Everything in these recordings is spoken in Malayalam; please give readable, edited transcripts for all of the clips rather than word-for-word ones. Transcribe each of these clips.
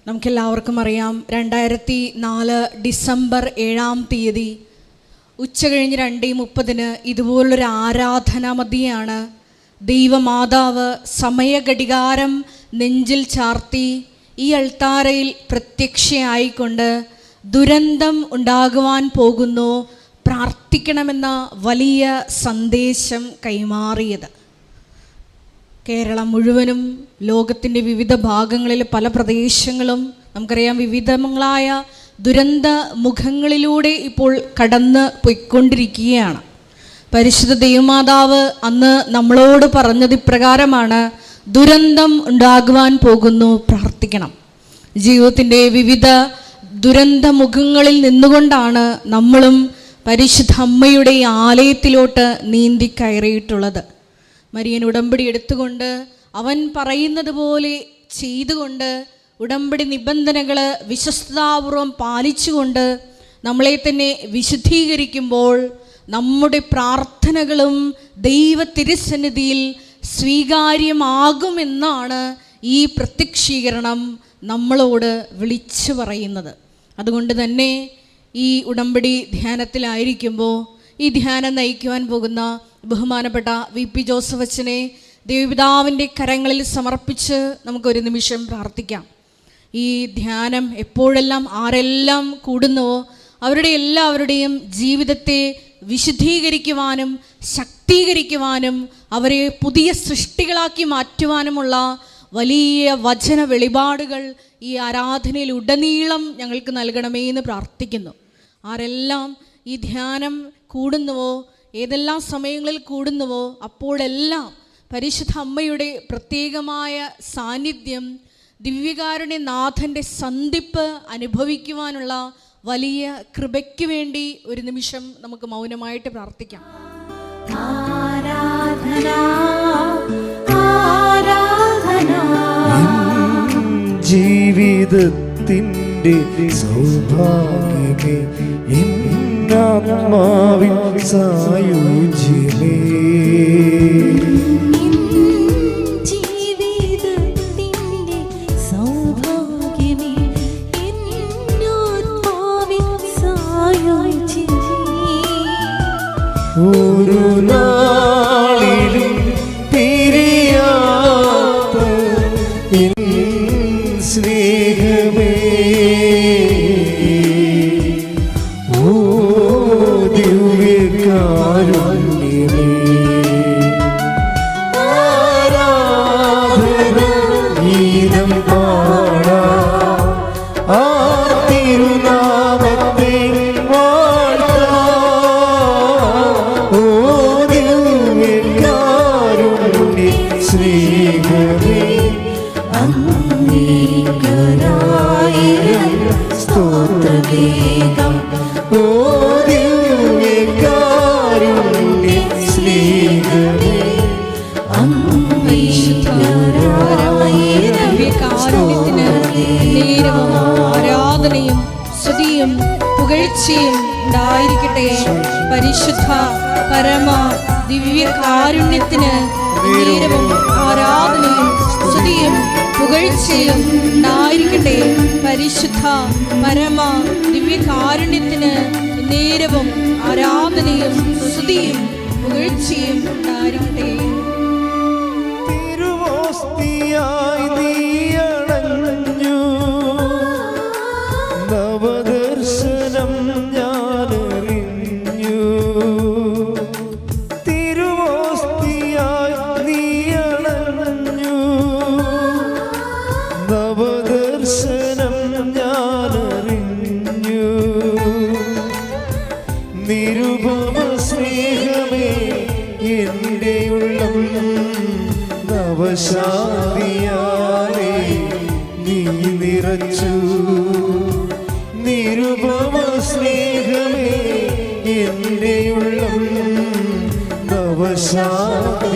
നമുക്കെല്ലാവർക്കും അറിയാം, 2004 ഡിസംബർ 7 ഉച്ചകഴിഞ്ഞ് 2:30 ഇതുപോലൊരു ആരാധനാ മധ്യയാണ് ദൈവമാതാവ് സമയഘടികാരം നെഞ്ചിൽ ചാർത്തി ഈ അൾത്താരയിൽ പ്രത്യക്ഷയായിക്കൊണ്ട് ദുരന്തം ഉണ്ടാകുവാൻ പോകുന്നു, പ്രാർത്ഥിക്കണമെന്ന വലിയ സന്ദേശം കൈമാറിയത്. കേരളം മുഴുവനും ലോകത്തിൻ്റെ വിവിധ ഭാഗങ്ങളിൽ പല പ്രദേശങ്ങളും നമുക്കറിയാം വിവിധങ്ങളായ ദുരന്ത മുഖങ്ങളിലൂടെ ഇപ്പോൾ കടന്ന് പോയിക്കൊണ്ടിരിക്കുകയാണ്. പരിശുദ്ധ ദൈവമാതാവ് അന്ന് നമ്മളോട് പറഞ്ഞത് ഇപ്രകാരമാണ്: ദുരന്തം ഉണ്ടാകുവാൻ പോകുന്നു, പ്രാർത്ഥിക്കണം. ജീവിതത്തിൻ്റെ വിവിധ ദുരന്ത മുഖങ്ങളിൽ നിന്നുകൊണ്ടാണ് നമ്മളും പരിശുദ്ധ അമ്മയുടെ ആലയത്തിലോട്ട് നീന്തി കയറിയിട്ടുള്ളത്. മരിയൻ ഉടമ്പടി എടുത്തുകൊണ്ട് അവൻ പറയുന്നത് പോലെ ചെയ്തുകൊണ്ട് ഉടമ്പടി നിബന്ധനകൾ വിശ്വസ്തതാപൂർവം പാലിച്ചുകൊണ്ട് നമ്മളെ തന്നെ വിശുദ്ധീകരിക്കുമ്പോൾ നമ്മുടെ പ്രാർത്ഥനകളും ദൈവ തിരുസന്നിധിയിൽ സ്വീകാര്യമാകുമെന്നാണ് ഈ പ്രത്യക്ഷീകരണം നമ്മളോട് വിളിച്ചു പറയുന്നത്. അതുകൊണ്ട് തന്നെ ഈ ഉടമ്പടി ധ്യാനത്തിലായിരിക്കുമ്പോൾ ഈ ധ്യാനം നയിക്കുവാൻ പോകുന്ന ബഹുമാനപ്പെട്ട VP ജോസഫ് അച്ഛനെ ദൈവപിതാവിൻ്റെ കരങ്ങളിൽ സമർപ്പിച്ച് നമുക്കൊരു നിമിഷം പ്രാർത്ഥിക്കാം. ഈ ധ്യാനം എപ്പോഴെല്ലാം ആരെല്ലാം കൂടുന്നുവോ അവരുടെ എല്ലാവരുടെയും ജീവിതത്തെ വിശുദ്ധീകരിക്കുവാനും ശക്തീകരിക്കുവാനും അവരെ പുതിയ സൃഷ്ടികളാക്കി മാറ്റുവാനുമുള്ള വലിയ വചന വെളിപാടുകൾ ഈ ആരാധനയിൽ ഉടനീളം ഞങ്ങൾക്ക് നൽകണമേ എന്ന് പ്രാർത്ഥിക്കുന്നു. ആരെല്ലാം ഈ ധ്യാനം കൂടുന്നുവോ, ഏതെല്ലാം സമയങ്ങളിൽ കൂടുന്നുവോ അപ്പോഴെല്ലാം പരിശുദ്ധ അമ്മയുടെ പ്രത്യേകമായ സാന്നിധ്യം, ദിവ്യകാരുണ്യനാഥൻ്റെ സന്ധിപ്പ് അനുഭവിക്കുവാനുള്ള വലിയ കൃപയ്ക്ക് വേണ്ടി ഒരു നിമിഷം നമുക്ക് മൗനമായിട്ട് പ്രാർത്ഥിക്കാം. ജീവിതത്തിൻ്റെ സൗഭാഗ്യമേ, ആത്മാവിൻ സായുജ്യമേ, ജീവിതത്തിൻ്റെ സൗഭാഗ്യമേ, ആത്മാവിൻ സായുജ്യമേ, ഒരു നാളിലും പിരിയാത്ത സ്നേഹമേ, ഓ ദിവ്യകാരുണ്യമേ, ആരാധന ഗീതം പാടാം, ആ തിരുനാമത്തെ വാഴ്ത്താം, ഓ ദിവ്യകാരുണ്യ സ്നേഹമേ, സ്തോത്രഗീതം, ഓ ദിവ്യകാരുണ്യ സ്നേഹമേ, ദിവ്യകാരുണ്യത്തിന് നേരവും ആരാധനയും സ്തുതിയും പുകഴ്ചയും ഉണ്ടായിരിക്കട്ടെ. പരിശുദ്ധ പരമ ദിവ്യകാരുണ്യത്തിന് നേരവും ആരാധനയും സ്തുതിയും പുകഴ്ചയും ഉണ്ടായിരിക്കട്ടെ. പരിശുദ്ധ പരമ ദിവ്യകാരുണ്യത്തിന് നേരവും ആരാധനയും സ്തുതിയും പുകഴ്ചയും ഉണ്ടായിരിക്കട്ടെ. തിരുവോസ്തിയായി നീയണഞ്ഞു, നവദർശനം ഞാനറിഞ്ഞു. തിരുവോസ്തിയായി നീയണഞ്ഞു, നവദർശനം ഞാനറിഞ്ഞു. നിരുപമ സ്നേഹമേ എൻ്റെ ഉള്ളം, നവശാന്തിയാലേ നീ നിറച്ചു. നിരുപമ സ്നേഹമേ എൻ്റെ ഉള്ളം, നവശാന്തിയാലേ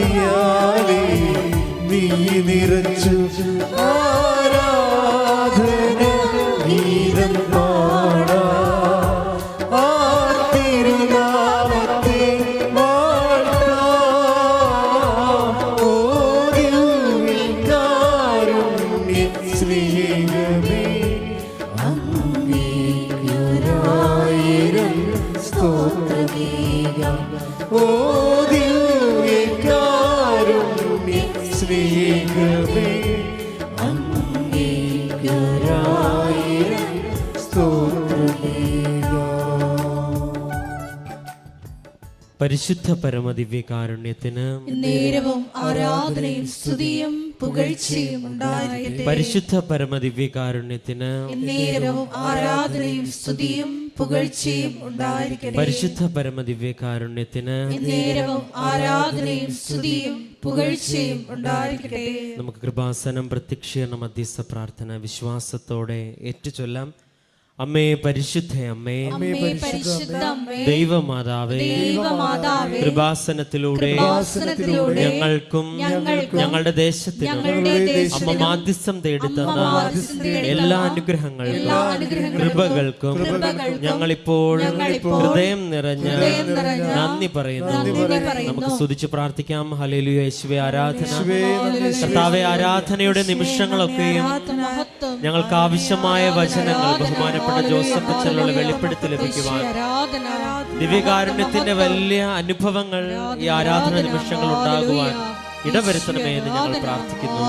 നീ നിറച്ചു. ആരാധന ഗീതം പാടാം, ആ തിരുനാമത്തെ വാഴ്ത്താം, ഓ ദിവ്യകാരുണ്യ സ്നേഹമേ. സ്നേഹമേ അങ്ങേക്കൊരായിരം സ്തോത്രമേകാം. പരിശുദ്ധ പരമദിവ്യകാരുണ്യത്തിന് നേരവും ആരാധനയും സ്തുതിയും പുകഴ്ചയും ഉണ്ടായിരിക്കട്ടെ. പരിശുദ്ധ പരമദിവ്യകാരുണ്യത്തിന് നേരവും ആരാധനയും സ്തുതിയും പുകഴ്ചയും ഉണ്ടായിരിക്കട്ടെ. പരിശുദ്ധ പരമദിവ്യകാരുണ്യത്തിന് നേരവും ആരാധനയും സ്തുതിയും പുകഴ്ചയും ഉണ്ടായിരിക്കട്ടെ. നമുക്ക് കൃപാസനം പ്രത്യക്ഷീകരണ മധ്യസ്ഥ പ്രാർത്ഥന വിശ്വാസത്തോടെ ഏറ്റുചൊല്ലാം. അമ്മേ പരിശുദ്ധ അമ്മേ, അമ്മേ പരിശുദ്ധ അമ്മേ, ദൈവമാതാവേ, ദൈവമാതാവേ, കൃപാസനത്തിലൂടെ ഞങ്ങൾക്കും ഞങ്ങളുടെ ദേശത്തിനും അമ്മ മാധ്യസ്ഥം തേടിത്തന്ന എല്ലാ അനുഗ്രഹങ്ങൾക്കും കൃപകൾക്കും ഞങ്ങളിപ്പോൾ ഹൃദയം നിറഞ്ഞ നന്ദി പറയുന്നു. നമുക്ക് സ്തുതിച്ച് പ്രാർത്ഥിക്കാം. ഹല്ലേലൂയ. യേശുവേ ആരാധന. കർത്താവേ ആരാധനയുടെ നിമിഷങ്ങളൊക്കെയും ഞങ്ങൾക്ക് ആവശ്യമായ വചനങ്ങൾ ബഹുമാനപ്പെട്ട ജോസഫ് അച്ഛനുള്ള വെളിപ്പെടുത്തി ലഭിക്കുവാൻ ദിവ്യകാരുണ്യത്തിന്റെ വലിയ അനുഭവങ്ങൾ ഈ ആരാധന നിമിഷങ്ങൾ ഉണ്ടാകുവാൻ ഇടവരുത്തണമേ എന്ന് ഞങ്ങൾ പ്രാർത്ഥിക്കുന്നു.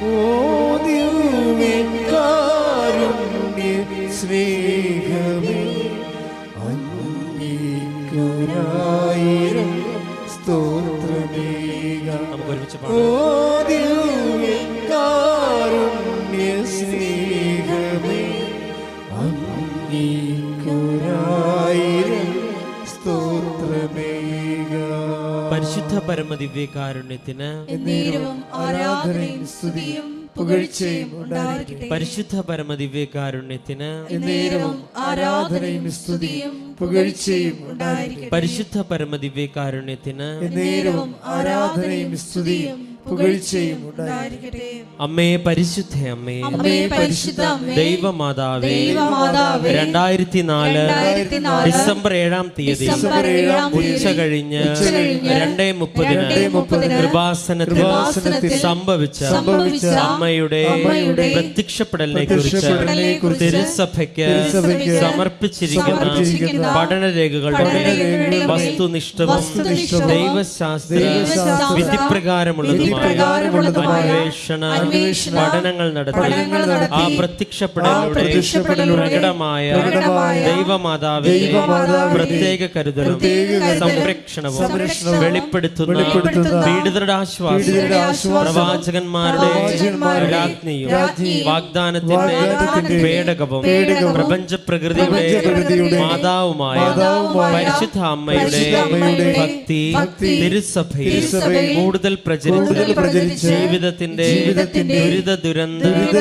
ഓ ദിവ്യകാരുണ്യ സ്നേഹമേ അങ്ങേക്കൊരായിരം സ്തോത്രമേകാം. നമുക്ക് ഒരുമിച്ച് ഓ പാടാം. ദിവ്യകാരുണ്യ സ്നേഹമേ അങ്ങേക്കൊരായിരം സ്തോത്രമേകാം. പരിശുദ്ധ പരമദിവ്യകാരുണ്യത്തിന് നേരവും ആരാധനയും സ്തുതിയും പുകഴ്ചയും ഉണ്ടായിരിക്കട്ടെ. പരിശുദ്ധ പരമദിവ്യകാരുണ്യത്തിന് നേരവും ആരാധനയും സ്തുതിയും പുകഴ്ചയും ഉണ്ടായിരിക്കട്ടെ. പരിശുദ്ധ പരമദിവ്യകാരുണ്യത്തിന് നേരവും ആരാധനയും സ്തുതിയും പുകഴ്ചയും ഉണ്ടായിരിക്കട്ടെ. അമ്മേ പരിശുദ്ധ അമ്മേ, അമ്മേ പരിശുദ്ധ അമ്മേ, ദൈവമാതാവേ, ദൈവമാതാവേ, 2004 ഡിസംബർ 7-ാം തീയതി ഉച്ച കഴിഞ്ഞ് 2:30 കൃപാസനത്തിൽ സംഭവിച്ച അമ്മയുടെ പ്രത്യക്ഷപ്പെടലിനെ കുറിച്ച് തിരുസഭയ്ക്ക് സമർപ്പിച്ചിരിക്കുന്ന പഠനരേഖകളുടെ വസ്തുനിഷ്ഠവും ദൈവശാസ്ത്ര വിധിപ്രകാരമുള്ളതുമായ അന്വേഷണ പഠനങ്ങൾ നടത്തി ആ പ്രത്യക്ഷപ്പെടലിലൂടെ പ്രകടമായ ദൈവമാതാവിന്റെ പ്രത്യേക കരുതലും സംരക്ഷണവും വെളിപ്പെടുത്തുന്ന പീഡിതരുടെ ആശ്വാസവും പ്രവാചകന്മാരുടെ രാജ്ഞിയും വാഗ്ദാനത്തിന്റെ പേടകവും പ്രപഞ്ച പ്രകൃതിയുടെ മാതാവുമായ പരിശുദ്ധ അമ്മയുടെ ഭക്തി തിരുസഭയിൽ കൂടുതൽ പ്രചരിച്ച് ജീവിതത്തിന്റെ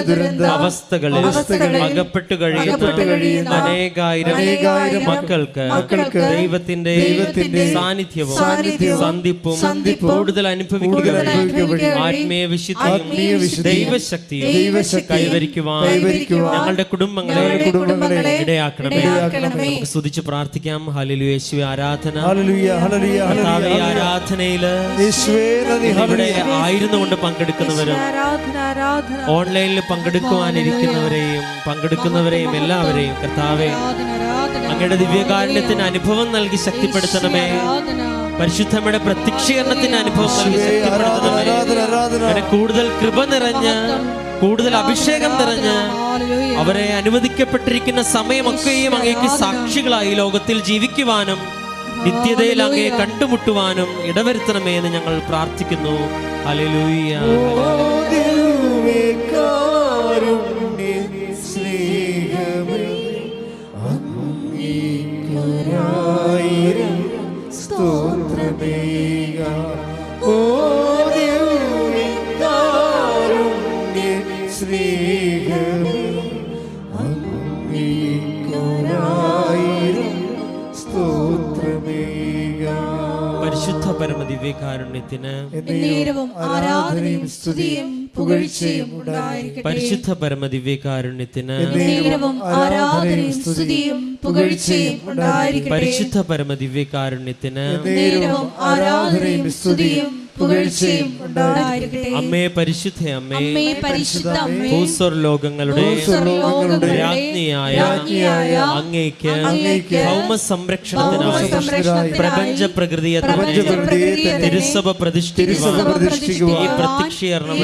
ദുരിത അവസ്ഥകളിൽ അകപ്പെട്ടു കഴിയുന്ന അനേകായിരം മക്കൾക്ക് ദൈവത്തിന്റെ സാന്നിധ്യവും സന്ധിപ്പും കൂടുതൽ അനുഭവിക്കുക ആത്മീയ വിശുദ്ധിയും ദൈവശക്തിയും കൈവരിക്കുവാൻ ഞങ്ങളുടെ കുടുംബങ്ങളെ ഇടയാക്കണമേ. നമുക്ക് സ്തുതിച്ച് പ്രാർത്ഥിക്കാം. ഹല്ലേലൂയ. യേശുവേ ആരാധന. കർത്താവേ ആരാധനയില് ഇവിടെ ആയിരുന്നുകൊണ്ട് പങ്കെടുക്കുന്നവരും ഓൺലൈനിൽ പങ്കെടുക്കുന്നവരെയും എല്ലാവരെയും കർത്താവേ അങ്ങയുടെ ദിവ്യകാരുണ്യത്തിന് അനുഭവം നൽകി ശക്തിപ്പെടുത്തണമേ. പരിശുദ്ധമ്മയുടെ പ്രത്യക്ഷീകരണത്തിന് അനുഭവം നൽകി ശക്തിപ്പെടുത്തണമേ. കൂടുതൽ കൃപ നിറഞ്ഞ് കൂടുതൽ അഭിഷേകം നിറഞ്ഞ് അവരെ അനുവദിക്കപ്പെട്ടിരിക്കുന്ന സമയമൊക്കെയും അങ്ങേക്ക് സാക്ഷികളായി ലോകത്തിൽ ജീവിക്കുവാനും നിത്യതയിൽ അങ്ങയെ കണ്ടുമുട്ടുവാനും ഇടവരുത്തണമേ എന്ന് ഞങ്ങൾ പ്രാർത്ഥിക്കുന്നു. ഹല്ലേലൂയ. സ്നേഹമേ അങ്ങേക്കൊരായിരം സ്തോത്രമേകാം. ഓ ദിവ്യകാരുണ്യ സ്നേഹമേ അങ്ങേക്കൊരായിരം സ്തോത്രമേകാം. പരിശുദ്ധ പരമദിവ്യകാരുണ്യത്തിന് നേരവും ആരാധനയും സ്തുതിയും പുകഴ്ചയും ഉണ്ടായിരിക്കട്ടെ. പരിശുദ്ധ പരമദിവ്യകാരുണ്യത്തിന് നേരവും ആരാധനയും സ്തുതിയും പുകഴ്ചയും ഉണ്ടായിരിക്കട്ടെ. പരിശുദ്ധ പരമദിവ്യകാരുണ്യത്തിന് നേരവും ആരാധനയും സ്തുതിയും പുകഴ്ചയും ഉണ്ടായിരിക്കട്ടെ. അമ്മേ പരിശുദ്ധ അമ്മേ, അമ്മേ പരിശുദ്ധ അമ്മേ, ഭൂസ്വർലോകങ്ങളുടെ ഭൂസ്വർലോകങ്ങളുടെ രാജ്ഞിയായ അങ്ങേക്ക് ഭൗമ സംരക്ഷണത്തിനായി പ്രപഞ്ച പ്രകൃതിയെ തിരുസഭ പ്രതിഷ്ഠിക്കുവാൻ ഈ പ്രത്യക്ഷീകരണം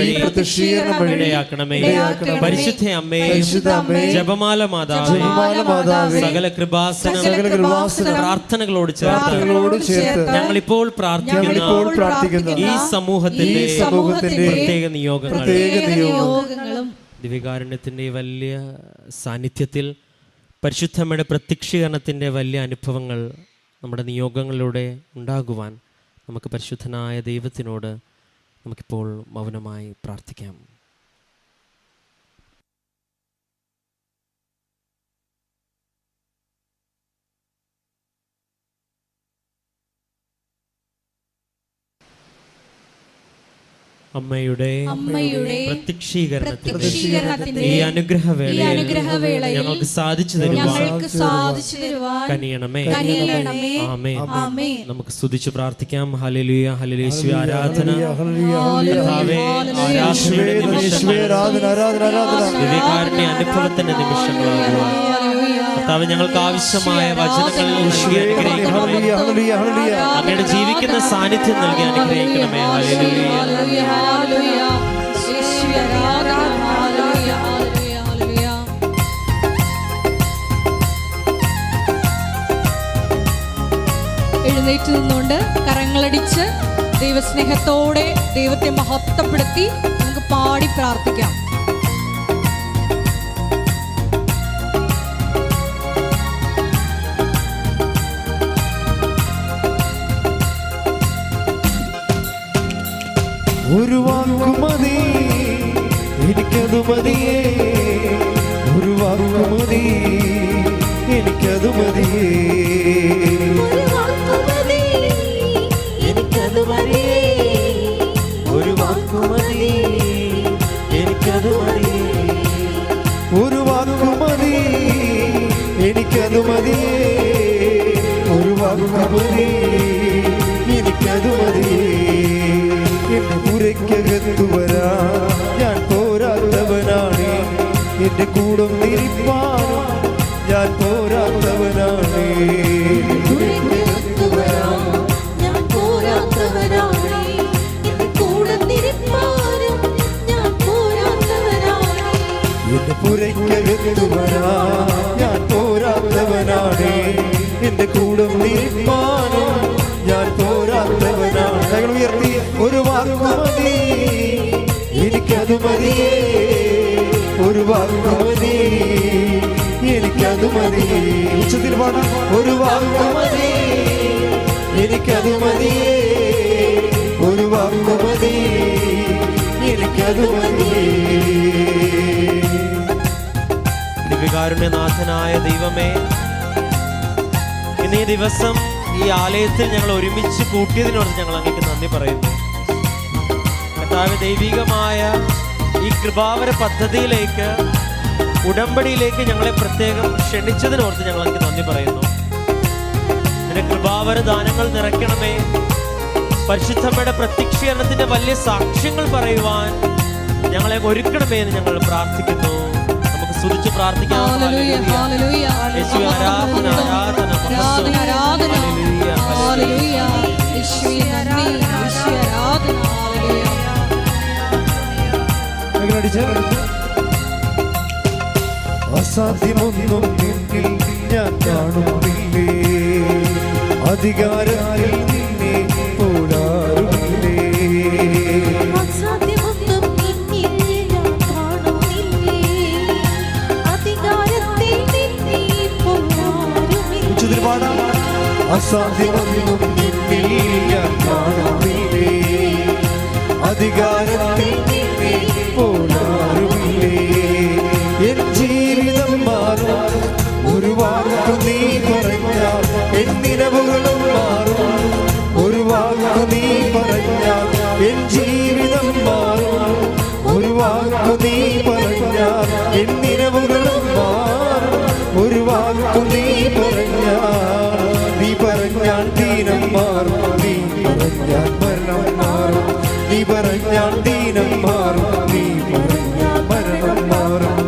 വഴി ഇടയാക്കണമേ. പരിശുദ്ധ അമ്മേ, ജപമാല മാതാവേ, സകല കൃപാസന പ്രാർത്ഥനകളോട് ചേർത്ത് ഞങ്ങളിപ്പോൾ പ്രാർത്ഥിക്കുന്ന ഈ സമൂഹത്തിന്റെ പ്രത്യേക നിയോഗങ്ങളും ദിവ്യകാരുണ്യത്തിന്റെ വലിയ സാന്നിധ്യത്തിൽ പരിശുദ്ധമ്മയുടെ പ്രത്യക്ഷീകരണത്തിന്റെ വലിയ അനുഭവങ്ങൾ നമ്മുടെ നിയോഗങ്ങളിലൂടെ ഉണ്ടാകുവാൻ നമുക്ക് പരിശുദ്ധനായ ദൈവത്തിനോട് നമുക്കിപ്പോൾ മൗനമായി പ്രാർത്ഥിക്കാം. അമ്മയുടെ പ്രത്യക്ഷീകരണത്തിന്റെ ഈ അനുഗ്രഹവേളയിൽ ഞങ്ങൾക്ക് സാധിച്ചു തരുവാൻ കനിയണമേ. ആമേൻ. നമുക്ക് സ്തുതിച്ച് പ്രാർത്ഥിക്കാം. ഹല്ലേലൂയ, ഹല്ലേലൂയ, യേശുവേ ആരാധന. കർത്താവേ, ആരാധനയുടെ നിമിഷങ്ങൾ ദിവ്യകാരുണ്യ അനുഭവത്തിന്റെ നിമിഷങ്ങളാകുവാൻ കർത്താവ് ഞങ്ങൾക്ക് ആവശ്യമായ വചനങ്ങൾ നൽകി അനുഗ്രഹിക്കണമേ. അങ്ങയുടെ ജീവിക്കുന്ന സാന്നിധ്യം നൽകി അനുഗ്രഹിക്കണമേ. ഹല്ലേലൂയ. എഴുന്നേറ്റ് നിന്നുകൊണ്ട് കരങ്ങളടിച്ച് ദൈവസ്നേഹത്തോടെ ദൈവത്തെ മഹത്വപ്പെടുത്തി നമുക്ക് പാടി പ്രാർത്ഥിക്കാം. ഒരു വാക്കുമതി എനിക്കതു മതിയേ, ഒരു വാക്കുമതി എനിക്കതു മതിയേ, ഒരു വാക്കുമതി എനിക്കതു മതിയേ, ഒരു വാക്കുമതി എനിക്കതു മതിയേ, ഒരു വാക്കുമതി എനിക്കതു മതിയേ, ഒരു വാക്കുമതി എനിക്കതു മതിയേ. എന്റെ പുരയ്ക്കകത്തു വരാ ഞാൻ പോരാത്തവനാണ്, എന്റെ കൂടെ നിരിപ്പാനും ഞാൻ പോരാത്തവനാണ്. ഞാൻ പോരാത്തവനാണ്, എന്റെ കൂടെ നിരപ്പാനും ഞാൻ പോരാത്തവനാണ്. എന്റെ പുരയ്ക്കകത്തു വരാ ഞാൻ പോരാത്തവനാണ്, എന്റെ കൂടെ നിരിപ്പാനും ഞാൻ പോരാത്തവനാണ്. ഉയർത്തി ഒരു വാക്കുമതി എനിക്കതു മതിയേ, ഒരു വാക്കുമതി എനിക്കതു മതിയേ. ഉച്ചത്തിൽ പാടാം. ഒരു വാക്കുമതി എനിക്കതു മതിയേ, ഒരു വാക്കുമതി എനിക്കതു മതിയേ. ദിവ്യകാരുണ്യനാഥനായ ദൈവമേ, ഇന്നീ ദിവസം ഈ ആലയത്തിൽ ഞങ്ങൾ ഒരുമിച്ച് കൂട്ടിയതിനോട് ഞങ്ങൾ അങ്ങേക്ക് നന്ദി പറയുന്നു. കർത്താവേ, ദൈവികമായ ഈ കൃപാവര പദ്ധതിയിലേക്ക്, ഉടമ്പടിയിലേക്ക് ഞങ്ങളെ പ്രത്യേകം ക്ഷണിച്ചതിനോർത്ത് ഞങ്ങൾ അങ്ങേക്ക് നന്ദി പറയുന്നു. നിന്റെ കൃപാവര ദാനങ്ങൾ നിറയ്ക്കണമേ. പരിശുദ്ധമ്മയുടെ പ്രത്യക്ഷീകരണത്തിന്റെ വലിയ സാക്ഷ്യങ്ങൾ പറയുവാൻ ഞങ്ങളെ ഒരുക്കണമേ എന്ന് ഞങ്ങൾ പ്രാർത്ഥിക്കുന്നു. നമുക്ക് സ്തുതിച്ച് പ്രാർത്ഥിക്കാം. യേശുവേ ആരാധന, ആരാധന, ആരാധന. ഹല്ലേലൂയ. യേശുവേ നന്ദി, യേശുവേ ആരാധന. അസാധ്യമൊന്നും നിന്നിൽ ഞാൻ കാണുന്നില്ലേ, അധികാരത്തിൽ നിന്നെ പോലാറുമില്ലേ, അസാധ്യമൊന്നും നിന്നിൽ ഞാൻ കാണുന്നില്ലേ, അധികാരത്തിൽ നിന്നെ പോരാറുമില്ലേ. അസാധ്യമൊന്നും നിന്നിൽ ഞാൻ കാണുന്നില്ലേ, അധികാരത്തിൽ നിന്നെ പോലാറുമില്ലേ. എൻ ജീവിതം മാറും ഒരു വാക്കു നീ പറഞ്ഞാൽ, എൻ നിലവുകളും മാറും ഒരു വാക്കു നീ പറഞ്ഞാൽ, എൻ ജീവിതം മാറും ഒരു വാക്കു നീ പറഞ്ഞാൽ, എൻ നിലവുകളും മാറും ഒരു വാക്കു നീ പറഞ്ഞാൽ. നീ പറഞ്ഞാൽ ദീനം മാറും, നീ പറഞ്ഞാൽ മരണം മാറും, ദീനം മാറും, നീ പറഞ്ഞാൽ മരണം മാറും.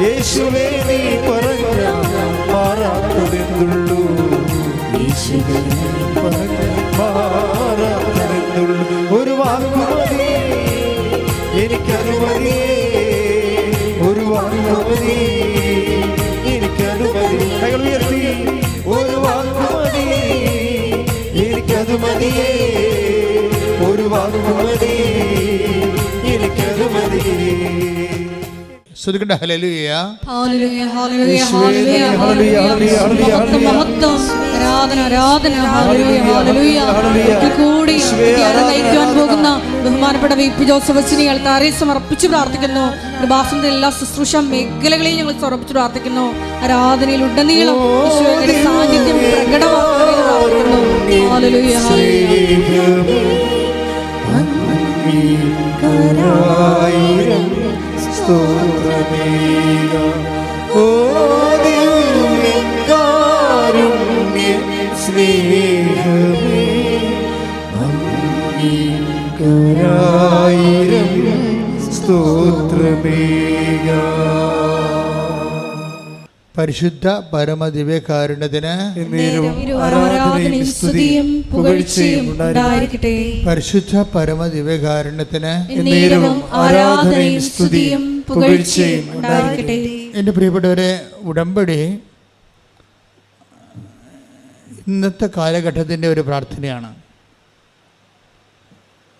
യേശുവേ നീ പറഞ്ഞാൽ മാറാത്തതെന്തുള്ളൂ, യേശുവേ നീ പറഞ്ഞാൽ മാറാത്തതെന്തുള്ളൂ. ഒരു വാക്കുമതി എനിക്കനുമതിയേ, ഒരു വാക്കുമതി എനിക്കനുമതി. കൈകൾ ഉയർത്തി, ഒരു വാക്കുമതി എനിക്കതുമതിയേ, ഒരു വാക്കുമതി എനിക്കതുമതി. ശ്രുതികണ്ട ഹല്ലേലൂയ. ഹല്ലേലൂയ, ഹല്ലേലൂയ, ഹല്ലേലൂയ, ഹല്ലേലൂയ. മഹത്വം, ആരാധന, ആരാധന. ഹല്ലേലൂയ, ഹല്ലേലൂയ. ഒരിക്കൽ കൂടി വിദ്യാലയം നയിക്കുവാൻ പോകുന്ന ബഹുമാനപ്പെട്ട വി.പി. ജോസഫ് അച്ഛനെ അൾത്താരയിൽ സമർപ്പിച്ച് പ്രാർത്ഥിക്കുന്നു. കൃപാസനത്തിന്റെ എല്ലാ ശുശ്രൂഷ മേഖലകളെയും ഞങ്ങൾ സമർപ്പിച്ച് പ്രാർത്ഥിക്കുന്നു. ആരാധനയിൽ ഉടനീളം ഈശോയുടെ സാന്നിധ്യം പ്രകടമാക്കണമെന്ന് പ്രാർത്ഥിക്കുന്നു. Hallelujah, hallelujah. ഓ ദിവ്യകാരുണ്യ സ്നേഹമേ, അങ്ങേയ്ക്കൊരായിരം സ്തോത്രമേക. പരിശുദ്ധ പരമദിവ്യകാരുണ്യത്തിന് ആരാധനയും സ്തുതിയും പുകഴ്ചയും ഉണ്ടായിരിക്കട്ടെ. പരിശുദ്ധ പരമദിവ്യകാരുണ്യത്തിന് ആരാധനയും സ്തുതിയും പുകഴ്ചയും ഉണ്ടായിരിക്കട്ടെ. എൻ്റെ പ്രിയപ്പെട്ടവരെ, ഉടമ്പടി ഇന്നത്തെ കാലഘട്ടത്തിൻ്റെ ഒരു പ്രാർത്ഥനയാണ്.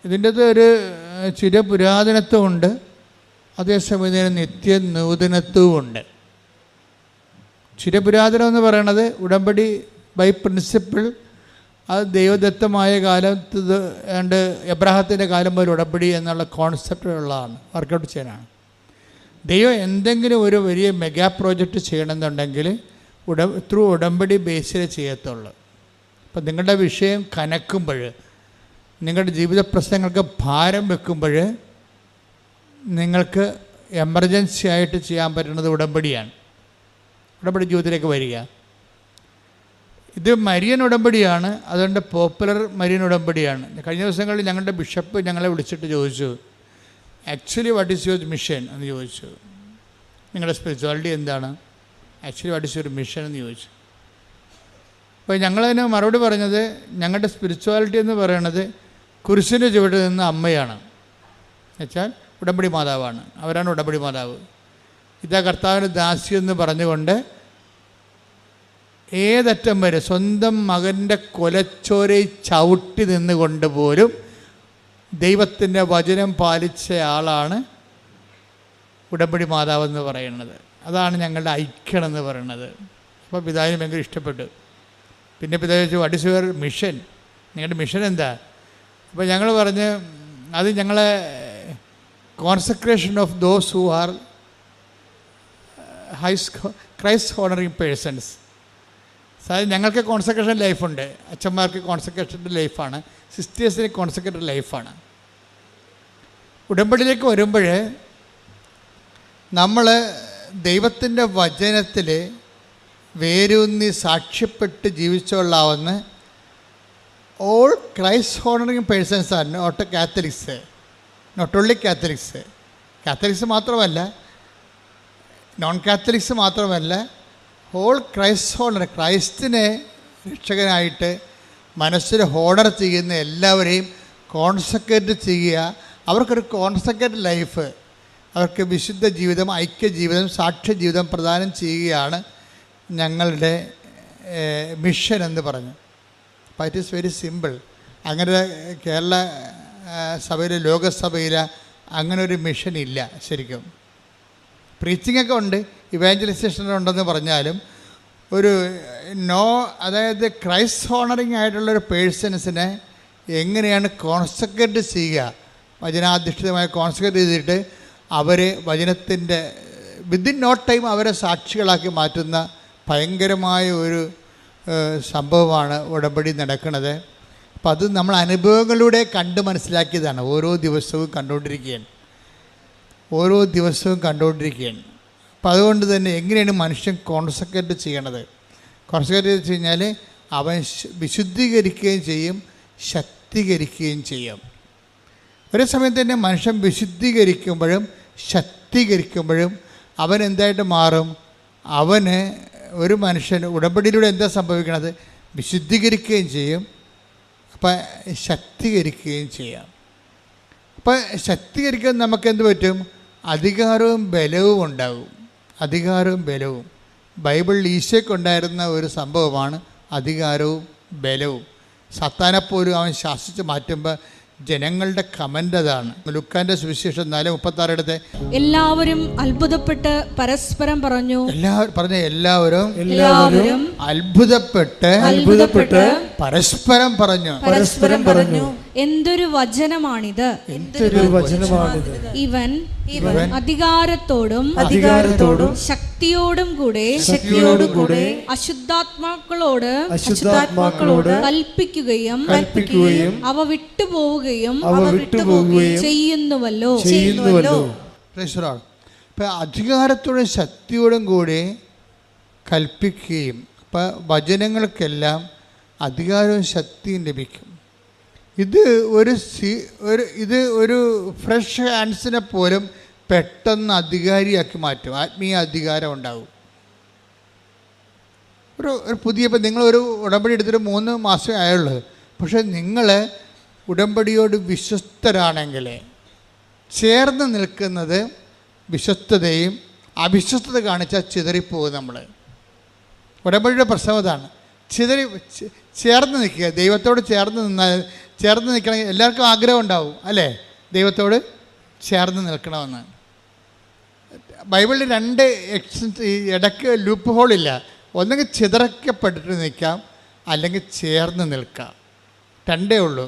ഇതിൻ്റെ ഒരു ചിരപുരാതനത്വമുണ്ട്, അതേസമയം ഇതിന് നിത്യ നൂതനത്വമുണ്ട്. ചിരപുരാതനം എന്ന് പറയുന്നത് ഉടമ്പടി ബൈ പ്രിൻസിപ്പിൾ അത് ദൈവദത്തമായ കാലത്ത് ഏണ്ട് എബ്രാഹത്തിൻ്റെ കാലം മുതൽ ഉടമ്പടി എന്നുള്ള കോൺസെപ്റ്റുള്ളതാണ്, വർക്കൗട്ട് ചെയ്യാനാണ്. ദൈവം എന്തെങ്കിലും ഒരു വലിയ മെഗാ പ്രോജക്റ്റ് ചെയ്യണമെന്നുണ്ടെങ്കിൽ ത്രൂ ഉടമ്പടി ബേസിൽ ചെയ്യത്തുള്ളൂ. അപ്പം നിങ്ങളുടെ വിഷയം കനക്കുമ്പോൾ, നിങ്ങളുടെ ജീവിത പ്രശ്നങ്ങൾക്ക് ഭാരം വെക്കുമ്പോൾ നിങ്ങൾക്ക് എമർജൻസി ആയിട്ട് ചെയ്യാൻ പറ്റുന്നത് ഉടമ്പടിയാണ്. ഉടമ്പടി ജീവിതത്തിലേക്ക് വരിക. ഇത് മരിയൻ ഉടമ്പടിയാണ്, അതുകൊണ്ട് പോപ്പുലർ മരിയൻ ഉടമ്പടിയാണ്. കഴിഞ്ഞ ദിവസങ്ങളിൽ ഞങ്ങളുടെ ബിഷപ്പ് ഞങ്ങളെ വിളിച്ചിട്ട് ചോദിച്ചു, actually what is your mission എന്ന് ചോദിച്ചു. നിങ്ങളുടെ സ്പിരിച്വാലിറ്റി എന്താണ്, actually what is your mission എന്ന് ചോദിച്ചു. അപ്പോൾ ഞങ്ങളതിന് മറുപടി പറഞ്ഞത്, ഞങ്ങളുടെ സ്പിരിച്വാലിറ്റി എന്ന് പറയുന്നത് കുരിശിൻ്റെ ചുവട്ടിൽ നിന്ന് അമ്മയാണ്, എന്നുവെച്ചാൽ ഉടമ്പടി മാതാവാണ്, അവരാണ് ഉടമ്പടി മാതാവ്. ഇതാ കർത്താവിന് ദാസി എന്ന് പറഞ്ഞുകൊണ്ട് ഏതറ്റം വരെ സ്വന്തം മകൻ്റെ കൊലച്ചോരയിൽ ചവിട്ടി നിന്നുകൊണ്ട് പോലും ദൈവത്തിൻ്റെ വചനം പാലിച്ച ആളാണ് ഉടമ്പടി മാതാവെന്ന് പറയുന്നത്. അതാണ് ഞങ്ങളുടെ ഐക്യം എന്ന് പറയുന്നത്. അപ്പോൾ പിതാവിന് ഭയങ്കര ഇഷ്ടപ്പെട്ടു. പിന്നെ പിതാവ് ചോദിച്ചു, വാട്ട് ഈസ് യുവർ മിഷൻ, നിങ്ങളുടെ മിഷൻ എന്താ? അപ്പോൾ ഞങ്ങൾ പറഞ്ഞ്, അത് ഞങ്ങളെ consecration of those who are Christ honouring persons. അതായത് ഞങ്ങൾക്ക് കോൺസെക്രേഷൻ ലൈഫുണ്ട്, അച്ഛന്മാർക്ക് കോൺസെക്രേഷൻ്റെ ലൈഫാണ്, സിസ്റ്റേഴ്സിന് കോൺസെക്രേറ്റഡ് ലൈഫാണ്. ഉടമ്പടിയിലേക്ക് വരുമ്പോൾ നമ്മൾ ദൈവത്തിൻ്റെ വചനത്തിൽ വേരൂന്നി സാക്ഷ്യപ്പെട്ട് ജീവിച്ചുകൊള്ളാവുന്ന ഓൾ ക്രൈസ്റ്റ് ഹോണറിങ് പേഴ്സൺസ് ആണ്, not Catholics, not only Catholics. Catholics മാത്രമല്ല, നോൺ കാത്തലിക്സ് മാത്രമല്ല, ഹോൾ ക്രൈസ്റ്റ് ഹോണർ, ക്രൈസ്റ്റിനെ രക്ഷകനായിട്ട് മനസ്സിൽ ഹോണർ ചെയ്യുന്ന എല്ലാവരെയും കോൺസെക്രേറ്റ് ചെയ്യുക. അവർക്കൊരു കോൺസെക്രേറ്റ് ലൈഫ്, അവർക്ക് വിശുദ്ധ ജീവിതം, ഐക്യ ജീവിതം, സാക്ഷ്യ ജീവിതം പ്രദാനം ചെയ്യുകയാണ് ഞങ്ങളുടെ മിഷൻ എന്ന് പറഞ്ഞു. അപ്പോൾ ഇറ്റ് ഈസ് വെരി സിമ്പിൾ. അങ്ങനെ കേരള സഭയിൽ, ലോകസഭയിൽ അങ്ങനെ ഒരു മിഷൻ ഇല്ല. ശരിക്കും പ്രീച്ചിങ്ങൊക്കെ ഉണ്ട്, ഇവാഞ്ചലൈസേഷൻ ഉണ്ടെന്ന് പറഞ്ഞാലും ഒരു അതായത് ക്രൈസ്റ്റ് ഹോണറിങ് ആയിട്ടുള്ളൊരു പേഴ്സൺസിനെ എങ്ങനെയാണ് കോൺസെക്രേറ്റ് ചെയ്യുക, വചനാധിഷ്ഠിതമായി കോൺസെക്രേറ്റ് ചെയ്തിട്ട് അവരെ വചനത്തിൻ്റെ വിത്തിൻ നോ ടൈം അവരെ സാക്ഷികളാക്കി മാറ്റുന്ന ഭയങ്കരമായ ഒരു സംഭവമാണ് ഉടമ്പടി നടക്കുന്നത്. അപ്പം അത് നമ്മൾ അനുഭവങ്ങളിലൂടെ കണ്ട് മനസ്സിലാക്കിയതാണ്. ഓരോ ദിവസവും കണ്ടുകൊണ്ടിരിക്കുകയാണ്. അപ്പം അതുകൊണ്ട് തന്നെ എങ്ങനെയാണ് മനുഷ്യൻ കോൺസെക്രേറ്റ് ചെയ്യണത്? കോൺസെക്രേറ്റ് വെച്ച് കഴിഞ്ഞാൽ അവൻ വിശുദ്ധീകരിക്കുകയും ചെയ്യും, ശക്തീകരിക്കുകയും ചെയ്യും. ഒരേ സമയത്ത് തന്നെ മനുഷ്യൻ വിശുദ്ധീകരിക്കുമ്പോഴും ശക്തീകരിക്കുമ്പോഴും അവൻ എന്തായിട്ട് മാറും? അവന് ഒരു മനുഷ്യൻ ഉടമ്പടിയിലൂടെ എന്താ സംഭവിക്കണത്? വിശുദ്ധീകരിക്കുകയും ചെയ്യും, അപ്പം ശക്തീകരിക്കുകയും ചെയ്യാം. അപ്പം ശക്തീകരിക്കാൻ നമുക്ക് എന്ത് പറ്റും? അധികാരവും ബലവും ഉണ്ടാകും. അധികാരവും ബലവും ബൈബിളിൽ ഈശോയ്ക്കുണ്ടായിരുന്ന ഒരു സംഭവമാണ് അധികാരവും ബലവും. സത്താനെപ്പോലും അവൻ ശാസിച്ച് മാറ്റുമ്പോൾ ജനങ്ങളുടെ കമൻ്റ് അതാണ്. ലുക്കാൻ്റെ സുവിശേഷം 4:36 എടുത്ത് എല്ലാവരും അത്ഭുതപ്പെട്ട് പരസ്പരം പറഞ്ഞു. എല്ലാവരും അത്ഭുതപ്പെട്ട് പരസ്പരം പറഞ്ഞു, എന്തൊരു വചനമാണിത്, ഇവൻ അധികാരത്തോടും ശക്തിയോടും കൂടെ അശുദ്ധാത്മാക്കളോട് കൽപ്പിക്കുകയും അവ വിട്ടുപോവുകയും ചെയ്യുന്നുവല്ലോ. ഇപ്പം അധികാരത്തോടും ശക്തിയോടും കൂടി കൽപ്പിക്കുകയും, ഇപ്പം വചനങ്ങൾക്കെല്ലാം അധികാരവും ശക്തിയും ലഭിക്കും. ഇത് ഒരു ഫ്രഷ് ഹാൻഡ്സിനെ പോലും പെട്ടെന്ന് അധികാരിയാക്കി മാറ്റും. ആത്മീയ അധികാരം ഉണ്ടാകും. ഒരു പുതിയ, ഇപ്പം നിങ്ങളൊരു ഉടമ്പടി എടുത്തിട്ട് 3 മാസമേ ആയുള്ളൂ. പക്ഷേ നിങ്ങൾ ഉടമ്പടിയോട് വിശ്വസ്തരാണെങ്കിൽ ചേർന്ന് നിൽക്കുന്നത് വിശ്വസ്തതയും, അവിശ്വസ്തത കാണിച്ചാൽ ചിതറിപ്പോകും. നമ്മൾ ഉടമ്പടിയുടെ പ്രശ്നം അതാണ്. ചേർന്ന് നിൽക്കുക, ദൈവത്തോട് ചേർന്ന് നിൽക്കണമെങ്കിൽ എല്ലാവർക്കും ആഗ്രഹം ഉണ്ടാവും അല്ലേ? ദൈവത്തോട് ചേർന്ന് നിൽക്കണമെന്ന്. ബൈബിളിൽ 2 ഇടയ്ക്ക് ലൂപ്പ് ഹോളില്ല. ഒന്നെങ്കിൽ ചിതറക്കപ്പെട്ടിട്ട് നിൽക്കാം, അല്ലെങ്കിൽ ചേർന്ന് നിൽക്കാം. 2 ഉള്ളൂ.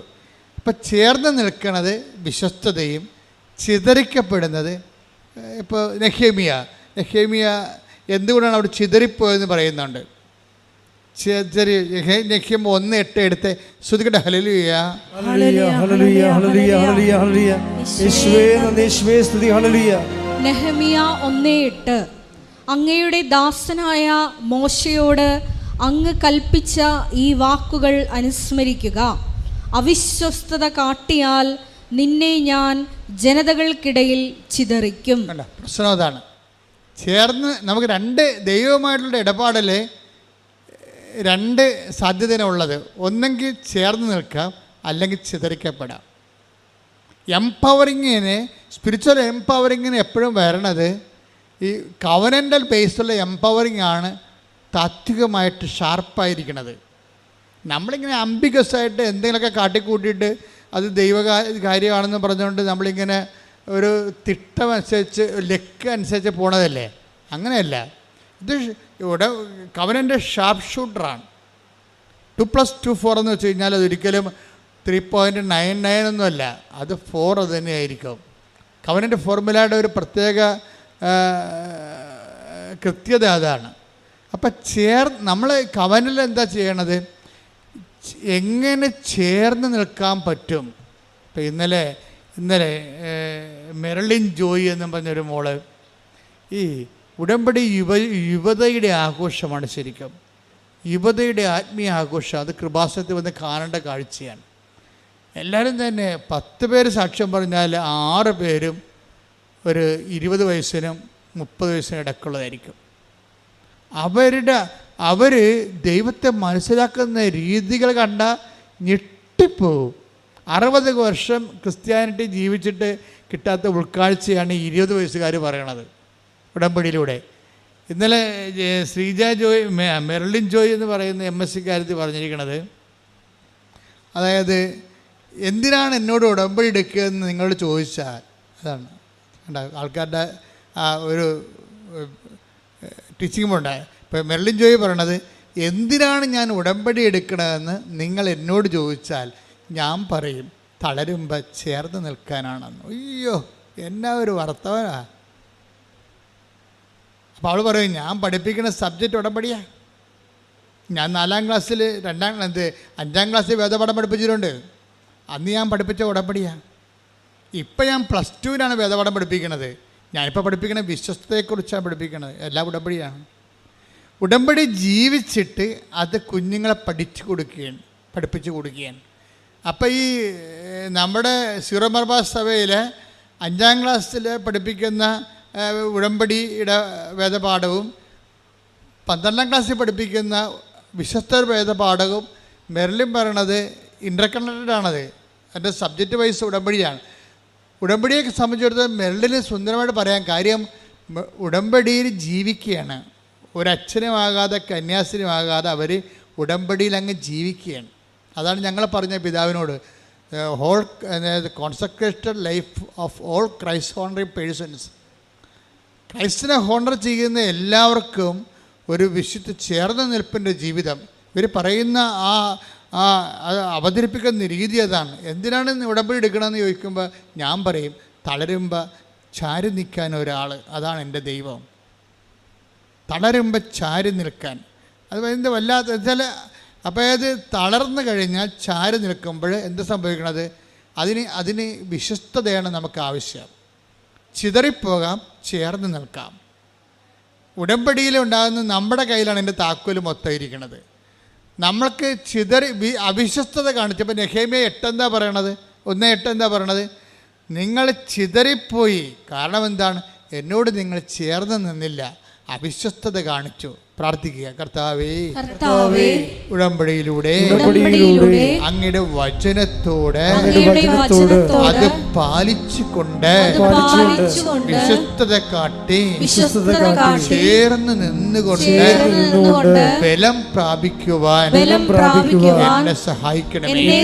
അപ്പം ചേർന്ന് നിൽക്കുന്നത് വിശ്വസ്തതയും, ചിതറിക്കപ്പെടുന്നത് ഇപ്പോൾ നെഹേമിയ എന്തുകൊണ്ടാണ് അവിടെ ചിതറിപ്പോയെന്ന് പറയുന്നുണ്ട്. നെഹ്യം 1:8 എടുത്ത് ശ്രുതിക്കട്ടെ. ഹല്ലേലൂയ നെഹെമ്യ 1:8 അങ്ങയുടെ ദാസനായ മോശയോട് അങ്ങ് കൽപ്പിച്ച ഈ വാക്കുകൾ അനുസ്മരിക്കുക. അവിശ്വസ്തത കാട്ടിയാൽ നിന്നെ ഞാൻ ജനതകൾക്കിടയിൽ ചിതറിക്കും. പ്രശ്നം അതാണ്. ചേർന്ന് നമുക്ക് 2 ദൈവവുമായിട്ടുള്ള ഇടപാടിൽ 2 സാധ്യതയുള്ളത്. ഒന്നെങ്കിൽ ചേർന്ന് നിൽക്കാം, അല്ലെങ്കിൽ ചിതറിക്കപ്പെടാം. സ്പിരിച്വൽ എംപവറിങ്ങിന് എപ്പോഴും വരണത് ഈ കവനൻ്റൽ ബേസ്ഡുള്ള എംപവറിങ് ആണ് താത്വികമായിട്ട് ഷാർപ്പായിരിക്കണത്. നമ്മളിങ്ങനെ അംബിഗസായിട്ട് എന്തെങ്കിലുമൊക്കെ കാട്ടിക്കൂട്ടിയിട്ട് അത് കാര്യമാണെന്ന് പറഞ്ഞുകൊണ്ട് നമ്മളിങ്ങനെ ഒരു തിട്ടമനുസരിച്ച് ലക്ക് അനുസരിച്ച് പോണതല്ലേ? അങ്ങനെയല്ല. ഇത് ഇവിടെ കവനൻ്റെ ഷാർപ്പ് ഷൂട്ടറാണ്. 2+2 4 എന്ന് വെച്ച് കഴിഞ്ഞാൽ അതൊരിക്കലും 3.99 ഒന്നുമല്ല, അത് 4 അത് തന്നെയായിരിക്കും. കവനൻ്റെ ഫോർമുലയുടെ ഒരു പ്രത്യേക കൃത്യത അതാണ്. അപ്പം നമ്മൾ കവനിൽ എന്താ ചെയ്യണത്? എങ്ങനെ ചേർന്ന് നിൽക്കാൻ പറ്റും? ഇപ്പം ഇന്നലെ മെർലിൻ ജോയി എന്നും പറഞ്ഞൊരു മോള്, ഈ ഉടമ്പടി യുവതയുടെ ആഘോഷമാണ്. ശരിക്കും യുവതയുടെ ആത്മീയ ആഘോഷം. അത് കൃപാസനത്തിൽ വന്ന് കാണേണ്ട കാഴ്ചയാണ്. എല്ലാവരും തന്നെ 10 പേര് സാക്ഷ്യം പറഞ്ഞാൽ 6 പേരും ഒരു 20 വയസ്സിനും 30 വയസ്സിനും ഇടയ്ക്കുള്ളതായിരിക്കും. അവർ ദൈവത്തെ മനസ്സിലാക്കുന്ന രീതികൾ കണ്ട ഞെട്ടിപ്പോവും. 60 വർഷം ക്രിസ്ത്യാനിറ്റി ജീവിച്ചിട്ട് കിട്ടാത്ത ഉൾക്കാഴ്ചയാണ് 20 വയസ്സുകാർ പറയണത് ഉടമ്പടിയിലൂടെ. ഇന്നലെ മെർലിൻ ജോയ് എന്ന് പറയുന്ന MSc-കാരത്തി പറഞ്ഞിരിക്കണത്, അതായത് എന്തിനാണ് എന്നോട് ഉടമ്പടി എടുക്കുകയെന്ന് നിങ്ങളോട് ചോദിച്ചാൽ, അതാണ് ആൾക്കാരുടെ ആ ഒരു ടീച്ചിങ് ഉണ്ടായ. ഇപ്പോൾ മെർലിൻ ജോയ് പറയണത്, എന്തിനാണ് ഞാൻ ഉടമ്പടി എടുക്കണമെന്ന് നിങ്ങൾ എന്നോട് ചോദിച്ചാൽ ഞാൻ പറയും തളരുമ്പോൾ ചേർന്ന് നിൽക്കാനാണെന്ന്. അയ്യോ, എന്നാ ഒരു വർത്തമാനാ. അപ്പോൾ അവൾ പറയും, ഞാൻ പഠിപ്പിക്കുന്ന സബ്ജക്റ്റ് ഉടമ്പടിയാണ്. ഞാൻ 4ാം ക്ലാസ്സിൽ 5ാം ക്ലാസ്സിൽ വേദപാഠം പഠിപ്പിച്ചിട്ടുണ്ട്. അന്ന് ഞാൻ പഠിപ്പിച്ച ഉടമ്പടിയാണ്. ഇപ്പം ഞാൻ +2-ലാണ് വേദപാഠം പഠിപ്പിക്കുന്നത്. ഞാനിപ്പോൾ പഠിപ്പിക്കുന്ന വിശ്വസ്തതയെക്കുറിച്ചാണ് പഠിപ്പിക്കുന്നത്. എല്ലാം ഉടമ്പടിയാണ്. ഉടമ്പടി ജീവിച്ചിട്ട് അത് കുഞ്ഞുങ്ങളെ പഠിപ്പിച്ചു കൊടുക്കുകയാണ്. അപ്പം ഈ നമ്മുടെ സീറോ മലബാർ സഭയിൽ 5ാം ക്ലാസ്സിൽ പഠിപ്പിക്കുന്ന ഉടമ്പടിയുടെ വേദപാഠവും 12ാം ക്ലാസ്സിൽ പഠിപ്പിക്കുന്ന വിശ്വസ്തർ വേദപാഠവും മെർലിൻ പറയണത് ഇൻ്റർകണക്റ്റഡ് ആണത്. അതിൻ്റെ സബ്ജക്റ്റ് വൈസ് ഉടമ്പടിയാണ്. ഉടമ്പടിയെ സംബന്ധിച്ചിടത്തോളം മെർലിന് സുന്ദരമായിട്ട് പറയാൻ കാര്യം ഉടമ്പടിയിൽ ജീവിക്കുകയാണ്. ഒരച്ഛനുമാകാതെ കന്യാസ്ത്രീയുമാകാതെ അവർ ഉടമ്പടിയിൽ അങ്ങ് ജീവിക്കുകയാണ്. അതാണ് ഞങ്ങൾ പറഞ്ഞ പിതാവിനോട്, whole consecrated life of all Christ honouring persons. ക്രൈസ്റ്റിനെ ഹോണർ ചെയ്യുന്ന എല്ലാവർക്കും ഒരു വിശുദ്ധ ചേർന്ന നിൽപ്പിൻ്റെ ജീവിതം. ഇവർ പറയുന്ന ആ അവതരിപ്പിക്കുന്ന രീതി അതാണ്. എന്തിനാണ് ഉടമ്പടി എടുക്കണമെന്ന് ചോദിക്കുമ്പോൾ ഞാൻ പറയും, തളരുമ്പോൾ ചാരി നിൽക്കാൻ ഒരാൾ, അതാണ് എൻ്റെ ദൈവം. തളരുമ്പോൾ ചാരി നിൽക്കാൻ, അത് എന്ത് വല്ലാത്ത വെച്ചാൽ, അപ്പോൾ അത് തളർന്നു കഴിഞ്ഞാൽ ചാരി നിൽക്കുമ്പോൾ എന്ത് സംഭവിക്കണത്? അതിന് വിശ്വസ്തതയാണ് നമുക്ക് ആവശ്യം. ചിതറിപ്പോകാം, ചേർന്ന് നിൽക്കാം. ഉടമ്പടിയിൽ ഉണ്ടാകുന്ന നമ്മുടെ കയ്യിലാണ് എൻ്റെ താക്കോല് മൊത്തം ഇരിക്കുന്നത്. നമ്മൾക്ക് അവിശ്വസ്തത കാണിച്ചപ്പോൾ നെഹേമ്യ 8 എന്താ പറയണത്? 1:8 എന്താ പറയണത്? നിങ്ങൾ ചിതറിപ്പോയി. കാരണം എന്താണ്? എന്നോട് നിങ്ങൾ ചേർന്ന് നിന്നില്ല, അവിശ്വസ്തത കാണിച്ചു. പ്രാർത്ഥിക്കുക, കർത്താവേ, ഉടമ്പടിയിലൂടെ അങ്ങയുടെ വചനത്തോട് അത് പാലിച്ചുകൊണ്ട് വിശ്വസ്തത കാട്ടി ചേർന്ന് നിന്നുകൊണ്ട് ബലം പ്രാപിക്കുവാൻ എന്നെ സഹായിക്കണമേ.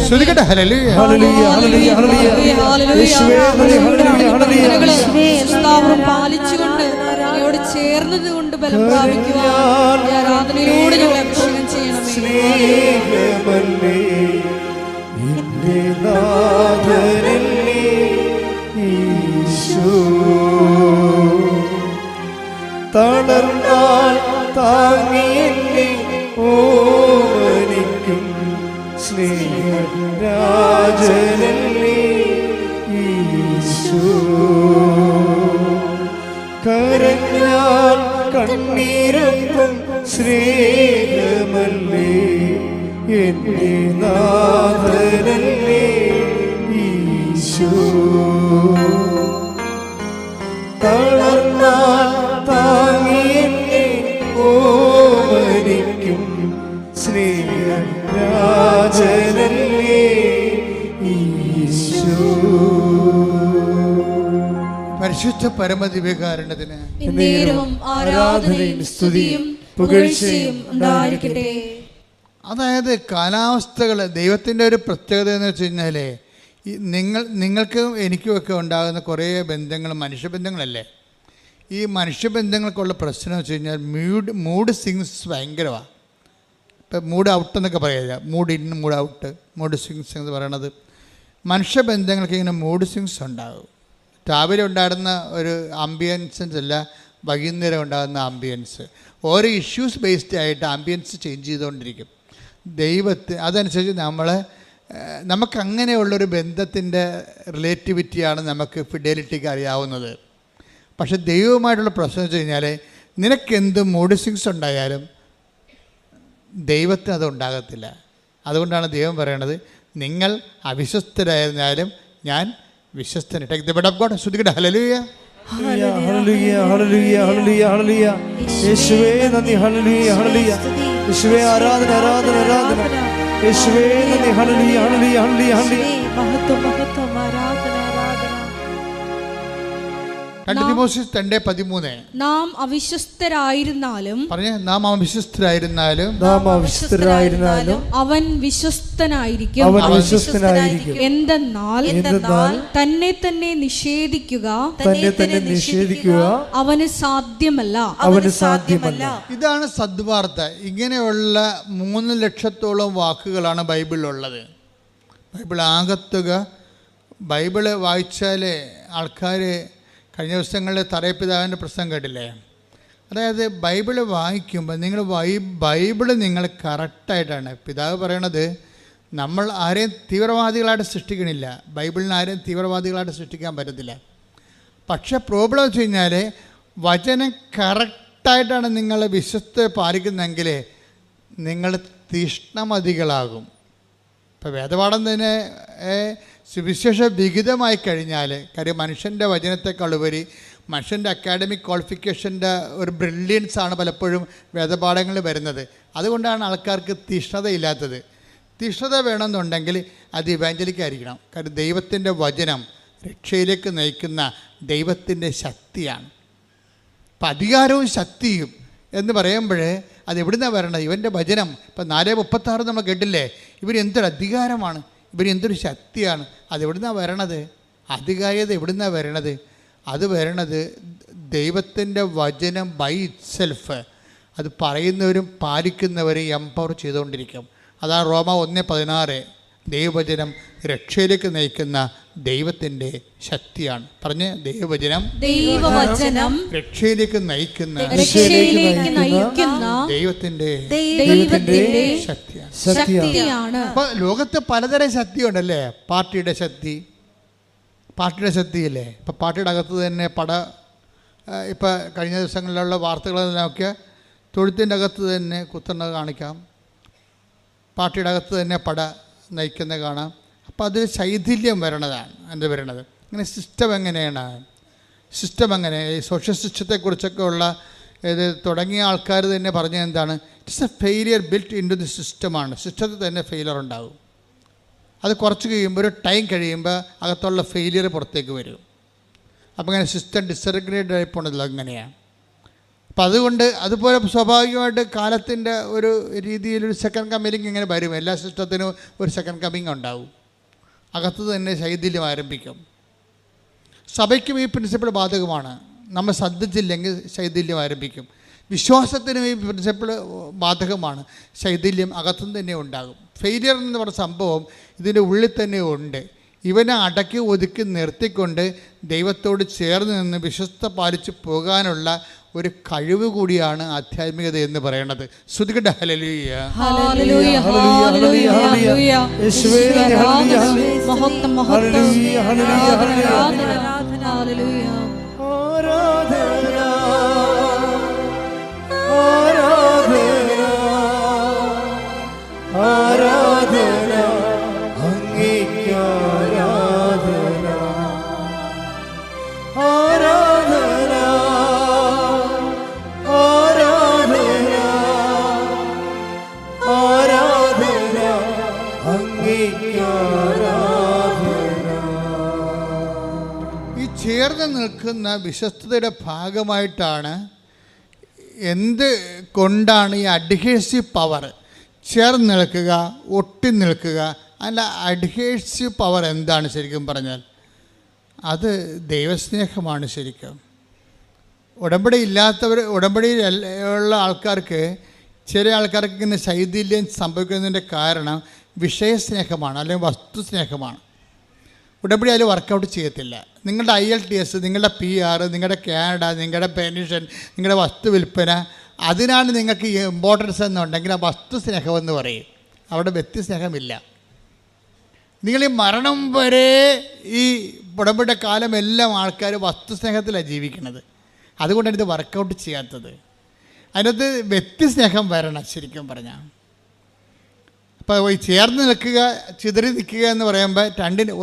ശ്രുതികട്ടെ, ഹല്ലേലൂയ, ഹല്ലേലൂയ, ഹല്ലേലൂയ, ഹല്ലേലൂയ. പാലിച്ചുകൊണ്ട് ചേർന്നതുകൊണ്ട് ബലം പ്രാപിക്കുവാൻ ആരാധനയോട് ഞങ്ങളെ അഭിഷേകം ചെയ്യണമേ. സ്നേഹമല്ലേ എന്റെ നാഥനല്ലേ ഈശോ, തളർന്നാൽ താങ്ങിയെന്നെ ഓമനിക്കും സ്നേഹരാജനല്ലേ ഈശോ, കരഞ്ഞാൽ കണ്ണീരൊപ്പം സ്നേഹമല്ലേ എന്റെ നാഥനല്ലേ ഈശോ, തളർന്നാൽ താങ്ങിയെന്നെ ഓമനിക്കും സ്നേഹരാജനല്ലേ ഈശോ. പരിശുദ്ധ പരമദിവ്യകാരുണ്യത്തിന് ആരാധനയും സ്തുതിയും പുകഴ്ചയും ഉണ്ടായിരിക്കട്ടെ. അതായത് കാലാവസ്ഥകൾ ദൈവത്തിൻ്റെ ഒരു പ്രത്യേകത എന്ന് വെച്ച് കഴിഞ്ഞാൽ, നിങ്ങൾക്കും എനിക്കുമൊക്കെ ഉണ്ടാകുന്ന കുറേ ബന്ധങ്ങൾ മനുഷ്യബന്ധങ്ങളല്ലേ. ഈ മനുഷ്യബന്ധങ്ങൾക്കുള്ള പ്രശ്നം വെച്ച് കഴിഞ്ഞാൽ മൂഡ് സ്വിങ്സ് ഭയങ്കരമാണ്. ഇപ്പം മൂഡ് ഔട്ട് എന്നൊക്കെ പറയുക, mood in, mood out, mood swings എന്ന് പറയണത്. മനുഷ്യബന്ധങ്ങൾക്ക് ഇങ്ങനെ മൂഡ് സ്വിങ്സ് ഉണ്ടാകും. രാവിലെ ഉണ്ടായിരുന്ന ഒരു ആംബിയൻസൻസ് അല്ല വൈകുന്നേരം ഉണ്ടാകുന്ന ആംബിയൻസ്. ഓരോ ഇഷ്യൂസ് ബേസ്ഡ് ആയിട്ട് ആംബിയൻസ് ചേഞ്ച് ചെയ്തുകൊണ്ടിരിക്കും. അതനുസരിച്ച് നമുക്കങ്ങനെയുള്ളൊരു ബന്ധത്തിൻ്റെ റിലേറ്റിവിറ്റിയാണ് നമുക്ക് ഫിഡലിറ്റിക്ക് അറിയാവുന്നത്. പക്ഷെ ദൈവവുമായിട്ടുള്ള പ്രശ്നം വെച്ച് കഴിഞ്ഞാൽ നിനക്കെന്ത് മൂഡ് സ്വിങ്സ് ഉണ്ടായാലും ദൈവത്തിന് അത് ഉണ്ടാകത്തില്ല. അതുകൊണ്ടാണ് ദൈവം പറയണത്, നിങ്ങൾ അവിശ്വസ്തരായിരുന്നാലും ഞാൻ വിശ്വസ്തൻ. Take the word of God. ശ്രുതികട്ടെ, ഹല്ലേലൂയ, ഹല്ലേലൂയ, ഹല്ലേലൂയ, ഹല്ലേലൂയ, ഹല്ലേലൂയ. യേശുവേ നന്ദി, ഹല്ലേലൂയ, ഹല്ലേലൂയ. യേശുവേ ആരാധന, ആരാധന, ആരാധന. യേശുവേ നന്ദി, ഹല്ലേലൂയ, ഹല്ലേലൂയ, ഹല്ലേലൂയ, ഹല്ലേലൂയ. മഹത്വം, മഹത്വം, ആരാധന, ആരാധന. 2 തിമോഥെയോസ് 2:13. നാം അവിശ്വസ്തരായിരുന്നാലും നാം അവിശ്വസ്തരായിരുന്നാലും അവൻ വിശ്വസ്തനായിരിക്കും. എന്തെന്നാൽ തന്നെ തന്നെ നിഷേധിക്കുക അവന് സാധ്യമല്ല. ഇതാണ് സദ്വാർത്ത. ഇങ്ങനെയുള്ള 3 ലക്ഷത്തോളം വാക്കുകളാണ് ബൈബിളിലുള്ളത്. ബൈബിൾ ആകത്തുക, ബൈബിള് വായിച്ചാൽ ആൾക്കാർ കഴിഞ്ഞ ദിവസങ്ങളിൽ തറയപ്പിതാവിൻ്റെ പ്രസംഗം കേട്ടില്ലേ? അതായത് ബൈബിള് വായിക്കുമ്പോൾ ബൈബിള് നിങ്ങൾ കറക്റ്റായിട്ടാണ് പിതാവ് പറയണത്. നമ്മൾ ആരെയും തീവ്രവാദികളായിട്ട് സൃഷ്ടിക്കണില്ല. ബൈബിളിന് ആരെയും തീവ്രവാദികളായിട്ട് സൃഷ്ടിക്കാൻ പറ്റത്തില്ല. പക്ഷേ പ്രോബ്ലം വെച്ച് കഴിഞ്ഞാൽ വചനം കറക്റ്റായിട്ടാണ് നിങ്ങൾ വിശ്വസ്ത പാലിക്കുന്നതെങ്കിൽ നിങ്ങൾ തീഷ്ണമതികളാകും. ഇപ്പോൾ വേദപാഠം തന്നെ സുവിശേഷ വിഹിതമായി കഴിഞ്ഞാൽ, കാര്യം മനുഷ്യൻ്റെ വചനത്തെക്കാളുപരി മനുഷ്യൻ്റെ അക്കാഡമിക് ക്വാളിഫിക്കേഷൻ്റെ ഒരു ബ്രില്യൻസാണ് പലപ്പോഴും വേദപാഠങ്ങളിൽ വരുന്നത്. അതുകൊണ്ടാണ് ആൾക്കാർക്ക് തീഷ്ണതയില്ലാത്തത്. തീഷ്ണത വേണമെന്നുണ്ടെങ്കിൽ അത് ഇവാഞ്ചലിക്കായിരിക്കണം. കാര്യം ദൈവത്തിൻ്റെ വചനം രക്ഷയിലേക്ക് നയിക്കുന്ന ദൈവത്തിൻ്റെ ശക്തിയാണ്. അപ്പം അധികാരവും ശക്തിയും എന്ന് പറയുമ്പോൾ അത് എവിടുന്നാണ് വരണത്? ഇവൻ്റെ വചനം. ഇപ്പം 4:36 നമ്മൾ കേട്ടില്ലേ, ഇവരെന്തൊരു അധികാരമാണ്, ഇവരെന്തൊരു ശക്തിയാണ്. അതെവിടുന്നാണ് വരണത്? അധികാരിയത എവിടുന്നാണ് വരണത്? അത് വരണത് ദൈവത്തിൻ്റെ വചനം ബൈ ഇറ്റ്സെൽഫ്. അത് പറയുന്നവരും പാലിക്കുന്നവരും എംപവർ ചെയ്തുകൊണ്ടിരിക്കും. അതാണ് റോമ 1:16. ദൈവവചനം രക്ഷയിലേക്ക് നയിക്കുന്ന ദൈവത്തിൻ്റെ ശക്തിയാണ്. പറഞ്ഞ് ദൈവവചനം രക്ഷയിലേക്ക് നയിക്കുന്ന ദൈവത്തിൻ്റെ ശക്തിയാണ്. അപ്പോൾ ലോകത്ത് പലതരം ശക്തിയുണ്ടല്ലേ. പാർട്ടിയുടെ ശക്തിയില്ലേ. ഇപ്പം പാർട്ടിയുടെ അകത്ത് തന്നെ ഇപ്പം കഴിഞ്ഞ ദിവസങ്ങളിലുള്ള വാർത്തകളൊക്കെ തൊഴുത്തിൻ്റെ അകത്ത് തന്നെ കുത്തുന്നത് കാണിക്കാം, പാർട്ടിയുടെ അകത്ത് തന്നെ നയിക്കുന്ന കാണാം. അപ്പോൾ അത് ശൈഥില്യം വരണതാണ്. എന്ത് വരണത്? ഇങ്ങനെ സിസ്റ്റം എങ്ങനെയാണ്? എങ്ങനെ ഈ സോഷ്യൽ സിസ്റ്റത്തെക്കുറിച്ചൊക്കെ ഉള്ള ഇത് തുടങ്ങിയ ആൾക്കാർ തന്നെ പറഞ്ഞത് എന്താണ്? It's a failure built in to the സിസ്റ്റമാണ്. സിസ്റ്റത്തിൽ തന്നെ ഫെയിലിയർ ഉണ്ടാകും. അത് കുറച്ച് കഴിയുമ്പോൾ, ഒരു ടൈം കഴിയുമ്പോൾ അകത്തുള്ള ഫെയിലിയർ പുറത്തേക്ക് വരും. അപ്പോൾ അങ്ങനെ സിസ്റ്റം ഡിസറഗ്രേറ്റ് ആയി പോണതില്ല. അങ്ങനെയാണ്. അപ്പം അതുകൊണ്ട് അതുപോലെ സ്വാഭാവികമായിട്ട് കാലത്തിൻ്റെ ഒരു രീതിയിലൊരു സെക്കൻഡ് കമ്മിങ് ഇങ്ങനെ വരും. എല്ലാ സിസ്റ്റത്തിനും ഒരു സെക്കൻഡ് കമ്മിങ് ഉണ്ടാവും. അകത്ത് തന്നെ ശൈഥില്യം ആരംഭിക്കും. സഭയ്ക്കും ഈ പ്രിൻസിപ്പിൾ ബാധകമാണ്. നമ്മൾ ശ്രദ്ധിച്ചില്ലെങ്കിൽ ശൈഥില്യം ആരംഭിക്കും. വിശ്വാസത്തിനും ഈ പ്രിൻസിപ്പിൾ ബാധകമാണ്. ശൈഥില്യം അകത്തുനിന്ന് തന്നെ ഉണ്ടാകും. ഫെയിലിയർ എന്ന് പറഞ്ഞ സംഭവം ഇതിൻ്റെ ഉള്ളിൽ തന്നെ ഉണ്ട്. ഇവനെ അടക്കി ഒതുക്കി നിർത്തിക്കൊണ്ട് ദൈവത്തോട് ചേർന്ന് നിന്ന് വിശ്വസ്ത പാലിച്ച് പോകാനുള്ള ഒരു കഴിവ് കൂടിയാണ് ആധ്യാത്മികത എന്ന് പറയുന്നത്. ശ്രുതികട്ടെ ഹല്ലേലൂയ, ഹല്ലേലൂയ, ഹല്ലേലൂയ, ഹല്ലേലൂയ. യേശുവേ മഹത്വം, മഹത്വം, ആരാധന, ഹല്ലേലൂയ. ആരാധന, ആരാധന, ആരാധന, അങ്ങേക്ക് ആരാധന, ആരാധന, ആരാധന, ആരാധന, അങ്ങേക്ക് ആരാധന. ഈ ചേർന്ന് നിൽക്കുന്ന വിശ്വസ്തയുടെ ഭാഗമായിട്ടാണ് എന്ത് കൊണ്ടാണ് ഈ അഡ്ഹേസീവ് പവർ, ചേർന്ന് നിൽക്കുക, ഒട്ടി നിൽക്കുക. അല്ല, അഡ്ഹേസീവ് പവർ എന്താണ് ശരിക്കും പറഞ്ഞാൽ? അത് ദൈവസ്നേഹമാണ് ശരിക്കും. ഉടമ്പടി ഉള്ള ആൾക്കാർക്ക്, ചില ആൾക്കാർക്ക് ഇങ്ങനെ ശൈഥില്യം സംഭവിക്കുന്നതിൻ്റെ കാരണം വിഷയസ്നേഹമാണ്, അല്ലെങ്കിൽ വസ്തുസ്നേഹമാണ്. ഉടമ്പടി അതിൽ വർക്കൗട്ട് ചെയ്യത്തില്ല. നിങ്ങളുടെ IELTS, നിങ്ങളുടെ PR, നിങ്ങളുടെ കാനഡ, നിങ്ങളുടെ പെൻഷൻ, നിങ്ങളുടെ വസ്തു വിൽപ്പന, അതിനാണ് നിങ്ങൾക്ക് ഇമ്പോർട്ടൻസ് എന്നുണ്ടെങ്കിൽ ആ വസ്തു സ്നേഹമെന്ന് പറയും. അവിടെ വ്യക്തിസ്നേഹമില്ല. നിങ്ങൾ ഈ മരണം വരെ ഈ ഉടമ്പടിയുടെ കാലമെല്ലാം ആൾക്കാർ വസ്തുസ്നേഹത്തിലാണ് ജീവിക്കുന്നത്. അതുകൊണ്ടാണ് ഇത് വർക്കൗട്ട് ചെയ്യാത്തത്. അതിനകത്ത് വ്യക്തിസ്നേഹം വരണം ശരിക്കും പറഞ്ഞാൽ. അപ്പോൾ ഈ ചേർന്ന് നിൽക്കുക, ചിതറി നിൽക്കുക എന്ന് പറയുമ്പോൾ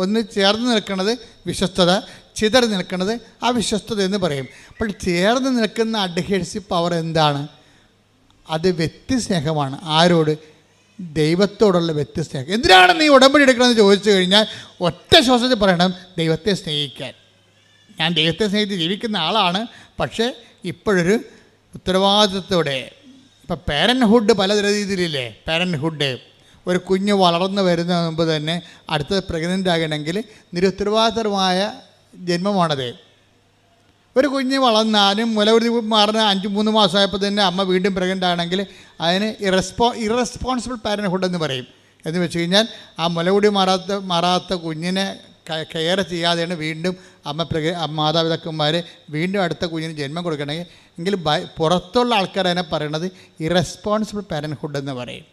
ഒന്ന് ചേർന്ന് നിൽക്കുന്നത് വിശ്വസ്തത, ചിതറി നിൽക്കുന്നത് അവിശ്വസ്തത എന്ന് പറയും. അപ്പോൾ ചേർന്ന് നിൽക്കുന്ന അഡ്ഹേസീവ് പവർ എന്താണ്? അത് വ്യക്തിസ്നേഹമാണ്. ആരോട്? ദൈവത്തോടുള്ള വ്യക്തിസ്നേഹം. എന്തിനാണ് നീ ഉടമ്പടി എടുക്കണമെന്ന് ചോദിച്ചു കഴിഞ്ഞാൽ ഒറ്റ ശ്വാസത്തിൽ പറയണം, ദൈവത്തെ സ്നേഹിക്കാൻ. ഞാൻ ദൈവത്തെ സ്നേഹിച്ച് ജീവിക്കുന്ന ആളാണ്, പക്ഷേ ഇപ്പോഴൊരു ഉത്തരവാദിത്വത്തോടെ. ഇപ്പം പേരൻറ്ഹുഡ് പല രീതിയിലില്ലേ. പേരൻറ്ഹുഡ്, ഒരു കുഞ്ഞ് വളർന്നു വരുന്ന മുമ്പ് തന്നെ അടുത്തത് പ്രഗ്നൻ്റ് ആകണമെങ്കിൽ നിരുത്തരവാദിത്തരമായ ജന്മമാണത്. ഒരു കുഞ്ഞ് വളർന്നാലും മുലകുടി മാറുന്ന 3 മാസമായപ്പോൾ തന്നെ അമ്മ വീണ്ടും പ്രഗ്നൻ്റ് ആണെങ്കിൽ അതിന് ഇറസ്പോൺസിബിൾ പാരൻറ്ഹുഡ് എന്ന് പറയും. എന്ന് വെച്ച് കഴിഞ്ഞാൽ ആ മുലകുടി മാറാത്ത കുഞ്ഞിനെ കെയർ ചെയ്യാതെയാണ് വീണ്ടും മാതാപിതാക്കന്മാർ വീണ്ടും അടുത്ത കുഞ്ഞിന് ജന്മം കൊടുക്കണമെങ്കിൽ എങ്കിൽ പുറത്തുള്ള ആൾക്കാർ അതിനെ പറയണത് ഇറസ്പോൺസിബിൾ പാരൻറ്ഹുഡ് എന്ന് പറയും.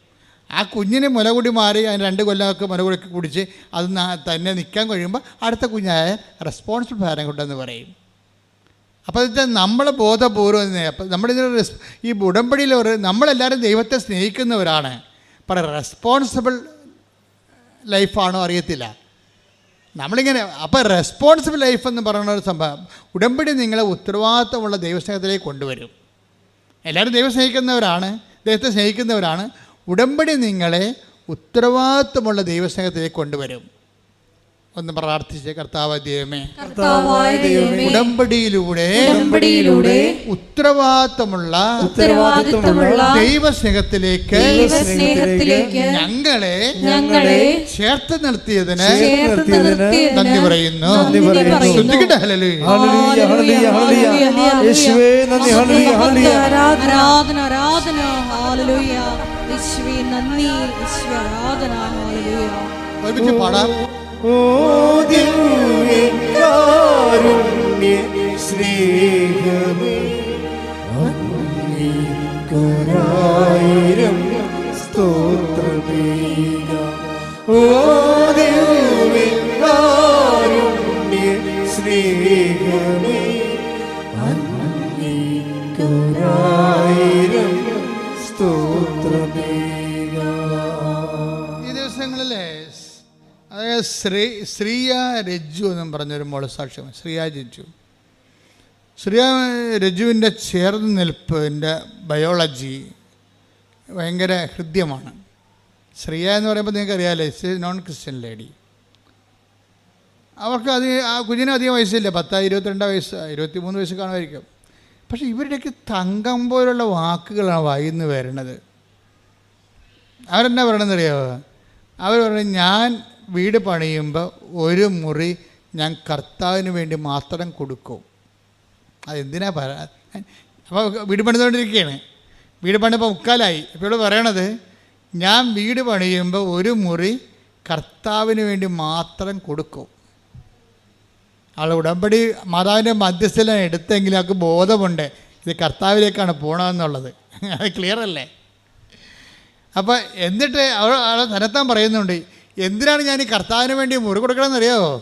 ആ കുഞ്ഞിന് മുലകുടി മാറി അതിന് 2 കൊല്ലമൊക്കെ മുലകുടിക്ക് കുടിച്ച് അത് തന്നെ നിൽക്കാൻ കഴിയുമ്പോൾ അടുത്ത കുഞ്ഞായ റെസ്പോൺസിബിൾ പാരൻറ്ഹുഡ് എന്ന് പറയും. അപ്പോൾ ഇത് നമ്മൾ ബോധപൂർവ്വം, അപ്പം നമ്മളിതിന് ഈ ഉടമ്പടിയിൽ നമ്മളെല്ലാവരും ദൈവത്തെ സ്നേഹിക്കുന്നവരാണ്. പക്ഷേ റെസ്പോൺസിബിൾ ലൈഫാണോ അറിയത്തില്ല. നമ്മളിങ്ങനെ അപ്പോൾ റെസ്പോൺസിബിൾ ലൈഫ് എന്ന് പറയുന്ന ഒരു സംഭവം, ഉടമ്പടി നിങ്ങളെ ഉത്തരവാദിത്തമുള്ള ദൈവസ്നേഹത്തിലേക്ക് കൊണ്ടുവരും. എല്ലാവരും ദൈവം സ്നേഹിക്കുന്നവരാണ്, ദൈവത്തെ സ്നേഹിക്കുന്നവരാണ്. ഉടമ്പടി നിങ്ങളെ ഉത്തരവാദിത്തമുള്ള ദൈവസ്നേഹത്തിലേക്ക് കൊണ്ടുവരും. ഒന്ന് പ്രാർത്ഥിച്ച്, കർത്താവായ ദൈവമേ, ഉടമ്പടിയിലൂടെ ഉത്തരവാദിത്തമുള്ള ദൈവസ്നേഹത്തിലേക്ക് ഞങ്ങളെ ചേർത്ത് നിർത്തിയതിന് നന്ദി പറയുന്നു. ശ്രദ്ധിക്കട്ടെ. ഒരുമിച്ച് പാടാം. ഓ ദിവ്യകാരുണ്യ സ്നേഹമേ, അങ്ങേക്കൊരായിരം സ്തോത്രമേകാം. ഓ ദിവ്യകാരുണ്യ സ്നേഹമേ, അങ്ങേക്കൊരായിരം സ്തോത്രമേകാം. ഈ ദിവസങ്ങളിലെ അതായത് ശ്രീയ രജ്ജു എന്നും പറഞ്ഞൊരു മോള് സാക്ഷ്യം. ശ്രീയ രജ്ജുവിൻ്റെ ചേർന്ന് നിൽപ്പിൻ്റെ ബയോളജി ഭയങ്കര ഹൃദ്യമാണ്. ശ്രീയ എന്ന് പറയുമ്പോൾ നിങ്ങൾക്കറിയാമല്ലോ, ഇറ്റ്സ് നോൺ ക്രിസ്ത്യൻ ലേഡി. അവർക്ക് ആ കുഞ്ഞിന് അധികം വയസ്സില്ല, 22 വയസ്സ് 23 വയസ്സ് കാണുമായിരിക്കും. പക്ഷേ ഇവരുടെയൊക്കെ തങ്കം പോലുള്ള വാക്കുകളാണ് വായിന്ന് വരുന്നത്. അവരെന്നാ പറയണമെന്നറിയാമോ? അവർ പറഞ്ഞു, ഞാൻ വീട് പണിയുമ്പോൾ ഒരു മുറി ഞാൻ കർത്താവിന് വേണ്ടി മാത്രം കൊടുക്കും. അതെന്തിനാ അപ്പോൾ വീട് പണിതുകൊണ്ടിരിക്കുകയാണ്. വീട് പണിപ്പോൾ മുക്കാലായി. ഇപ്പോൾ ഇവിടെ പറയണത്, ഞാൻ വീട് പണിയുമ്പോൾ ഒരു മുറി കർത്താവിന് വേണ്ടി മാത്രം കൊടുക്കും. ആൾ ഉടമ്പടി മാതാവിൻ്റെ മധ്യസ്ഥല എടുത്തെങ്കിലും അവർക്ക് ബോധമുണ്ട് ഇത് കർത്താവിലേക്കാണ് പോകണമെന്നുള്ളത്. അത് ക്ലിയർ അല്ലേ? അപ്പോൾ എന്നിട്ട് അവൾ തന്നെത്താൻ പറയുന്നുണ്ട്, എന്തിനാണ് ഞാൻ ഈ കർത്താവിന് വേണ്ടി മുറി കൊടുക്കണമെന്നറിയാമോ?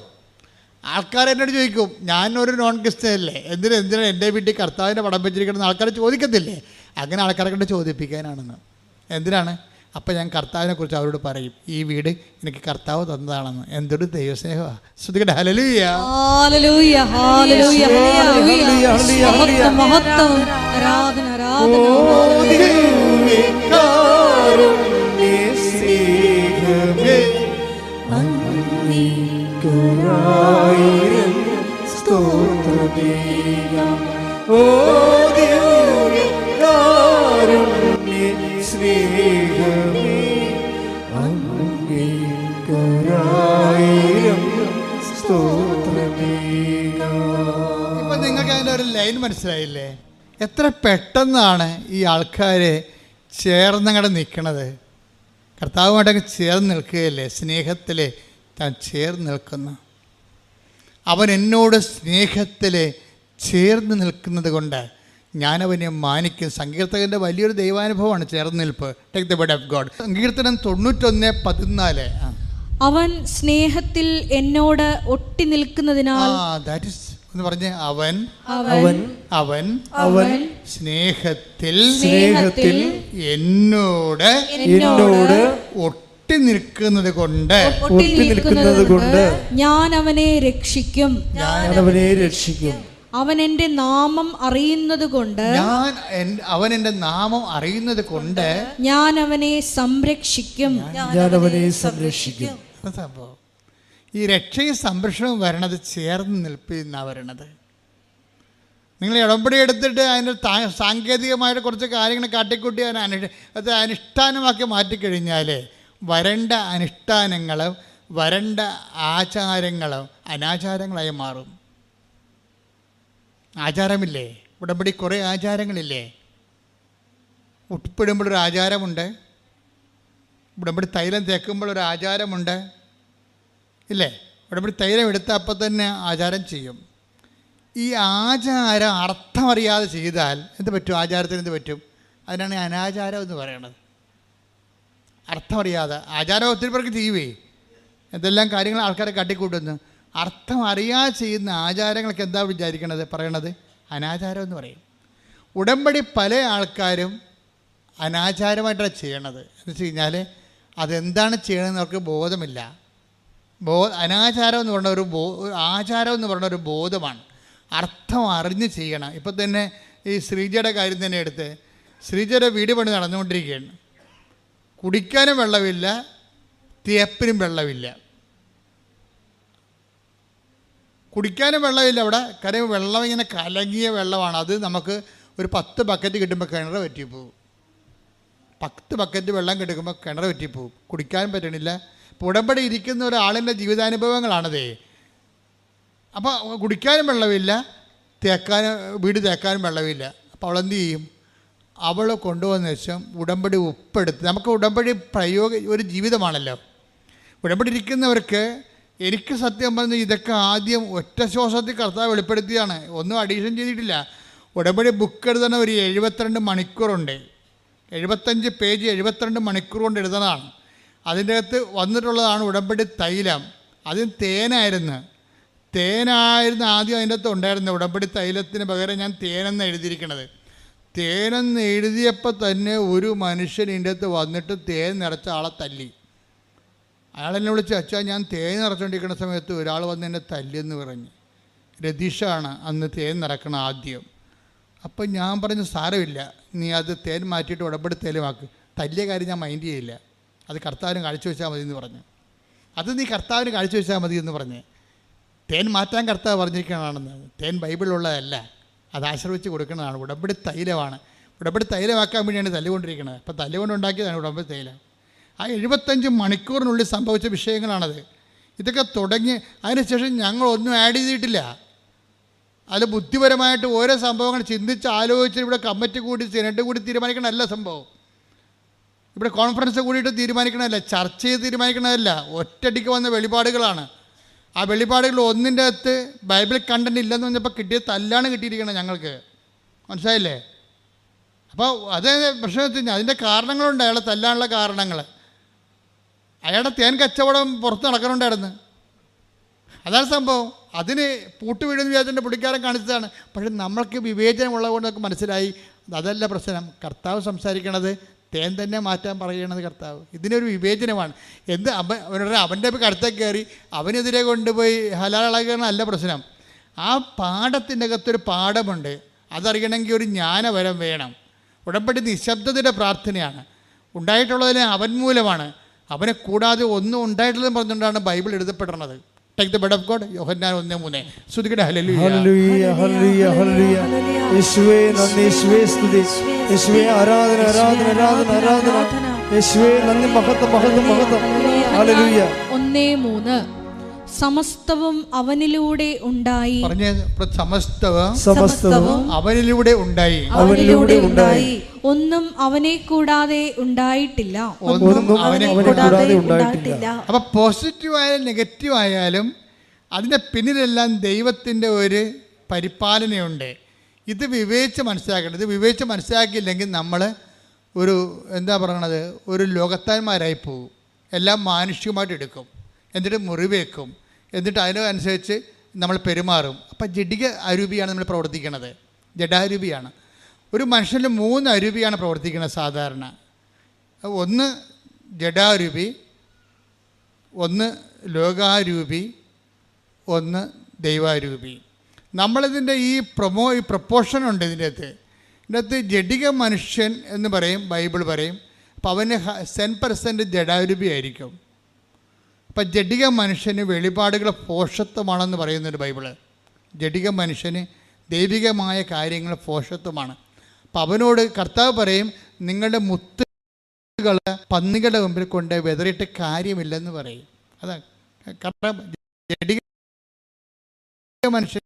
ആൾക്കാർ എന്നോട് ചോദിക്കും, ഞാനൊരു നോൺ ക്രിസ്ത്യൻ അല്ലേ, എന്തിനാണ് എൻ്റെ വീട്ടിൽ കർത്താവിൻ്റെ പടം വെച്ചിരിക്കണമെന്ന് ആൾക്കാർ ചോദിക്കത്തില്ലേ? അങ്ങനെ ആൾക്കാരെ കൊണ്ട് ചോദിപ്പിക്കാനാണെന്ന്. എന്തിനാണ്? അപ്പം ഞാൻ കർത്താവിനെ കുറിച്ച് അവരോട് പറയും, ഈ വീട് എനിക്ക് കർത്താവ് തന്നതാണെന്ന്. എന്തൊരു ദൈവസ്നേഹമാണ്. ശ്രദ്ധിക്കട്ടെ. ഹല്ലേലൂയ, ഹല്ലേലൂയ, ഹല്ലേലൂയ, ഹല്ലേലൂയ. മഹത്വം, ആരാധന, ആരാധന. അങ്ങേക്കൊരായിരം സ്തോത്രമേകാം. ഓ ദിവ്യകാരുണ്യ സ്നേഹമേ, അങ്ങേക്കൊരായിരം സ്തോത്രമേകാം. ഇപ്പം നിങ്ങൾക്ക് അതിൻ്റെ ഒരു ലൈൻ മനസ്സിലായില്ലേ? എത്ര പെട്ടെന്നാണ് ഈ ആൾക്കാർ ചേർന്നങ്ങടെ നിൽക്കണത്. കർത്താവുമായിട്ടൊക്കെ ചേർന്ന് നിൽക്കുകയല്ലേ, സ്നേഹത്തിൽ താൻ ചേർന്ന് നിൽക്കുന്നു. അവൻ എന്നോട് സ്നേഹത്തിൽ ചേർന്ന് നിൽക്കുന്നത് കൊണ്ട് ഞാനവനെ മാനിക്കും. സങ്കീർത്തകൻ്റെ വലിയൊരു ദൈവാനുഭവമാണ് ചേർന്ന് നിൽപ്പ്. Take the word of God. സങ്കീർത്തനം 91:14. അവൻ സ്നേഹത്തിൽ എന്നോട് ഒട്ടി നിൽക്കുന്നതിനാൽ. ദാറ്റ് ഈസ് എന്ന് പറഞ്ഞ്, അവൻ സ്നേഹത്തിൽ എന്നോട് ഒട്ടി നിൽക്കുന്നത് കൊണ്ട് ഞാൻ അവനെ രക്ഷിക്കും. അവൻ എൻ്റെ നാമം അറിയുന്നത് കൊണ്ട് ഞാൻ അവനെ സംരക്ഷിക്കും. സംഭവം ഈ രക്ഷയും സംരക്ഷണവും വരണത് ചേർന്ന് നിൽപ്പിന്നാണ് വരണത്. നിങ്ങൾ ഇടപെടി എടുത്തിട്ട് അതിൻ്റെ സാങ്കേതികമായിട്ട് കുറച്ച് കാര്യങ്ങൾ കാട്ടിക്കൂട്ടി അത് അനുഷ്ഠാനമാക്കി മാറ്റിക്കഴിഞ്ഞാൽ വരണ്ട അനുഷ്ഠാനങ്ങളും വരണ്ട ആചാരങ്ങളും അനാചാരങ്ങളായി മാറും. ആചാരമില്ലേ? ഉടമ്പടി കുറേ ആചാരങ്ങളില്ലേ? ഉൾപ്പെടുമ്പോഴൊരു ആചാരമുണ്ട്, ഉടമ്പടി തൈലം തേക്കുമ്പോഴൊരു ആചാരമുണ്ട്, ഇല്ലേ? ഉടമ്പടി തൈലം എടുത്ത അപ്പം തന്നെ ആചാരം ചെയ്യും. ഈ ആചാരം അർത്ഥമറിയാതെ ചെയ്താൽ എന്ത് പറ്റും? ആചാരത്തിന് എന്ത് പറ്റും? അതിനാണ് അനാചാരം എന്ന് പറയണത്. അർത്ഥമറിയാതെ ആചാരം ഒത്തിരി പേർക്ക് ചെയ്യുവേ, എന്തെല്ലാം കാര്യങ്ങൾ ആൾക്കാരെ കാട്ടിക്കൂട്ടുന്നു. അർത്ഥം അറിയാതെ ചെയ്യുന്ന ആചാരങ്ങൾക്ക് എന്താ വിചാരിക്കണത്? പറയണത് അനാചാരം എന്ന് പറയും. ഉടമ്പടി പല ആൾക്കാരും അനാചാരമായിട്ടാണ് ചെയ്യണത്. എന്ന് വെച്ച് കഴിഞ്ഞാൽ അതെന്താണ് ചെയ്യണമെന്ന് അവർക്ക് ബോധമില്ല. അനാചാരം എന്ന് പറഞ്ഞ ഒരു ആചാരം എന്ന് പറഞ്ഞ ഒരു ബോധമാണ്. അർത്ഥം അറിഞ്ഞ് ചെയ്യണം. ഇപ്പം തന്നെ ഈ ശ്രീജയുടെ കാര്യം തന്നെ എടുത്ത്, ശ്രീജയുടെ വീട് പണി നടന്നുകൊണ്ടിരിക്കുകയാണ്. കുടിക്കാനും വെള്ളമില്ല, തേപ്പിനും വെള്ളമില്ല. കുടിക്കാനും വെള്ളമില്ല അവിടെ. കാര്യം വെള്ളം ഇങ്ങനെ കലങ്ങിയ വെള്ളമാണ്. അത് നമുക്ക് ഒരു 10 ബക്കറ്റ് കിട്ടുമ്പോൾ കിണർ പറ്റിപ്പോവും. 10 ബക്കറ്റ് വെള്ളം കിടക്കുമ്പോൾ കിണർ പറ്റിപ്പോവും. കുടിക്കാനും പറ്റണില്ല. ഇപ്പോൾ ഉടമ്പടി ഇരിക്കുന്ന ഒരാളിൻ്റെ ജീവിതാനുഭവങ്ങളാണതേ. അപ്പോൾ കുടിക്കാനും വെള്ളമില്ല, വീട് തേക്കാനും വെള്ളമില്ല. അപ്പോൾ അവളെന്ത് ചെയ്യും? അവൾ കൊണ്ടുവന്ന ശേഷം ഉടമ്പടി ഉപ്പെടുത്ത്, നമുക്ക് ഉടമ്പടി ഒരു ജീവിതമാണല്ലോ. ഉടമ്പടി ഇരിക്കുന്നവർക്ക്, എനിക്ക് സത്യം പറഞ്ഞാൽ ഇതൊക്കെ ആദ്യം ഒറ്റ ശ്വാസത്തിൽ കർത്താവ് വെളിപ്പെടുത്തിയാണ്, ഒന്നും അഡീഷൻ ചെയ്തിട്ടില്ല. ഉടമ്പടി ബുക്ക് എഴുതണ ഒരു 72 മണിക്കൂറുണ്ട്. 75 പേജ് 72 മണിക്കൂർ കൊണ്ട് എഴുതണതാണ്. അതിൻ്റെ അകത്ത് വന്നിട്ടുള്ളതാണ് ഉടമ്പടി തൈലം. അതിന് തേനായിരുന്നു ആദ്യം അതിൻ്റെ അകത്ത് ഉണ്ടായിരുന്നത്. ഉടമ്പടി തൈലത്തിന് പകരം ഞാൻ തേനെന്ന് എഴുതിയിരിക്കണത്. തേനെന്ന് എഴുതിയപ്പോൾ തന്നെ ഒരു മനുഷ്യൻ ഇതിൻ്റെ അകത്ത് വന്നിട്ട് തേൻ നിറച്ച ആളെ തല്ലി. അയാളെന്നെ വിളിച്ച്, അച്ഛാ ഞാൻ തേൻ നിറച്ചുകൊണ്ടിരിക്കുന്ന സമയത്ത് ഒരാൾ വന്ന് എന്നെ തല്ലിയെന്ന് പറഞ്ഞ്. രതീഷാണ് അന്ന് തേൻ നിറക്കണം ആദ്യം. അപ്പം ഞാൻ പറഞ്ഞു, സാരമില്ല, നീ അത് തേൻ മാറ്റിയിട്ട് ഉടമ്പടി തേലുമാക്ക്. തല്ലിയ കാര്യം ഞാൻ മൈൻഡ് ചെയ്യില്ല, അത് കർത്താവിന് കാഴ്ചവെച്ചാൽ മതി എന്ന് പറഞ്ഞു. അത് നീ കർത്താവിന് കാഴ്ചവെച്ചാൽ മതി എന്ന് പറഞ്ഞ്. തേൻ മാറ്റാൻ കർത്താവ് പറഞ്ഞിരിക്കണതാണെന്ന്. തേൻ ബൈബിളിലുള്ളതല്ല, അത് ആശ്രയിച്ച് കൊടുക്കുന്നതാണ്. ഉടമ്പടി തൈലമാണ്. ഉടമ്പടി തൈലമാക്കാൻ വേണ്ടിയാണ് തല്ലുകൊണ്ടിരിക്കുന്നത്. അപ്പോൾ തല്ലുകൊണ്ടുണ്ടാക്കിയതാണ് ഉടമ്പടി തൈലം. ആ 75 മണിക്കൂറിനുള്ളിൽ സംഭവിച്ച വിഷയങ്ങളാണത്. ഇതൊക്കെ തുടങ്ങി അതിനുശേഷം ഞങ്ങളൊന്നും ആഡ് ചെയ്തിട്ടില്ല. അത് ബുദ്ധിപരമായിട്ട് ഓരോ സംഭവങ്ങൾ ചിന്തിച്ച് ആലോചിച്ച് ഇവിടെ കമ്മിറ്റി കൂടി സെനറ്റ് കൂടി തീരുമാനിക്കണമല്ല സംഭവം. ഇവിടെ കോൺഫറൻസ് കൂടിയിട്ട് തീരുമാനിക്കണമല്ല, ചർച്ച ചെയ്ത് തീരുമാനിക്കണമല്ല. ഒറ്റയടിക്ക് വന്ന വെളിപാടുകളാണ്. ആ വെളിപാടുകൾ ഒന്നിൻ്റെ അകത്ത് ബൈബിൾ കണ്ടൻറ്റ് ഇല്ലെന്ന് പറഞ്ഞപ്പോൾ കിട്ടിയ തല്ലാണ് കിട്ടിയിരിക്കണം ഞങ്ങൾക്ക്. മനസ്സിലായില്ലേ? അപ്പോൾ അതേ പ്രശ്നത്തിന് അതിൻ്റെ കാരണങ്ങളുണ്ട്. അയാളെ തല്ലാനുള്ള കാരണങ്ങൾ. അയാളുടെ തേൻ കച്ചവടം പുറത്ത് നടക്കണുണ്ടായിരുന്നു. അതാണ് സംഭവം. അതിന് പൂട്ടുവീഴുന്ന വിചാരിച്ചിട്ട് പുള്ളിക്കാരൻ കാണിച്ചതാണ്. പക്ഷെ നമ്മൾക്ക് വിവേചനമുള്ളത് കൊണ്ട് നമുക്ക് മനസ്സിലായി അതല്ല പ്രശ്നം. കർത്താവ് സംസാരിക്കണത് തേൻ തന്നെ മാറ്റാൻ പറയണത് കർത്താവ്. ഇതിനൊരു വിവേചനമാണ്. അവൻ്റെ കടുത്തേക്ക് കയറി അവനെതിരെ കൊണ്ടുപോയി ഹലാളാകണമല്ല പ്രശ്നം. ആ പാഠത്തിൻ്റെ അകത്തൊരു പാഠമുണ്ട്. അതറിയണമെങ്കിൽ ഒരു ജ്ഞാനവരം വേണം. ഉടമ്പടി നിശബ്ദതയുടെ പ്രാർത്ഥനയാണ്. ഉണ്ടായിട്ടുള്ളതിന് അവൻ മൂലമാണ്. അവനെ കൂടാതെ ഒന്നും ഉണ്ടായിട്ടില്ലെന്ന് പറഞ്ഞുകൊണ്ടാണ് ബൈബിൾ എഴുതപ്പെടുന്നത്. Take the word of God. യോഹന്നാൻ 1:3. സ്തുതിക്കട്ടെ. ഹല്ലേലൂയ ഹല്ലേലൂയ ഹല്ലേലൂയ ഹല്ലേലൂയ. യേശുവേ നന്ദി, യേശുവേ സ്തുതി, യേശുവേ ആരാധന ആരാധന ആരാധന ആരാധന. യേശുവേ നന്ദി, മഹത്വം മഹത്വം മഹത്വം. ഹല്ലേലൂയ. 1:3. സമസ്തവും അവനിലൂടെ ഉണ്ടായി. പറഞ്ഞേ, സമസ്തവും അവനിലൂടെ ഉണ്ടായി. അവനിലൂടെ ഉണ്ടായി. ഒന്നും അവനെ കൂടാതെ ഉണ്ടായിട്ടില്ല. ഒന്നും അവനെ കൂടാതെ ഉണ്ടായിട്ടില്ല. അപ്പോൾ പോസിറ്റീവായാലും നെഗറ്റീവ് ആയാലും അതിൻ്റെ പിന്നിലെല്ലാം ദൈവത്തിൻ്റെ ഒരു പരിപാലനയുണ്ട്. ഇത് വിവേചിച്ച് മനസ്സിലാക്കണം. ഇത് വിവേചിച്ച് മനസ്സിലാക്കിയില്ലെങ്കിൽ നമ്മൾ ഒരു ഒരു ലോകത്താന്മാരായി പോകും. എല്ലാം മാനുഷികമായിട്ട് എടുക്കും, എന്നിട്ട് മുറിവേക്കും, എന്നിട്ട് അതിനനുസരിച്ച് നമ്മൾ പെരുമാറും. അപ്പം ജഡിക അരൂപിയാണ് നമ്മൾ പ്രവർത്തിക്കുന്നത്. ജഡാരൂപിയാണ്. ഒരു മനുഷ്യനിൽ 3 അരൂപിയാണ് പ്രവർത്തിക്കുന്നത് സാധാരണ. ഒന്ന് ജഡാരൂപി, ഒന്ന് ലോകാരൂപി, ഒന്ന് ദൈവാരൂപി. നമ്മളിതിൻ്റെ ഈ പ്രൊപ്പോർഷനുണ്ട് ഇതിൻ്റെ അകത്ത്. ജഡിക മനുഷ്യൻ എന്ന് പറയും, ബൈബിൾ പറയും. അപ്പോൾ അവന് 10% ജഡാരൂപി ആയിരിക്കും. അപ്പം ജഡിക മനുഷ്യന് വെളിപാടുകൾ പോഷത്വമാണെന്ന് പറയുന്നുണ്ട് ബൈബിള്. ജഡിക മനുഷ്യന് ദൈവികമായ കാര്യങ്ങൾ പോഷത്വമാണ്. അപ്പം അവനോട് കർത്താവ് പറയും, നിങ്ങളുടെ മുത്തുകൾ പന്നികളുടെ മുമ്പിൽ കൊണ്ട് വെതറിയിട്ട് കാര്യമില്ലെന്ന് പറയും. അതാണ് കാരണം ജഡിക മനുഷ്യൻ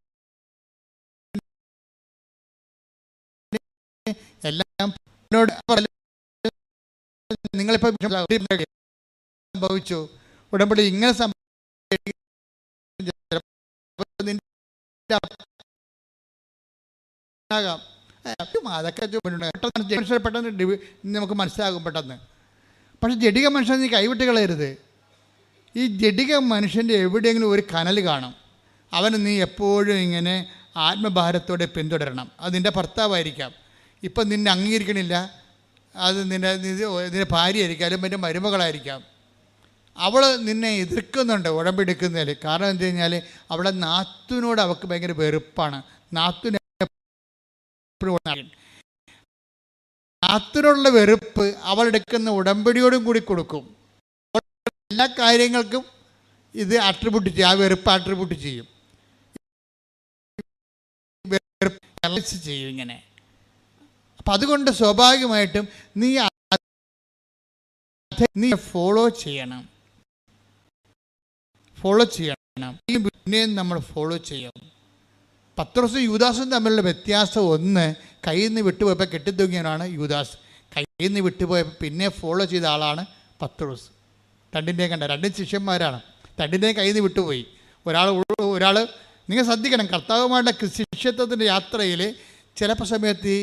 എല്ലാം നിങ്ങളിപ്പോൾ സംഭവിച്ചു ഉടമ്പടി ഇങ്ങനെ അതൊക്കെ പെട്ടെന്ന് നമുക്ക് മനസ്സിലാകും പെട്ടെന്ന്. പക്ഷെ ജഡിക മനുഷ്യൻ നീ കൈവിട്ട് കളയരുത്. ഈ ജഡിക മനുഷ്യൻ്റെ എവിടെയെങ്കിലും ഒരു കനൽ കാണും. അവന് നീ എപ്പോഴും ഇങ്ങനെ ആത്മഭാരത്തോടെ പിന്തുടരണം. അത് നിൻ്റെ ഭർത്താവായിരിക്കാം. ഇപ്പം നിന്നെ അംഗീകരിക്കണില്ല, അത് നിന്റെ ഭാര്യയായിരിക്കാം, അല്ലെങ്കിൽ മറ്റേ മരുമകളായിരിക്കാം. അവൾ നിന്നെ എതിർക്കുന്നുണ്ട് ഉടമ്പെടുക്കുന്നതിൽ. കാരണം എന്താ കഴിഞ്ഞാൽ അവളെ നാത്തുവിനോട് അവൾക്ക് ഭയങ്കര വെറുപ്പാണ്. നാത്തുവിനോടുള്ള വെറുപ്പ് അവൾ എടുക്കുന്ന ഉടമ്പടിയോടും കൂടി കൊടുക്കും. എല്ലാ കാര്യങ്ങൾക്കും ഇത് അട്രിബ്യൂട്ട് ചെയ്യും, ആ വെറുപ്പ് അട്രിബ്യൂട്ട് ചെയ്യും, ചെയ്യും ഇങ്ങനെ. അപ്പം അതുകൊണ്ട് സ്വാഭാവികമായിട്ടും നീ ഫോളോ ചെയ്യണം. ഈ പിന്നെയും നമ്മൾ ഫോളോ ചെയ്യണം. പത്രോസും യൂദാസും തമ്മിലുള്ള വ്യത്യാസം ഒന്ന്, കയ്യിൽ നിന്ന് വിട്ടുപോയപ്പോൾ കെട്ടിത്തൂങ്ങിയവനാണ് യൂദാസ്. കയ്യിൽ നിന്ന് വിട്ടുപോയപ്പോൾ പിന്നെ ഫോളോ ചെയ്ത ആളാണ് പത്രോസ്. രണ്ടും ശിഷ്യന്മാരാണ്. രണ്ടിൻ്റെയും കയ്യിൽ നിന്ന് വിട്ടുപോയി. ഒരാൾ നിങ്ങൾ ശ്രദ്ധിക്കണം, കർത്താവുമായിട്ടുള്ള ശിഷ്യത്വത്തിൻ്റെ യാത്രയിൽ ചിലപ്പോൾ സമയത്ത്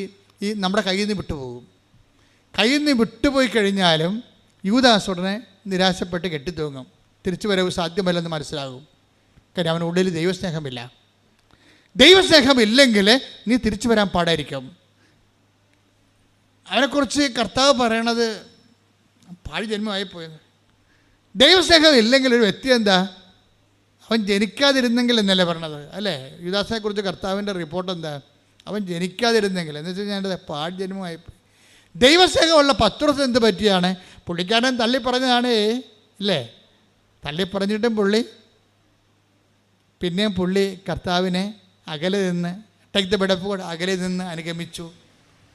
ഈ നമ്മുടെ കയ്യിൽ നിന്ന് വിട്ടുപോകും. കയ്യിൽ നിന്ന് വിട്ടുപോയി കഴിഞ്ഞാലും യൂദാസ് ഉടനെ നിരാശപ്പെട്ട് കെട്ടിത്തൂങ്ങും. തിരിച്ചു വരവ് സാധ്യമല്ലെന്ന് മനസ്സിലാകും. കാര്യം അവനുള്ളിൽ ദൈവസ്നേഹമില്ല. ദൈവസ്നേഹമില്ലെങ്കിൽ നീ തിരിച്ചു വരാൻ പാടായിരിക്കും. അവനെക്കുറിച്ച് കർത്താവ് പറയണത് പാഴ് ജന്മമായി പോയത്. ദൈവസ്നേഹം ഇല്ലെങ്കിൽ ഒരു വ്യക്തി എന്താ, അവൻ ജനിക്കാതിരുന്നെങ്കിൽ എന്നല്ലേ പറഞ്ഞത് അല്ലേ? യൂദാസിനെക്കുറിച്ച് കർത്താവിൻ്റെ റിപ്പോർട്ട് എന്താ, അവൻ ജനിക്കാതിരുന്നെങ്കിൽ എന്ന് വെച്ച് കഴിഞ്ഞാൽ പാഴ് ജന്മമായിപ്പോയി. ദൈവസ്നേഹമുള്ള പത്രോസ് എന്ത് പറ്റിയാണ്, പുള്ളിക്കാരൻ തള്ളി പറഞ്ഞതാണ് ഇല്ലേ? തള്ളി പറഞ്ഞിട്ടും പിന്നെയും പുള്ളി കർത്താവിനെ അകലെ നിന്ന് take the word of God അകലെ നിന്ന് അനുഗമിച്ചു.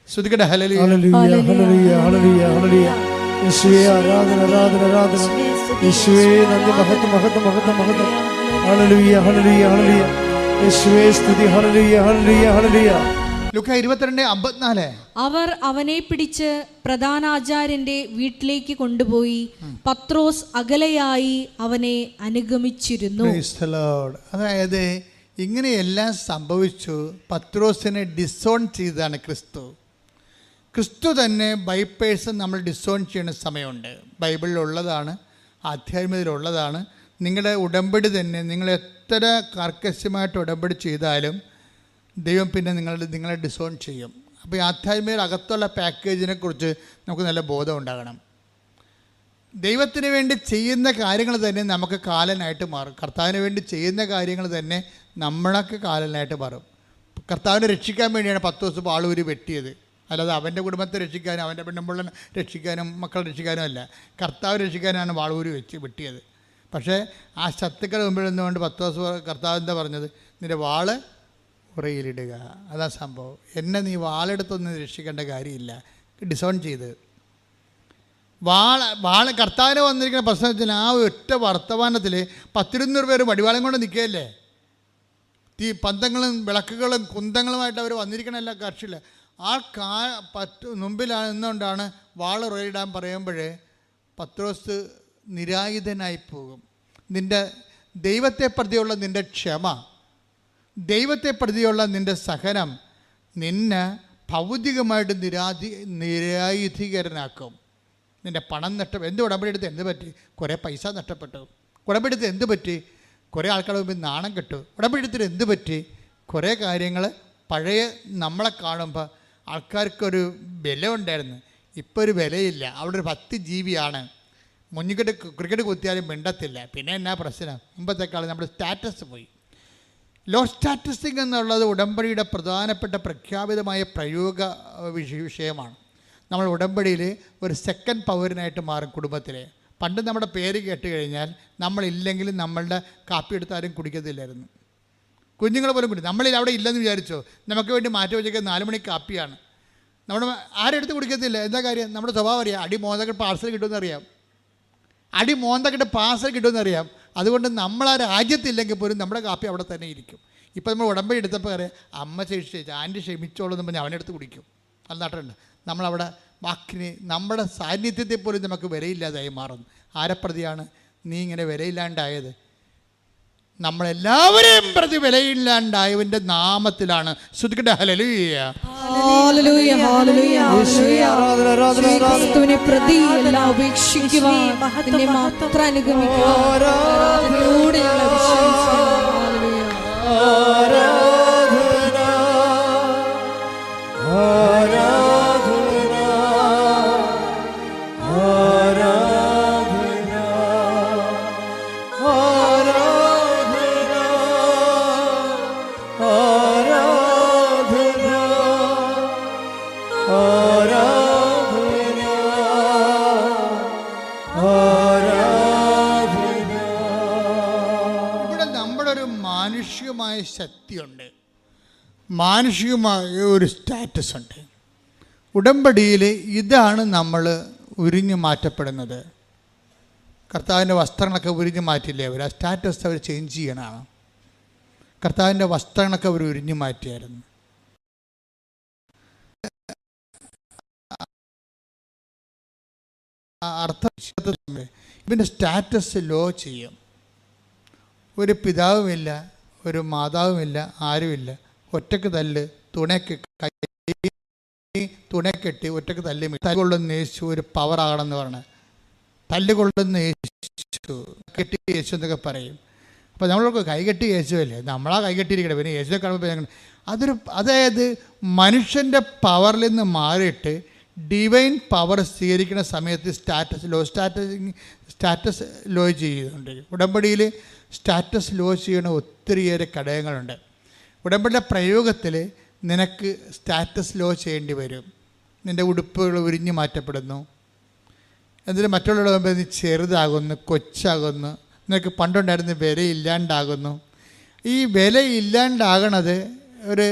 ശ്രുതികട ഹല്ലേലൂയ ഹല്ലേലൂയ ഹല്ലേലൂയ ഹല്ലേലൂയ. യേശുവേ ആരാധന ആരാധന ആരാധന. യേശുവേ നന്ദി, മഹത്വം മഹത്വം മഹത്വം മഹത്വം. ഹല്ലേലൂയ ഹല്ലേലൂയ ഹല്ലേലൂയ. യേശുവേ സ്തുതി. ഹല്ലേലൂയ ഹല്ലേലൂയ ഹല്ലേലൂയ. ലൂക്കാ 22:54. അവർ അവനെ പിടിച്ച് പ്രധാനാചാര്യന്റെ വീട്ടിലേക്ക് കൊണ്ടുപോയി പത്രോസ് അകലെയായി അവനെ അനുഗമിച്ചിരുന്നു. അതായത് ഇങ്ങനെയെല്ലാം സംഭവിച്ചു. പത്രോസിനെ ഡിസോൺ ചെയ്തതാണ് ക്രിസ്തു തന്നെ. ബൈപ്പേഴ്സ് നമ്മൾ ഡിസോൺ ചെയ്യുന്ന സമയമുണ്ട്. ബൈബിളിലുള്ളതാണ്, ആധ്യാത്മികതയിലുള്ളതാണ്. നിങ്ങളുടെ ഉടമ്പടി തന്നെ നിങ്ങൾ എത്ര കർക്കശമായിട്ട് ഉടമ്പടി ചെയ്താലും ദൈവം പിന്നെ നിങ്ങളെ ഡിസോൺ ചെയ്യും. അപ്പോൾ ഈ ആധ്യാത്മിക അകത്തുള്ള പാക്കേജിനെ കുറിച്ച് നമുക്ക് നല്ല ബോധം ഉണ്ടാകണം. ദൈവത്തിന് വേണ്ടി ചെയ്യുന്ന കാര്യങ്ങൾ തന്നെ നമുക്ക് കാലനായിട്ട് മാറും. കർത്താവിന് വേണ്ടി ചെയ്യുന്ന കാര്യങ്ങൾ തന്നെ നമ്മളൊക്കെ കാലനായിട്ട് മാറും. കർത്താവിനെ രക്ഷിക്കാൻ വേണ്ടിയാണ് പത്രോസ് വാളൂരി വെട്ടിയത്. അല്ലാതെ അവൻ്റെ കുടുംബത്തെ രക്ഷിക്കാനും അവൻ്റെ പെണ്ണുമ്പിള്ളനെ രക്ഷിക്കാനും മക്കളെ രക്ഷിക്കാനും അല്ല, കർത്താവ് രക്ഷിക്കാനാണ് വാളൂരി വെട്ടിയത്. പക്ഷേ ആ ശത്രുക്കളുടെ മുമ്പിൽ നിന്നുകൊണ്ട് പത്രോസ് കർത്താവ് എന്താ പറഞ്ഞത്, നിൻ്റെ വാള് ഉറയിലിടുക. അതാ സംഭവം. എന്നെ നീ വാളെടുത്തൊന്നും രക്ഷിക്കേണ്ട കാര്യമില്ല. ഡിസോൺ ചെയ്ത് വാള് കർത്താവിനെ വന്നിരിക്കുന്ന പ്രശ്നം വെച്ചാൽ ആ ഒറ്റ വർത്തമാനത്തിൽ 10-200 പേര് വടിവാളം കൊണ്ട് നിൽക്കുകയല്ലേ. പന്തങ്ങളും വിളക്കുകളും കുന്തങ്ങളുമായിട്ട് അവർ വന്നിരിക്കണമല്ല കക്ഷിയിൽ. ആ മുമ്പിലാണ് നിന്നുകൊണ്ടാണ് വാള് ഉറയിടാൻ പറയുമ്പോൾ പത്രോസ് നിരായുധനായി പോകും. നിൻ്റെ ദൈവത്തെ പ്രതിയുള്ള നിൻ്റെ ക്ഷമ, ദൈവത്തെ പ്രതിയുള്ള നിൻ്റെ സഹനം നിന്നെ ഭൗതികമായിട്ട് നിരായുധീകരനാക്കും. നിൻ്റെ പണം എന്ത് ഉടമ്പടി എടുത്ത് എന്ത് പറ്റി? കുറേ പൈസ നഷ്ടപ്പെട്ടു. ഉടമ്പടി എടുത്ത് എന്ത് പറ്റി? കുറേ ആൾക്കാരുടെ മുമ്പിൽ നാണം കെട്ടു. ഉടമ്പടി എടുത്തിട്ട് എന്ത് പറ്റി? കുറേ കാര്യങ്ങൾ പഴയ നമ്മളെ കാണുമ്പോൾ ആൾക്കാർക്കൊരു വില ഉണ്ടായിരുന്നു, ഇപ്പോൾ ഒരു വിലയില്ല. അവിടെ ഒരു 10 ജീവിയാണ്. ക്രിക്കറ്റ് കുത്തിയാലും മിണ്ടത്തില്ല. പിന്നെ എന്നാ പ്രശ്നം? മുമ്പത്തെക്കാളും നമ്മുടെ സ്റ്റാറ്റസ് പോയി. ലോ സ്റ്റാറ്റിസ്റ്റിക് എന്നുള്ളത് ഉടമ്പടിയുടെ പ്രധാനപ്പെട്ട പ്രഖ്യാപിതമായ പ്രയോഗ വിഷയമാണ്. നമ്മൾ ഉടമ്പടിയിൽ ഒരു സെക്കൻഡ് പൗരനായിട്ട് മാറും കുടുംബത്തിൽ. പണ്ട് നമ്മുടെ പേര് കേട്ട് കഴിഞ്ഞാൽ നമ്മളില്ലെങ്കിലും നമ്മളുടെ കാപ്പി എടുത്താലും കുടിക്കത്തില്ലായിരുന്നു. കുഞ്ഞുങ്ങൾ പോലും കുടി. നമ്മളിൽ അവിടെ ഇല്ലെന്ന് വിചാരിച്ചോ, നമുക്ക് വേണ്ടി മാറ്റി വെച്ചേക്കുന്നത് 4 മണിക്ക് കാപ്പിയാണ്. നമ്മുടെ ആരും എടുത്ത് കുടിക്കത്തില്ല. എന്താ കാര്യം? നമ്മുടെ സ്വഭാവം അറിയാം. അടി മോന്തക്കെട്ട് പാർസൽ കിട്ടുമെന്നറിയാം. അതുകൊണ്ട് നമ്മൾ ആ രാജ്യത്തില്ലെങ്കിൽ പോലും നമ്മുടെ കാപ്പി അവിടെ തന്നെ ഇരിക്കും. ഇപ്പോൾ നമ്മൾ ഉടമ്പടി എടുത്തപ്പോൾ അറിയാം, അമ്മ ക്ഷമിച്ചു, ആൻറ്റി ക്ഷമിച്ചോളൂ എന്ന് പറഞ്ഞാൽ അവനെടുത്ത് കുടിക്കും. അത് നാട്ടുണ്ട്. നമ്മളവിടെ വാക്കിന് നമ്മുടെ സാന്നിധ്യത്തെ പോലും നമുക്ക് വിലയില്ലാതായി മാറുന്നു. ആരെപ്രതിയാണ് നീ ഇങ്ങനെ വിലയില്ലാണ്ടായത്? നമ്മളെല്ലാവരെയും പ്രതി വിലയില്ലാണ്ടായവൻ്റെ നാമത്തിലാണ്. ശ്രുതിക്കട്ടെ ഹല്ലേലൂയ ഹല്ലേലൂയ ഹല്ലേലൂയ ഹല്ലേലൂയ. ക്രിസ്തുവിനെ പ്രതി എല്ലാം ഉപേക്ഷിക്കുവാൻ നിന്നെ മാത്രം അനുഗമിക്കുക. ആരാധനയോടെ ഞങ്ങൾ അഭിഷേകിക്കുന്നു. ഹല്ലേലൂയ. ആരാധന ആരാധന ശക്തിയുണ്ട്, മാനുഷികമായ ഒരു സ്റ്റാറ്റസ് ഉണ്ട്. ഉടമ്പടിയിൽ ഇതാണ് നമ്മൾ ഉരിഞ്ഞു മാറ്റപ്പെടുന്നത്. കർത്താവിൻ്റെ വസ്ത്രങ്ങളൊക്കെ ഉരിഞ്ഞു മാറ്റില്ലേ അവർ? ആ സ്റ്റാറ്റസ് അവർ ചേഞ്ച് ചെയ്യണമാണ്. കർത്താവിൻ്റെ വസ്ത്രങ്ങളൊക്കെ അവർ ഉരിഞ്ഞു മാറ്റിയായിരുന്നു. അർത്ഥം ഇവൻ്റെ സ്റ്റാറ്റസ് ലോ ചെയ്യും. ഒരു പിതാവുമില്ല, ഒരു മാതാവുമില്ല, ആരുമില്ല, ഒറ്റക്ക് തല്ല്, തുണക്കെട്ടി ഒറ്റക്ക് തല്ലി. തല്ലുകൊള്ളുന്ന യേശു ഒരു പവർ ആകണമെന്ന് പറഞ്ഞ് തല്ലുകൊള്ളുന്ന യേശു, കെട്ടി യേശു എന്നൊക്കെ പറയും. അപ്പോൾ നമ്മളൊക്കെ കൈകെട്ടി യേശുവല്ലേ, നമ്മളാ കൈകെട്ടിയിരിക്കണേ, പിന്നെ യേശുവിനെ കാണുമ്പോൾ അതായത് മനുഷ്യൻ്റെ പവറിൽ നിന്ന് മാറിയിട്ട് ഡിവൈൻ പവർ സ്വീകരിക്കുന്ന സമയത്ത് സ്റ്റാറ്റസ് ലോ ചെയ്യുന്നുണ്ട്. ഉടമ്പടിയിൽ സ്റ്റാറ്റസ് ലോ ചെയ്യുന്ന ഒത്തിരിയേറെ ഘടകങ്ങളുണ്ട്. ഉടമ്പടിയുടെ പ്രയോഗത്തിൽ നിനക്ക് സ്റ്റാറ്റസ് ലോ ചെയ്യേണ്ടി വരും. നിൻ്റെ ഉടുപ്പുകൾ ഉരിഞ്ഞു മാറ്റപ്പെടുന്നു. എന്നിട്ട് മറ്റുള്ളവരുടെ മുമ്പ് നീ ചെറുതാകുന്നു, കൊച്ചാകുന്നു. നിനക്ക് പണ്ടുണ്ടായിരുന്ന വിലയില്ലാണ്ടാകുന്നു. ഈ വിലയില്ലാണ്ടാകണത് ഒരു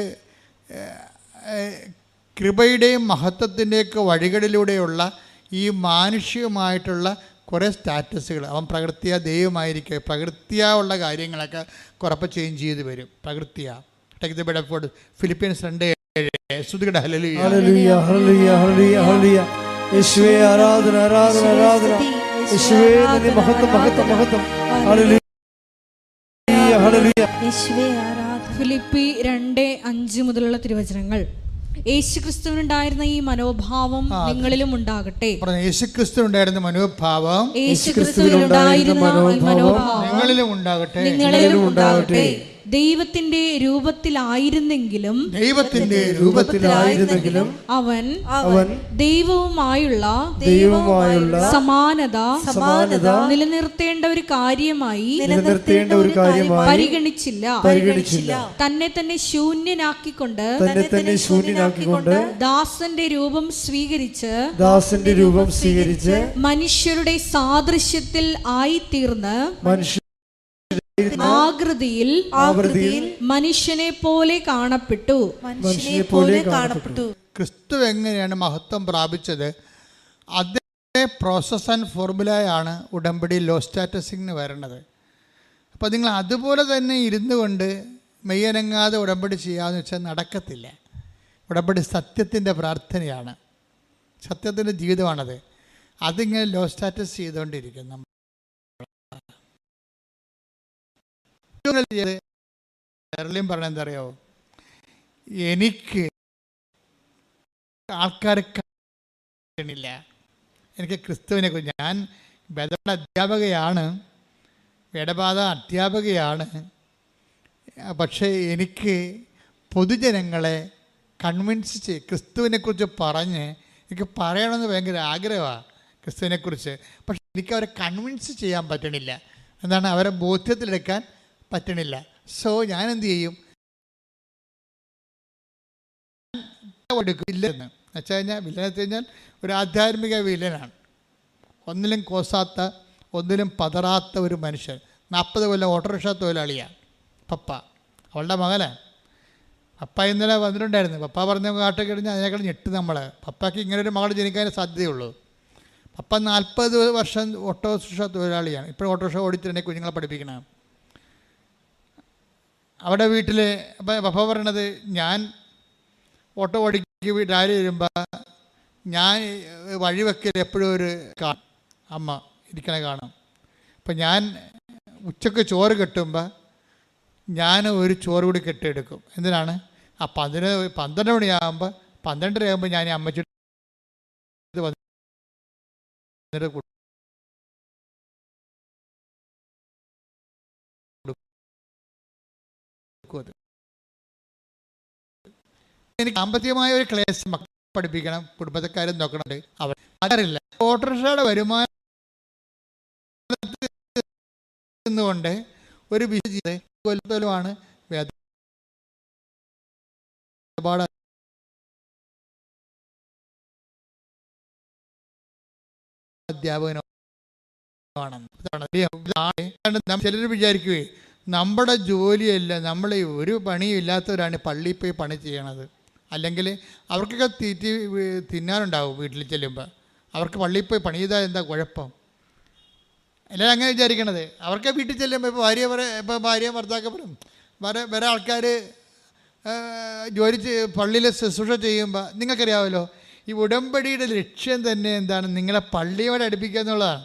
കൃപയുടെയും മഹത്വത്തിൻ്റെയൊക്കെ വഴികളിലൂടെയുള്ള ഈ മാനുഷികമായിട്ടുള്ള കുറേ സ്റ്റാറ്റസുകൾ. അവൻ പ്രകൃത്യാ ദൈവമായിരിക്കുക, പ്രകൃത്യാ ഉള്ള കാര്യങ്ങളൊക്കെ കുറപ്പം ചേഞ്ച് ചെയ്ത് വരും. പ്രകൃത്യാ take the word of God. Philippians 2:7. സ്തുതിക്കട്ടെ. ഹല്ലേലൂയ ഹല്ലേലൂയ ഹല്ലേലൂയ ഹല്ലേലൂയ ഹല്ലേലൂയ. യേശുവേ ആരാധന ആരാധന ആരാധന. യേശുവേ നന്ദി, മഹത്വം മഹത്വം മഹത്വം. ഹല്ലേലൂയ ഹല്ലേലൂയ. യേശുവേ ആരാധന. ഫിലിപ്പി 2:5 മുതലുള്ള തിരുവചനങ്ങൾ. യേശുക്രിസ്തുവിനുണ്ടായിരുന്ന ഈ മനോഭാവം നിങ്ങളിലും ഉണ്ടാകട്ടെ. യേശുക്രിസ്തുവിനുണ്ടായിരുന്ന മനോഭാവം യേശുക്രിസ്തുവിനുണ്ടായിരുന്ന മനോഭാവം നിങ്ങളിലും ഉണ്ടാകട്ടെ. ദൈവത്തിന്റെ രൂപത്തിലായിരുന്നെങ്കിലും അവൻ ദൈവവുമായുള്ള സമാനത നിലനിർത്തേണ്ട ഒരു കാര്യമായി പരിഗണിച്ചില്ല. തന്നെ തന്നെ ശൂന്യനാക്കിക്കൊണ്ട് ദാസന്റെ രൂപം സ്വീകരിച്ച് മനുഷ്യരുടെ സാദൃശ്യത്തിൽ ആയിത്തീർന്ന് ആകൃതിയിൽ മനുഷ്യനെ പോലെ കാണപ്പെട്ടു. ക്രിസ്തു എങ്ങനെയാണ് മഹത്വം പ്രാപിച്ചത്? അതേ പ്രോസസ് ആൻഡ് ഫോർമുലയാണ് ഉടമ്പടി ലോ സ്റ്റാറ്റസിന് വരണത്. അപ്പോൾ നിങ്ങൾ അതുപോലെ തന്നെ ഇരുന്നു കൊണ്ട് മെയ്യനങ്ങാതെ ഉടമ്പടി ചെയ്യാമെന്ന് വെച്ചാൽ നടക്കത്തില്ല. ഉടമ്പടി സത്യത്തിൻ്റെ പ്രാർത്ഥനയാണ്, സത്യത്തിൻ്റെ ജീവിതമാണത്. അതിങ്ങനെ ലോ സ്റ്റാറ്റസ് ചെയ്തുകൊണ്ടിരിക്കും. നമ്മൾ പറഞ്ഞ എന്താ അറിയാമോ? എനിക്ക് ആൾക്കാർ കാണില്ല. എനിക്ക് ക്രിസ്തുവിനെ കുറിച്ച്, ഞാൻ വേദപാഠ അധ്യാപകയാണ്. പക്ഷേ എനിക്ക് പൊതുജനങ്ങളെ കൺവിൻസ് ക്രിസ്തുവിനെക്കുറിച്ച് പറഞ്ഞ് എനിക്ക് പറയണമെന്ന് ഭയങ്കര ആഗ്രഹമാണ് ക്രിസ്തുവിനെക്കുറിച്ച്. പക്ഷെ എനിക്ക് അവരെ കൺവിൻസ് ചെയ്യാൻ പറ്റണില്ല. എന്താണ്, അവരെ ബോധ്യത്തിലെടുക്കാൻ പറ്റണില്ല. സോ ഞാൻ എന്ത് ചെയ്യും? വില്ലെന്ന് വെച്ച് കഴിഞ്ഞാൽ, വില്ലൻ വെച്ച് കഴിഞ്ഞാൽ ഒരു ആധ്യാത്മിക വില്ലനാണ്. ഒന്നിലും കോസാത്ത, ഒന്നിലും പതറാത്ത ഒരു മനുഷ്യൻ. 40 കൊല്ലം ഓട്ടോറിക്ഷ തൊഴിലാളിയാണ് പപ്പ. അവളുടെ മകനാണ്. പപ്പ ഇന്നലെ വന്നിട്ടുണ്ടായിരുന്നു. പപ്പ പറഞ്ഞ കാട്ട് കഴിഞ്ഞാൽ അതിനേക്കാൾ ഞെട്ട് നമ്മൾ. പപ്പയ്ക്ക് ഇങ്ങനെ ഒരു മകൾ ജനിക്കാൻ സാധ്യതയുള്ളൂ. പപ്പ 40 വർഷം ഓട്ടോറിക്ഷ തൊഴിലാളിയാണ്. ഇപ്പോഴും ഓട്ടോറിക്ഷ ഓടിച്ചിട്ടുണ്ടെങ്കിൽ കുഞ്ഞുങ്ങളെ പഠിപ്പിക്കണം. അവിടെ വീട്ടിൽ പപ്പ പറയണത്, ഞാൻ ഓട്ടോ ഓടിക്ക് രാവിലെ വരുമ്പോൾ ഞാൻ വഴിവെക്കൽ എപ്പോഴും ഒരു അമ്മ ഇരിക്കണ കാണും. അപ്പം ഞാൻ ഉച്ചക്ക് ചോറ് കെട്ടുമ്പോൾ ഞാൻ ഒരു ചോറ് കൂടി കെട്ടിയെടുക്കും. എന്തിനാണ്? 12 മണിയാകുമ്പോൾ 12:30 ആകുമ്പോൾ ഞാൻ അമ്മച്ചിട്ട് എനിക്ക് സാമ്പത്തികമായ ഒരു ക്ലേശം പഠിപ്പിക്കണം, കുടുംബക്കാരും നോക്കണുണ്ട്. അവർ അതറിയില്ല. ഓട്ടോറിക്ഷയുടെ വരുമാനം കൊണ്ട് ഒരു കൊല്ലത്തോലുമാണ് അധ്യാപകനാണെന്ന്. ചിലർ വിചാരിക്കുകയെ നമ്മുടെ ജോലിയല്ല, നമ്മൾ ഒരു പണിയും ഇല്ലാത്തവരാണ് പള്ളിയിൽ പോയി പണി ചെയ്യണത്. അല്ലെങ്കിൽ അവർക്കൊക്കെ തിന്നാനുണ്ടാവും വീട്ടിൽ ചെല്ലുമ്പോൾ. അവർക്ക് പള്ളിയിൽ പോയി പണി ചെയ്താൽ എന്താ കുഴപ്പം? എല്ലാവരും അങ്ങനെ വിചാരിക്കണത്. അവർക്ക് വീട്ടിൽ ചെല്ലുമ്പോൾ ഇപ്പോൾ ഭാര്യ ഭർത്താക്ക പറയും, വേറെ ആൾക്കാർ ജോലി പള്ളിയിൽ ശുശ്രൂഷ ചെയ്യുമ്പോൾ നിങ്ങൾക്കറിയാമല്ലോ, ഈ ഉടമ്പടിയുടെ ലക്ഷ്യം തന്നെ എന്താണ്? നിങ്ങളെ പള്ളിയോട് അടുപ്പിക്കുക എന്നുള്ളതാണ്.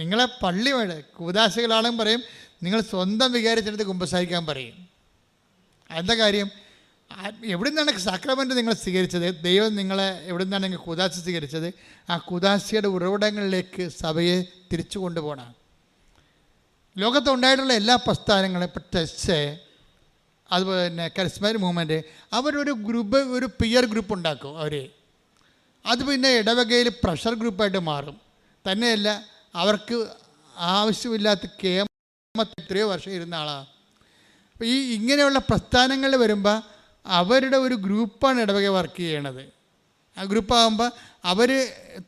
നിങ്ങളെ പള്ളിയോട് കൂദാശകളാണെന്ന് പറയും, നിങ്ങൾ സ്വന്തം വികാരിച്ചെടുത്ത് കുമ്പസാരിക്കാൻ പറയും. എന്താ കാര്യം? എവിടെ നിന്നാണ് സാക്രമെൻ്റ് നിങ്ങൾ സ്വീകരിച്ചത്? ദൈവം നിങ്ങളെ എവിടെ നിന്നാണ് നിങ്ങൾ കൂദാശ സ്വീകരിച്ചത്? ആ കൂദാശയുടെ ഉറവിടങ്ങളിലേക്ക് സഭയെ തിരിച്ചു കൊണ്ടുപോകണം. ലോകത്തുണ്ടായിട്ടുള്ള എല്ലാ പ്രസ്ഥാനങ്ങളും, ഇപ്പോൾ ടെസ്റ്റ്, അതുപോലെ തന്നെ കരിസ്മാറ്റിക് മൂവ്മെൻറ്റ്, അവരൊരു ഗ്രൂപ്പ്, ഒരു പിയർ ഗ്രൂപ്പ് ഉണ്ടാക്കും അവർ. അത് പിന്നെ ഇടവകയിൽ പ്രഷർ ഗ്രൂപ്പായിട്ട് മാറും. തന്നെയല്ല, അവർക്ക് ആവശ്യമില്ലാത്ത എത്രയോ വർഷം ഇരുന്ന ആളാണ്. അപ്പോൾ ഇങ്ങനെയുള്ള പ്രസ്ഥാനങ്ങളിൽ വരുമ്പോൾ അവരുടെ ഒരു ഗ്രൂപ്പാണ് ഇടവക വർക്ക് ചെയ്യണത്. ആ ഗ്രൂപ്പാകുമ്പോൾ അവർ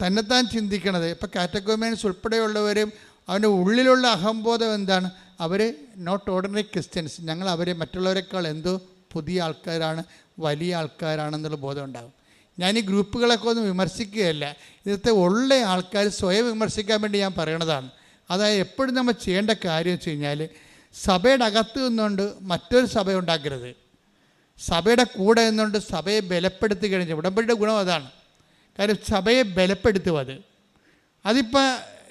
തന്നെത്താൻ ചിന്തിക്കണത്, ഇപ്പോൾ കാറ്റഗോമിയൻസ് ഉൾപ്പെടെയുള്ളവരും അവൻ്റെ ഉള്ളിലുള്ള അഹംബോധം എന്താണ്? അവർ നോട്ട് ഓർഡിനറി ക്രിസ്ത്യൻസ്, ഞങ്ങൾ അവരെ മറ്റുള്ളവരെക്കാൾ എന്തോ പുതിയ ആൾക്കാരാണ്, വലിയ ആൾക്കാരാണെന്നുള്ള ബോധം ഉണ്ടാകും. ഞാൻ ഈ ഗ്രൂപ്പുകളൊക്കെ ഒന്നും വിമർശിക്കുകയല്ല, ഇന്നത്തെ ഉള്ള ആൾക്കാർ സ്വയം വിമർശിക്കാൻ വേണ്ടി ഞാൻ പറയണതാണ്. അതായത് എപ്പോഴും നമ്മൾ ചെയ്യേണ്ട കാര്യം വെച്ച് കഴിഞ്ഞാൽ, സഭയുടെ അകത്ത് നിന്നുകൊണ്ട് മറ്റൊരു സഭ ഉണ്ടാക്കരുത്. സഭയുടെ കൂടെ നിന്നുകൊണ്ട് സഭയെ ബലപ്പെടുത്തി കഴിഞ്ഞാൽ, ഉടമ്പടിയുടെ ഗുണം അതാണ്. കാര്യം സഭയെ ബലപ്പെടുത്തും.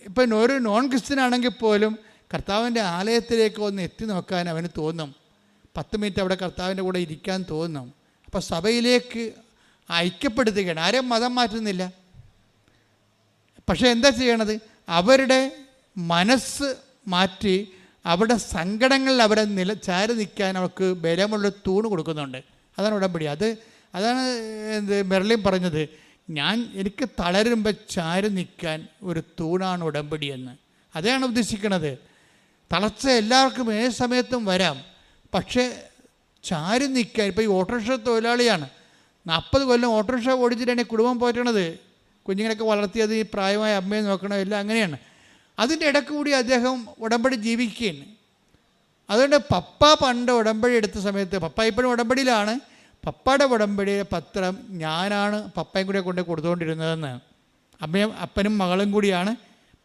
ഇപ്പം ഒരു നോൺ ക്രിസ്ത്യൻ ആണെങ്കിൽ പോലും കർത്താവിൻ്റെ ആലയത്തിലേക്ക് ഒന്ന് എത്തി നോക്കാൻ അവന് തോന്നും. 10 മിനിറ്റ് അവിടെ കർത്താവിൻ്റെ കൂടെ ഇരിക്കാൻ തോന്നും. അപ്പോൾ സഭയിലേക്ക് ഐക്യപ്പെടുത്തുകയാണ്. ആരെയും മതം മാറ്റുന്നില്ല. പക്ഷേ എന്താ ചെയ്യണത്? അവരുടെ മനസ്സ് മാറ്റി അവരുടെ സങ്കടങ്ങളിൽ അവരെ ചാരി നിൽക്കാൻ അവർക്ക് ബലമുള്ള തൂണ് കൊടുക്കുന്നുണ്ട്. അതാണ് ഉടമ്പടി. അതാണ് മെർലിൻ പറഞ്ഞത്, എനിക്ക് തളരുമ്പോൾ ചാരി നിൽക്കാൻ ഒരു തൂണാണ് ഉടമ്പടി എന്ന്. അതാണ് ഉദ്ദേശിക്കുന്നത്. തളർച്ച എല്ലാവർക്കും ഏത് സമയത്തും വരാം. പക്ഷേ ചാരി നിൽക്കാൻ, ഇപ്പോൾ ഈ ഓട്ടോറിക്ഷ തൊഴിലാളിയാണ്, 40 കൊല്ലം ഓട്ടോറിക്ഷ ഓടിച്ചിട്ടാണ് കുടുംബം പോറ്റണത്. കുഞ്ഞുങ്ങളൊക്കെ വളർത്തിയത് ഈ പ്രായമായ അമ്മയെ നോക്കണം, എല്ലാം അങ്ങനെയാണ്. അതിൻ്റെ ഇടയ്ക്ക് കൂടി അദ്ദേഹം ഉടമ്പടി ജീവിക്കുകയാണ്. അതുകൊണ്ട് പപ്പ പണ്ട് ഉടമ്പടി എടുത്ത സമയത്ത്, പപ്പ ഇപ്പോഴും ഉടമ്പടിയിലാണ്, പപ്പയുടെ ഉടമ്പടിയുടെ പത്രം ഞാനാണ് പപ്പയും കൂടെ കൊണ്ട് കൊടുത്തുകൊണ്ടിരുന്നതെന്ന്. അപ്പനും മകളും കൂടിയാണ്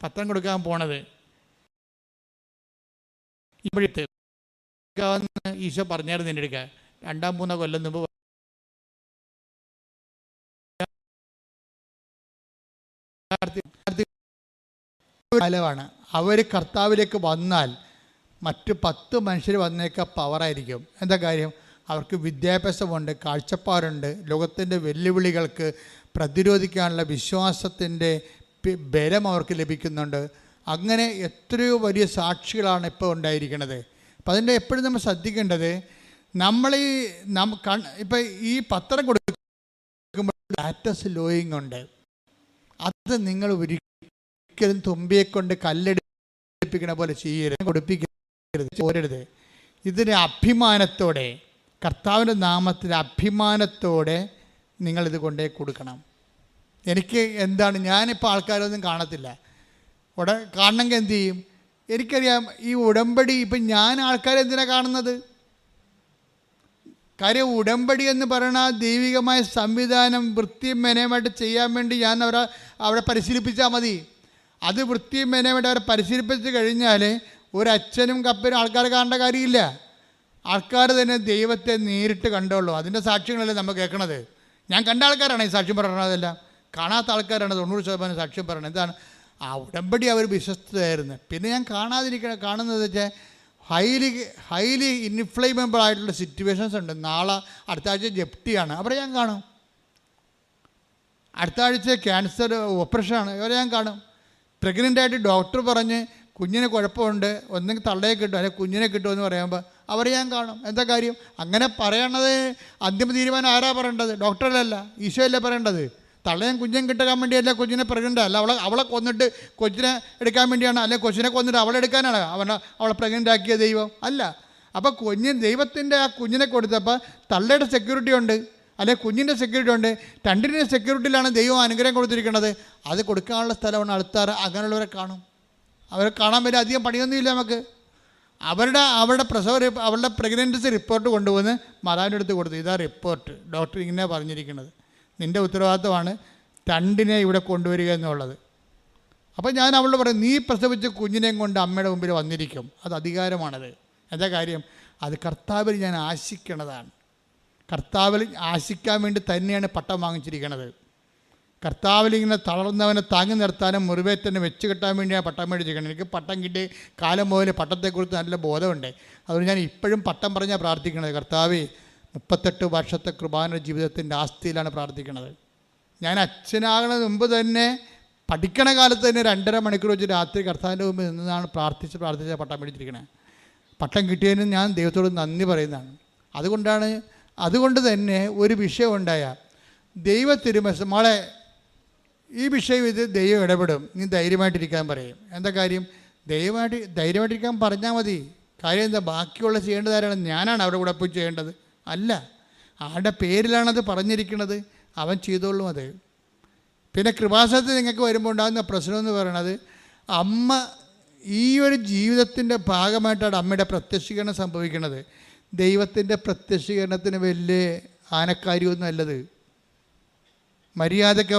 പത്രം കൊടുക്കാൻ പോണത്. ഇപ്പോഴത്തെ ഈശോ പറഞ്ഞായിരുന്നു എൻ്റെ അടുക്ക 2-3 കൊല്ലം മുമ്പ്. കാലമാണ്. അവർ കർത്താവിലേക്ക് വന്നാൽ മറ്റ് 10 മനുഷ്യർ വന്നേക്ക പവറായിരിക്കും. എന്താ കാര്യം? അവർക്ക് വിദ്യാഭ്യാസമുണ്ട്, കാഴ്ചപ്പാടുണ്ട്, ലോകത്തിൻ്റെ വെല്ലുവിളികൾക്ക് പ്രതിരോധിക്കാനുള്ള വിശ്വാസത്തിൻ്റെ ബലം അവർക്ക് ലഭിക്കുന്നുണ്ട്. അങ്ങനെ എത്രയോ വലിയ സാക്ഷികളാണ് ഇപ്പോൾ ഉണ്ടായിരിക്കുന്നത്. അപ്പം അതിൻ്റെ എപ്പോഴും നമ്മൾ ശ്രദ്ധിക്കേണ്ടത്, ഇപ്പം ഈ പത്രം കൊടുക്കുമ്പോൾ സ്റ്റാറ്റസ് ലോയിങ് ഉണ്ട്. അത് നിങ്ങൾ ഒരിക്കലും തുമ്പിയെ കൊണ്ട് കല്ലെടുപ്പിക്കണ പോലെ ചെയ്യരുത്, കൊടുപ്പിക്കരുത്, ചോരരുത്. ഇതിന് അഭിമാനത്തോടെ, കർത്താവിൻ്റെ നാമത്തിൽ അഭിമാനത്തോടെ നിങ്ങളിത് കൊണ്ടേ കൊടുക്കണം. എനിക്ക് എന്താണ്, ഞാനിപ്പോൾ ആൾക്കാരൊന്നും കാണത്തില്ല. കാണണമെങ്കിൽ എന്ത് ചെയ്യും? എനിക്കറിയാം ഈ ഉടമ്പടി. ഇപ്പം ഞാൻ ആൾക്കാരെ എന്തിനാണ് കാണുന്നത്? കാര്യം ഉടമ്പടി എന്ന് പറയുന്ന ദൈവികമായ സംവിധാനം വൃത്തിയും മെനയുമായിട്ട് ചെയ്യാൻ വേണ്ടി ഞാൻ അവരെ പരിശീലിപ്പിച്ചാൽ മതി. അത് വൃത്തിയും മെനയുമായിട്ട് അവരെ പരിശീലിപ്പിച്ച് കഴിഞ്ഞാൽ ഒരച്ഛനും കപ്പനും ആൾക്കാരെ കാണേണ്ട കാര്യമില്ല. ആൾക്കാർ തന്നെ ദൈവത്തെ നേരിട്ട് കണ്ടോളൂ. അതിൻ്റെ സാക്ഷ്യങ്ങളല്ലേ നമ്മൾ കേൾക്കണത്. ഞാൻ കണ്ട ആൾക്കാരാണ് ഈ സാക്ഷ്യം പറയണതെല്ലാം. കാണാത്ത ആൾക്കാരാണ് 90% സാക്ഷ്യം പറയണത്. എന്താണ്? ആ ഉടമ്പടി അവർ വിശ്വസ്തയായിരുന്നു. പിന്നെ ഞാൻ കാണുന്നത് വെച്ചാൽ ഹൈലി ഇൻഫ്ലേമബിൾ ആയിട്ടുള്ള സിറ്റുവേഷൻസ് ഉണ്ട്. നാളെ അടുത്ത ആഴ്ച ജപ്തിയാണ്, അവരെ ഞാൻ കാണും. അടുത്ത ആഴ്ച ക്യാൻസർ ഓപ്പറേഷനാണ്, അവരെ ഞാൻ കാണും. പ്രഗ്നൻ്റ് ആയിട്ട് ഡോക്ടർ പറഞ്ഞ് കുഞ്ഞിന് കുഴപ്പമുണ്ട്, ഒന്നെങ്കിൽ തള്ളയെ കിട്ടും അല്ലെങ്കിൽ കുഞ്ഞിനെ കിട്ടുമെന്ന് പറയുമ്പോൾ അവരെ ഞാൻ കാണും. എന്താ കാര്യം? അങ്ങനെ പറയണത് അന്തിമ തീരുമാനം ആരാ പറയേണ്ടത്? ഡോക്ടറല്ല, ഈശോയല്ലേ പറയേണ്ടത്. തള്ളയും കുഞ്ഞും കിട്ടാൻ വേണ്ടിയല്ല കുഞ്ഞിനെ പ്രഗ്നൻ്റ് അല്ല. അവളെ കൊന്നിട്ട് കൊച്ചിനെ എടുക്കാൻ വേണ്ടിയാണ്, അല്ലെങ്കിൽ കൊച്ചിനെ കൊന്നിട്ട് അവളെ എടുക്കാനാണ് അവളെ പ്രഗ്നൻ്റ് ആക്കിയ ദൈവം അല്ല. അപ്പോൾ ദൈവത്തിൻ്റെ ആ കുഞ്ഞിനെ കൊടുത്തപ്പോൾ തള്ളയുടെ സെക്യൂരിറ്റി ഉണ്ട്, അല്ലെങ്കിൽ കുഞ്ഞിൻ്റെ സെക്യൂരിറ്റി ഉണ്ട്. രണ്ടിൻ്റെ സെക്യൂരിറ്റിയിലാണ് ദൈവം അനുഗ്രഹം കൊടുത്തിരിക്കുന്നത്. അത് കൊടുക്കാനുള്ള സ്ഥലമാണ് ആൾക്കാർ. അങ്ങനെയുള്ളവരെ കാണും. അവരെ കാണാൻ വരെ അധികം പണിയൊന്നുമില്ല നമുക്ക്. അവരുടെ അവരുടെ പ്രഗ്നൻസി റിപ്പോർട്ട് കൊണ്ടുവന്ന് മാതാവിൻ്റെ അടുത്ത് കൊടുത്തു. ഇതാ റിപ്പോർട്ട്, ഡോക്ടർ ഇങ്ങനെ പറഞ്ഞിരിക്കുന്നത്, നിൻ്റെ ഉത്തരവാദിത്തമാണ് തണ്ടിനെ ഇവിടെ കൊണ്ടുവരിക എന്നുള്ളത്. അപ്പോൾ ഞാൻ അവളോട് പറയും, നീ പ്രസവിച്ച കുഞ്ഞിനെയും കൊണ്ട് അമ്മയുടെ മുമ്പിൽ വന്നിരിക്കും, അത് അധികാരമാണത്. എന്താ കാര്യം? അത് കർത്താവിൽ ഞാൻ ആശിക്കണതാണ്. കർത്താവിൽ ആശിക്കാൻ വേണ്ടി തന്നെയാണ് പട്ടം വാങ്ങിച്ചിരിക്കുന്നത്. കർത്താവിൽ ഇങ്ങനെ തളർന്നവനെ താങ്ങി നിർത്താനും മുറിവേറ്റനെ വെച്ച് കെട്ടാൻ വേണ്ടിയാണ് പട്ടം മേടിച്ചിരിക്കുന്നത്. എനിക്ക് പട്ടം കിട്ടിയ കാലം മുതൽ പട്ടത്തെക്കുറിച്ച് നല്ല ബോധമുണ്ട്. അതുകൊണ്ട് ഞാൻ ഇപ്പോഴും പട്ടം പറഞ്ഞാൽ പ്രാർത്ഥിക്കുന്നത്. കർത്താവേ, 38 വർഷത്തെ കൃപാന ജീവിതത്തിൻ്റെ ആസ്തിയിലാണ് പ്രാർത്ഥിക്കുന്നത്. ഞാൻ അച്ഛനാകുന്നതിന് മുമ്പ് തന്നെ പഠിക്കണ കാലത്ത് തന്നെ 2.5 മണിക്കൂർ വെച്ച് രാത്രി കർത്താവിൻ്റെ മുമ്പ് നിന്നാണ് പ്രാർത്ഥിച്ച് പട്ടം മേടിച്ചിരിക്കുന്നത്. പട്ടം കിട്ടിയതിന് ഞാൻ ദൈവത്തോട് നന്ദി പറയുന്നതാണ്. അതുകൊണ്ട് തന്നെ ഒരു വിഷയം ഉണ്ടായ ദൈവത്തിരുമസ് മോളെ, ഈ വിഷയം ഇത് ദൈവം ഇടപെടും, നീ ധൈര്യമായിട്ടിരിക്കാൻ പറയും. എന്താ കാര്യം? ധൈര്യമായിട്ടിരിക്കാൻ പറഞ്ഞാൽ മതി. കാര്യം എന്താ? ബാക്കിയുള്ള ചെയ്യേണ്ടത് ആരാണ്? ഞാനാണ് അവരുടെ കൂടെ പോയി ചെയ്യേണ്ടത്? അല്ല, ആരുടെ പേരിലാണത് പറഞ്ഞിരിക്കുന്നത്, അവൻ ചെയ്തോളും അത്. പിന്നെ കൃപാസനത്തിൽ നിങ്ങൾക്ക് വരുമ്പോൾ ഉണ്ടാകുന്ന പ്രശ്നം എന്ന് പറയുന്നത്, അമ്മ ഈ ഒരു ജീവിതത്തിൻ്റെ ഭാഗമായിട്ടാണ് അമ്മയുടെ പ്രത്യക്ഷീകരണം സംഭവിക്കുന്നത്. ദൈവത്തിൻ്റെ പ്രത്യക്ഷീകരണത്തിന് വലിയ ആനക്കാര്യമൊന്നും അല്ലത്. മര്യാദയ്ക്ക്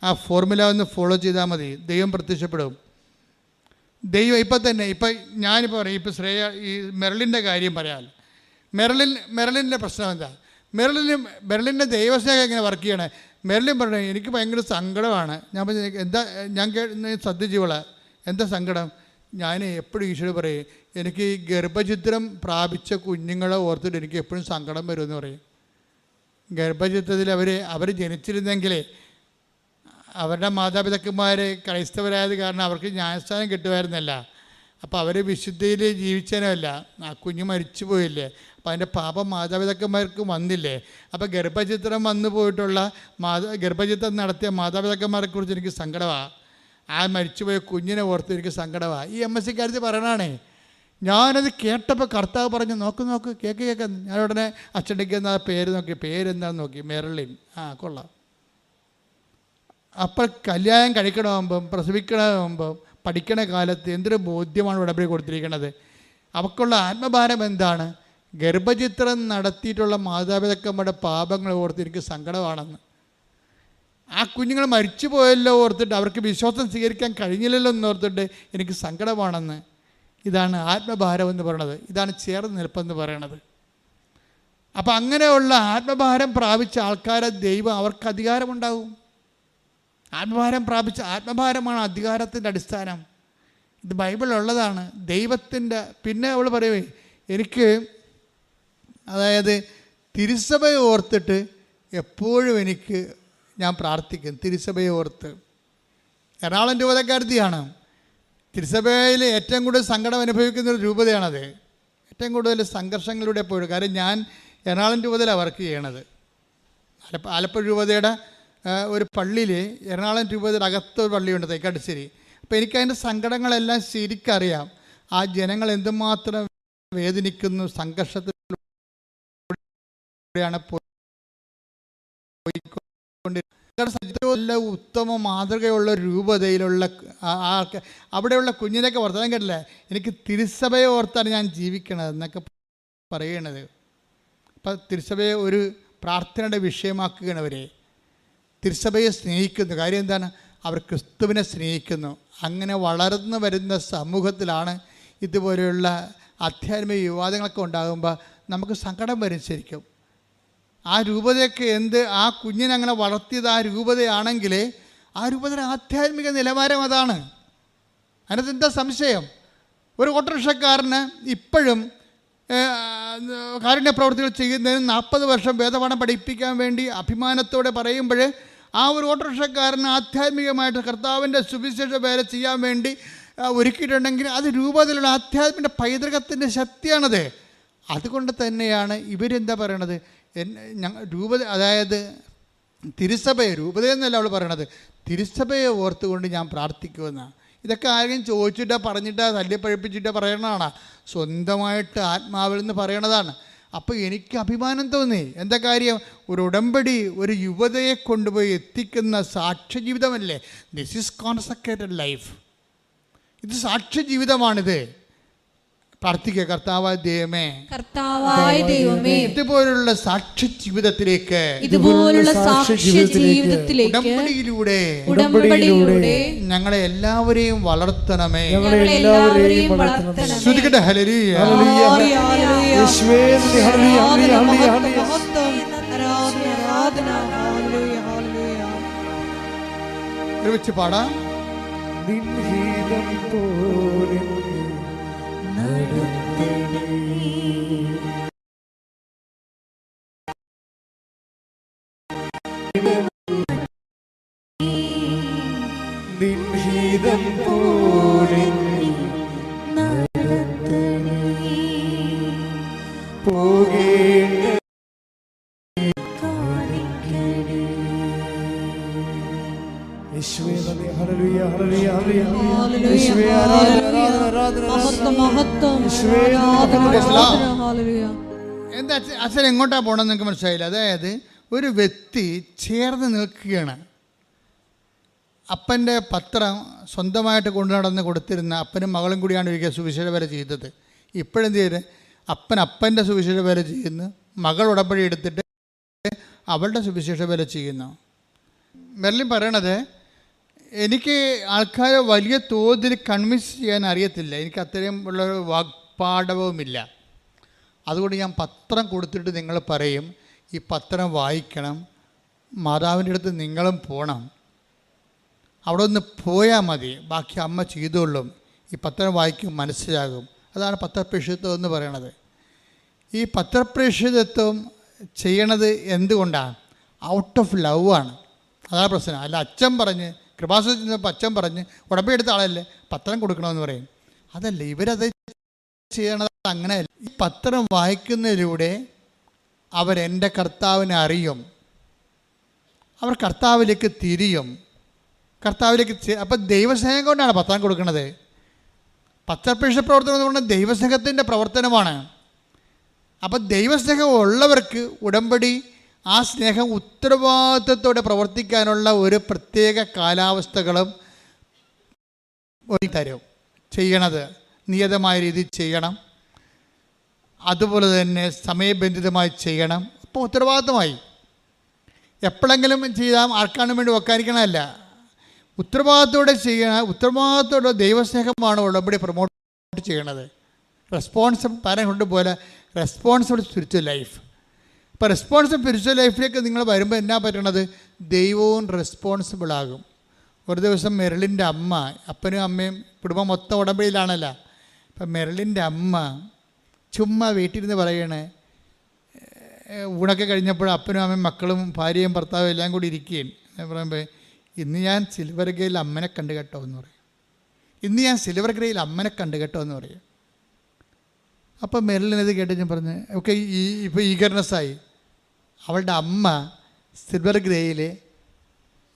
ആ ഫോർമുല ഒന്ന് ഫോളോ ചെയ്താൽ മതി, ദൈവം പ്രത്യക്ഷപ്പെടും. ദൈവം ഇപ്പം ഞാനിപ്പോൾ പറയും, ഇപ്പോൾ ഈ മെർലിൻ്റെ കാര്യം പറയാം. മെർലിൻ്റെ പ്രശ്നം എന്താ? മെർലിൻ്റെ ദൈവസ്നേഹം എങ്ങനെ വർക്ക് ചെയ്യണേ? മെർലിൻ പറഞ്ഞു, എനിക്ക് ഭയങ്കര സങ്കടമാണ്. ഞാൻ പറഞ്ഞു, എന്താ? ഞാൻ ശ്രദ്ധിച്ചോളാം, എന്താ സങ്കടം? ഞാൻ എപ്പോഴും ഈശോയോട് പറയും, എനിക്ക് ഈ ഗർഭചിത്രം പ്രാപിച്ച കുഞ്ഞുങ്ങളെ ഓർത്തിട്ട് എനിക്ക് എപ്പോഴും സങ്കടം വരുമെന്ന് പറയും. ഗർഭചിത്രത്തിൽ അവർ ജനിച്ചിരുന്നെങ്കിലേ അവരുടെ മാതാപിതാക്കന്മാർ ക്രൈസ്തവരായത് കാരണം അവർക്ക് ന്യായസ്ഥാനം കിട്ടുമായിരുന്നല്ല. അപ്പോൾ അവർ വിശുദ്ധിയിൽ ജീവിച്ചനല്ല, ആ കുഞ്ഞ് മരിച്ചു പോയില്ലേ, അപ്പോൾ അതിൻ്റെ പാപം മാതാപിതാക്കന്മാർക്ക് വന്നില്ലേ. അപ്പോൾ ഗർഭചിത്രം വന്നു പോയിട്ടുള്ള ഗർഭചിത്രം നടത്തിയ മാതാപിതാക്കന്മാരെ കുറിച്ച് എനിക്ക് സങ്കടമാണ്. ആ മരിച്ചുപോയ കുഞ്ഞിനെ ഓർത്ത് എനിക്ക് സങ്കടമാണ്. ഈ MSc കാര്യത്തിൽ പറയണാണേ. ഞാനത് കേട്ടപ്പോൾ കർത്താവ് പറഞ്ഞു, നോക്ക് കേക്ക്. ഞാൻ ഉടനെ അച്ചടിക്കുന്ന പേര് നോക്കി, പേരെന്താണെന്ന് നോക്കി, മെർലിൻ. കൊള്ളാം. അപ്പോൾ കല്യാണം കഴിക്കണമെമ്പം പ്രസവിക്കണമെമ്പം പഠിക്കണ കാലത്ത് എന്തൊരു ബോധ്യമാണ് ഉടമ്പടി കൊടുത്തിരിക്കുന്നത്. അവൾക്കുള്ള ആത്മഭാരം എന്താണ്? ഗർഭചിത്രം നടത്തിയിട്ടുള്ള മാതാപിതാക്കന്മാരുടെ പാപങ്ങൾ ഓർത്ത് എനിക്ക് സങ്കടമാണെന്ന്. ആ കുഞ്ഞുങ്ങൾ മരിച്ചു പോയല്ലോ ഓർത്തിട്ട്, അവർക്ക് വിശ്വാസം സ്വീകരിക്കാൻ കഴിഞ്ഞില്ലല്ലോ എന്നോർത്തിട്ട് എനിക്ക് സങ്കടമാണെന്ന്. ഇതാണ് ആത്മഭാരം എന്ന് പറയുന്നത്. ഇതാണ് ചേർന്ന് നിൽപ്പെന്ന് പറയണത്. അപ്പം അങ്ങനെയുള്ള ആത്മഭാരം പ്രാപിച്ച ആൾക്കാരെ ദൈവം അവർക്ക് അധികാരമുണ്ടാകും. ആത്മഭാരമാണ് അധികാരത്തിൻ്റെ അടിസ്ഥാനം. ഇത് ബൈബിളിലുള്ളതാണ്. ദൈവത്തിൻ്റെ പിന്നെ അവൾ പറയുവേ, എനിക്ക് അതായത് തിരുസഭയെ ഓർത്തിട്ട് എപ്പോഴും ഞാൻ പ്രാർത്ഥിക്കും. തിരുസഭയെ ഓർത്ത്. എറണാകുളം രൂപതക്കാരത്തിയാണ്. തിരുസഭയിൽ ഏറ്റവും കൂടുതൽ സങ്കടം അനുഭവിക്കുന്ന ഒരു രൂപതയാണത്. ഏറ്റവും കൂടുതൽ സംഘർഷങ്ങളിലൂടെ പോയി. കാരണം ഞാൻ എറണാകുളം രൂപതയിലാണ് വർക്ക് ചെയ്യണത്. ആലപ്പുഴ രൂപതയുടെ ഒരു പള്ളിയിൽ, എറണാകുളം രൂപതയുടെ അകത്തൊരു പള്ളിയുണ്ട്, തേക്കാട്ടുശ്ശേരി. അപ്പോൾ എനിക്കതിൻ്റെ സങ്കടങ്ങളെല്ലാം ശരിക്കറിയാം. ആ ജനങ്ങൾ എന്തുമാത്രം വേദനിക്കുന്നു, സംഘർഷത്തിലൂടെയാണ് പോയിക്കൊണ്ട്. നല്ല ഉത്തമ മാതൃകയുള്ള രൂപതയിലുള്ള അവിടെയുള്ള കുഞ്ഞിനൊക്കെ വർത്തമാനം കേട്ടില്ലേ, എനിക്ക് തിരുസഭയെ ഓർത്താണ് ഞാൻ ജീവിക്കണത് എന്നൊക്കെ പറയണത്. അപ്പം തിരുസഭയെ ഒരു പ്രാർത്ഥനയുടെ വിഷയമാക്കുകയാണ് അവരെ. തിരുസഭയെ സ്നേഹിക്കുന്നു. കാര്യം എന്താണ്? അവർ ക്രിസ്തുവിനെ സ്നേഹിക്കുന്നു. അങ്ങനെ വളർന്നു വരുന്ന സമൂഹത്തിലാണ് ഇതുപോലെയുള്ള ആധ്യാത്മിക വിവാദങ്ങളൊക്കെ ഉണ്ടാകുമ്പോൾ നമുക്ക് സങ്കടം വരും ശരിക്കും. ആ രൂപതയൊക്കെ ആ കുഞ്ഞിനെ അങ്ങനെ വളർത്തിയത് ആ രൂപതയാണെങ്കിൽ ആ രൂപതയുടെ ആധ്യാത്മിക നിലവാരം അതാണ്. അതിനകത്ത് എന്താ സംശയം? ഒരു ഓട്ടോറിക്ഷക്കാരന് ഇപ്പോഴും കാരുണ്യ പ്രവർത്തികൾ ചെയ്യുന്നതിന് 40 വർഷം വേദപാഠം പഠിപ്പിക്കാൻ വേണ്ടി അഭിമാനത്തോടെ പറയുമ്പോൾ ആ ഒരു ഓട്ടോറിക്ഷക്കാരന് ആധ്യാത്മികമായിട്ട് കർത്താവിൻ്റെ സുവിശേഷ വേല ചെയ്യാൻ വേണ്ടി ഒരുക്കിയിട്ടുണ്ടെങ്കിൽ അത് രൂപത്തിലുള്ള ആധ്യാത്മിക പൈതൃകത്തിൻ്റെ ശക്തിയാണത്. അതുകൊണ്ട് തന്നെയാണ് ഇവരെന്താ പറയണത്, രൂപത അതായത് തിരുസഭയെ, രൂപതയെന്നല്ല അവൾ പറയണത്, തിരുസഭയെ ഓർത്തുകൊണ്ട് ഞാൻ പ്രാർത്ഥിക്കുമെന്നാണ്. ഇതൊക്കെ ആരെങ്കിലും ചോദിച്ചിട്ടോ പറഞ്ഞിട്ടോ തല്ലിപ്പഴിപ്പിച്ചിട്ടോ പറയണതാണ്, സ്വന്തമായിട്ട് ആത്മാവിൽ നിന്ന് പറയണതാണ്. അപ്പോൾ എനിക്ക് അഭിമാനം തോന്നി. എന്താ കാര്യം? ഒരു ഉടമ്പടി ഒരു യുവതയെ കൊണ്ടുപോയി എത്തിക്കുന്ന സാക്ഷ്യജീവിതമല്ലേ. This is consecrated life. ഇത് സാക്ഷ്യജീവിതമാണിത്. പ്രാർത്ഥിക്കുക. കർത്താവായ ദൈവമേ, കർത്താവായ ദൈവമേ, ഇതുപോലുള്ള സാക്ഷി ജീവിതത്തിലേക്ക്, ഇതുപോലുള്ള സാക്ഷ്യ ജീവിതത്തിലേക്ക് ഉടമ്പടിയിലൂടെ ഞങ്ങളെ എല്ലാവരെയും വളർത്തണമേ. എല്ലാവരെയും വളർത്തണമേ. ശ്രുതിക്കട്ടെ. ഹല്ലേലൂയ. യേശുവേ നന്ദി. ഹല്ലേലൂയ, ഹല്ലേലൂയ, ഹല്ലേലൂയ. ആരാധന. ഹല്ലേലൂയ, ഹല്ലേലൂയ. ഒരുമിച്ച് പാടാം. നിൻഹിതം പോലെ നിൻഹിതം പോലെ പോകേണ്ട യേശുവേ നന്ദി. ഹല്ലേലൂയ, ഹല്ലേലൂയ, ഹല്ലേലൂയ. യേശുവേ ആരാധന, ആരാധന, ആരാധന. മഹത്വം, മഹത്വം. യേശുവേ ആരാധന, നന്ദി. ആരാധന. ഹല്ലേലൂയ. എന്താ അച്ഛൻ എങ്ങോട്ടാണ് പോകണമെന്ന് നിങ്ങൾക്ക് മനസ്സിലായില്ല. അതായത് ഒരു വ്യക്തി ചേർന്ന് നിൽക്കുകയാണ്. അപ്പൻ്റെ പത്രം സ്വന്തമായിട്ട് കൊണ്ടു നടന്ന് കൊടുത്തിരുന്ന അപ്പനും മകളും കൂടിയാണ് ഒരിക്കൽ സുവിശേഷ വേല ചെയ്തത്. ഇപ്പോഴെന്ത് ചെയ്ത് അപ്പൻ്റെ സുവിശേഷ വേല ചെയ്യുന്നു, മകൾ ഉടമ്പടി എടുത്തിട്ട് അവളുടെ സുവിശേഷ വേല ചെയ്യുന്നു. മെർലിൻ പറയണത്, എനിക്ക് ആൾക്കാരെ വലിയ തോതിൽ കൺവിൻസ് ചെയ്യാൻ അറിയത്തില്ല, എനിക്ക് അത്രയും ഉള്ളൊരു വാഗ്പാഠവുമില്ല. അതുകൊണ്ട് ഞാൻ പത്രം കൊടുത്തിട്ട് നിങ്ങൾ പറയും ഈ പത്രം വായിക്കണം, മാതാവിൻ്റെ അടുത്ത് നിങ്ങളും പോകണം, അവിടെ ഒന്ന് പോയാൽ മതി, ബാക്കി അമ്മ ചെയ്തോളും, ഈ പത്രം വായിക്കും മനസ്സിലാകും. അതാണ് പത്രപ്രേക്ഷിതത്വം എന്ന് പറയണത്. ഈ പത്രപ്രേക്ഷിതത്വം ചെയ്യണത് എന്തുകൊണ്ടാണ്? ഔട്ട് ഓഫ് ലവ് ആണ്. അതാണ് പ്രശ്നം. അല്ല അച്ഛൻ പറഞ്ഞ് കൃപാസനത്തിൽ നിന്നപ്പോൾ അച്ഛൻ പറഞ്ഞ് ഉടമ്പടി എടുത്ത ആളല്ലേ പത്രം കൊടുക്കണമെന്ന് പറയും. അതല്ല, ഇവരത് ചെയ്യണത് അങ്ങനെയല്ല. ഈ പത്രം വായിക്കുന്നതിലൂടെ അവരെൻ്റെ കർത്താവിനെ അറിയും, അവർ കർത്താവിലേക്ക് തിരിയും, കർത്താവിലേക്ക്. അപ്പം ദൈവസ്നേഹം കൊണ്ടാണ് പത്രം കൊടുക്കുന്നത്. പത്രപ്രേക്ഷ പ്രവർത്തനം എന്ന് പറഞ്ഞാൽ ദൈവസ്നേഹത്തിൻ്റെ പ്രവർത്തനമാണ്. അപ്പം ദൈവസ്നേഹം ഉള്ളവർക്ക് ഉടമ്പടി ആ സ്നേഹം ഉത്തരവാദിത്വത്തോടെ പ്രവർത്തിക്കാനുള്ള ഒരു പ്രത്യേക കാലാവസ്ഥകളും തരും. ചെയ്യണത് നിയതമായ രീതിയിൽ ചെയ്യണം, അതുപോലെ തന്നെ സമയബന്ധിതമായി ചെയ്യണം. അപ്പോൾ ഉത്തരവാദിത്തമായി എപ്പോഴെങ്കിലും ചെയ്താൽ ആർക്കാണ് വേണ്ടി വെക്കാതിരിക്കണമല്ല, ഉത്തരവാദിത്തോടെ ചെയ്യണം. ഉത്തരവാദിത്തോടെ ദൈവസ്നേഹമാണ് ഉടമ്പടി പ്രൊമോട്ട് ചെയ്യണത്. റെസ്പോൺസിബിൾ പാരൻറ് പോലെ റെസ്പോൺസിബിൾ സ്പിരിച്വൽ ലൈഫ്. ഇപ്പോൾ റെസ്പോൺസിബിൾ സ്പിരിച്വൽ ലൈഫിലേക്ക് നിങ്ങൾ വരുമ്പോൾ എന്നാ പറ്റണത്? ദൈവവും റെസ്പോൺസിബിളാകും. ഒരു ദിവസം മെറിലിൻ്റെ അമ്മ, അപ്പനും അമ്മയും കുടുംബം മൊത്തം ഉടമ്പടിയിലാണല്ലോ. അപ്പം മെറിലിൻ്റെ അമ്മ ചുമ്മാ വീട്ടിലിരുന്ന് പറയണേ, ഊണൊക്കെ കഴിഞ്ഞപ്പോൾ അപ്പനും അമ്മയും മക്കളും ഭാര്യയും ഭർത്താവും എല്ലാം കൂടി ഇരിക്കുകയും പറയുമ്പോൾ, ഇന്ന് ഞാൻ സിൽവർ ഗ്രേയിൽ അമ്മനെ കണ്ടു കേട്ടോ എന്ന് പറയും. ഇന്ന് ഞാൻ സിൽവർ ഗ്രേയിൽ അമ്മനെ കണ്ടു കേട്ടോ എന്ന് പറയും. അപ്പോൾ മെറിലിനത് കേട്ട് ഞാൻ പറഞ്ഞ് ഓക്കെ, ഇപ്പോൾ ഈഗർനെസ്സായി. അവളുടെ അമ്മ സിൽവർ ഗ്രേയിൽ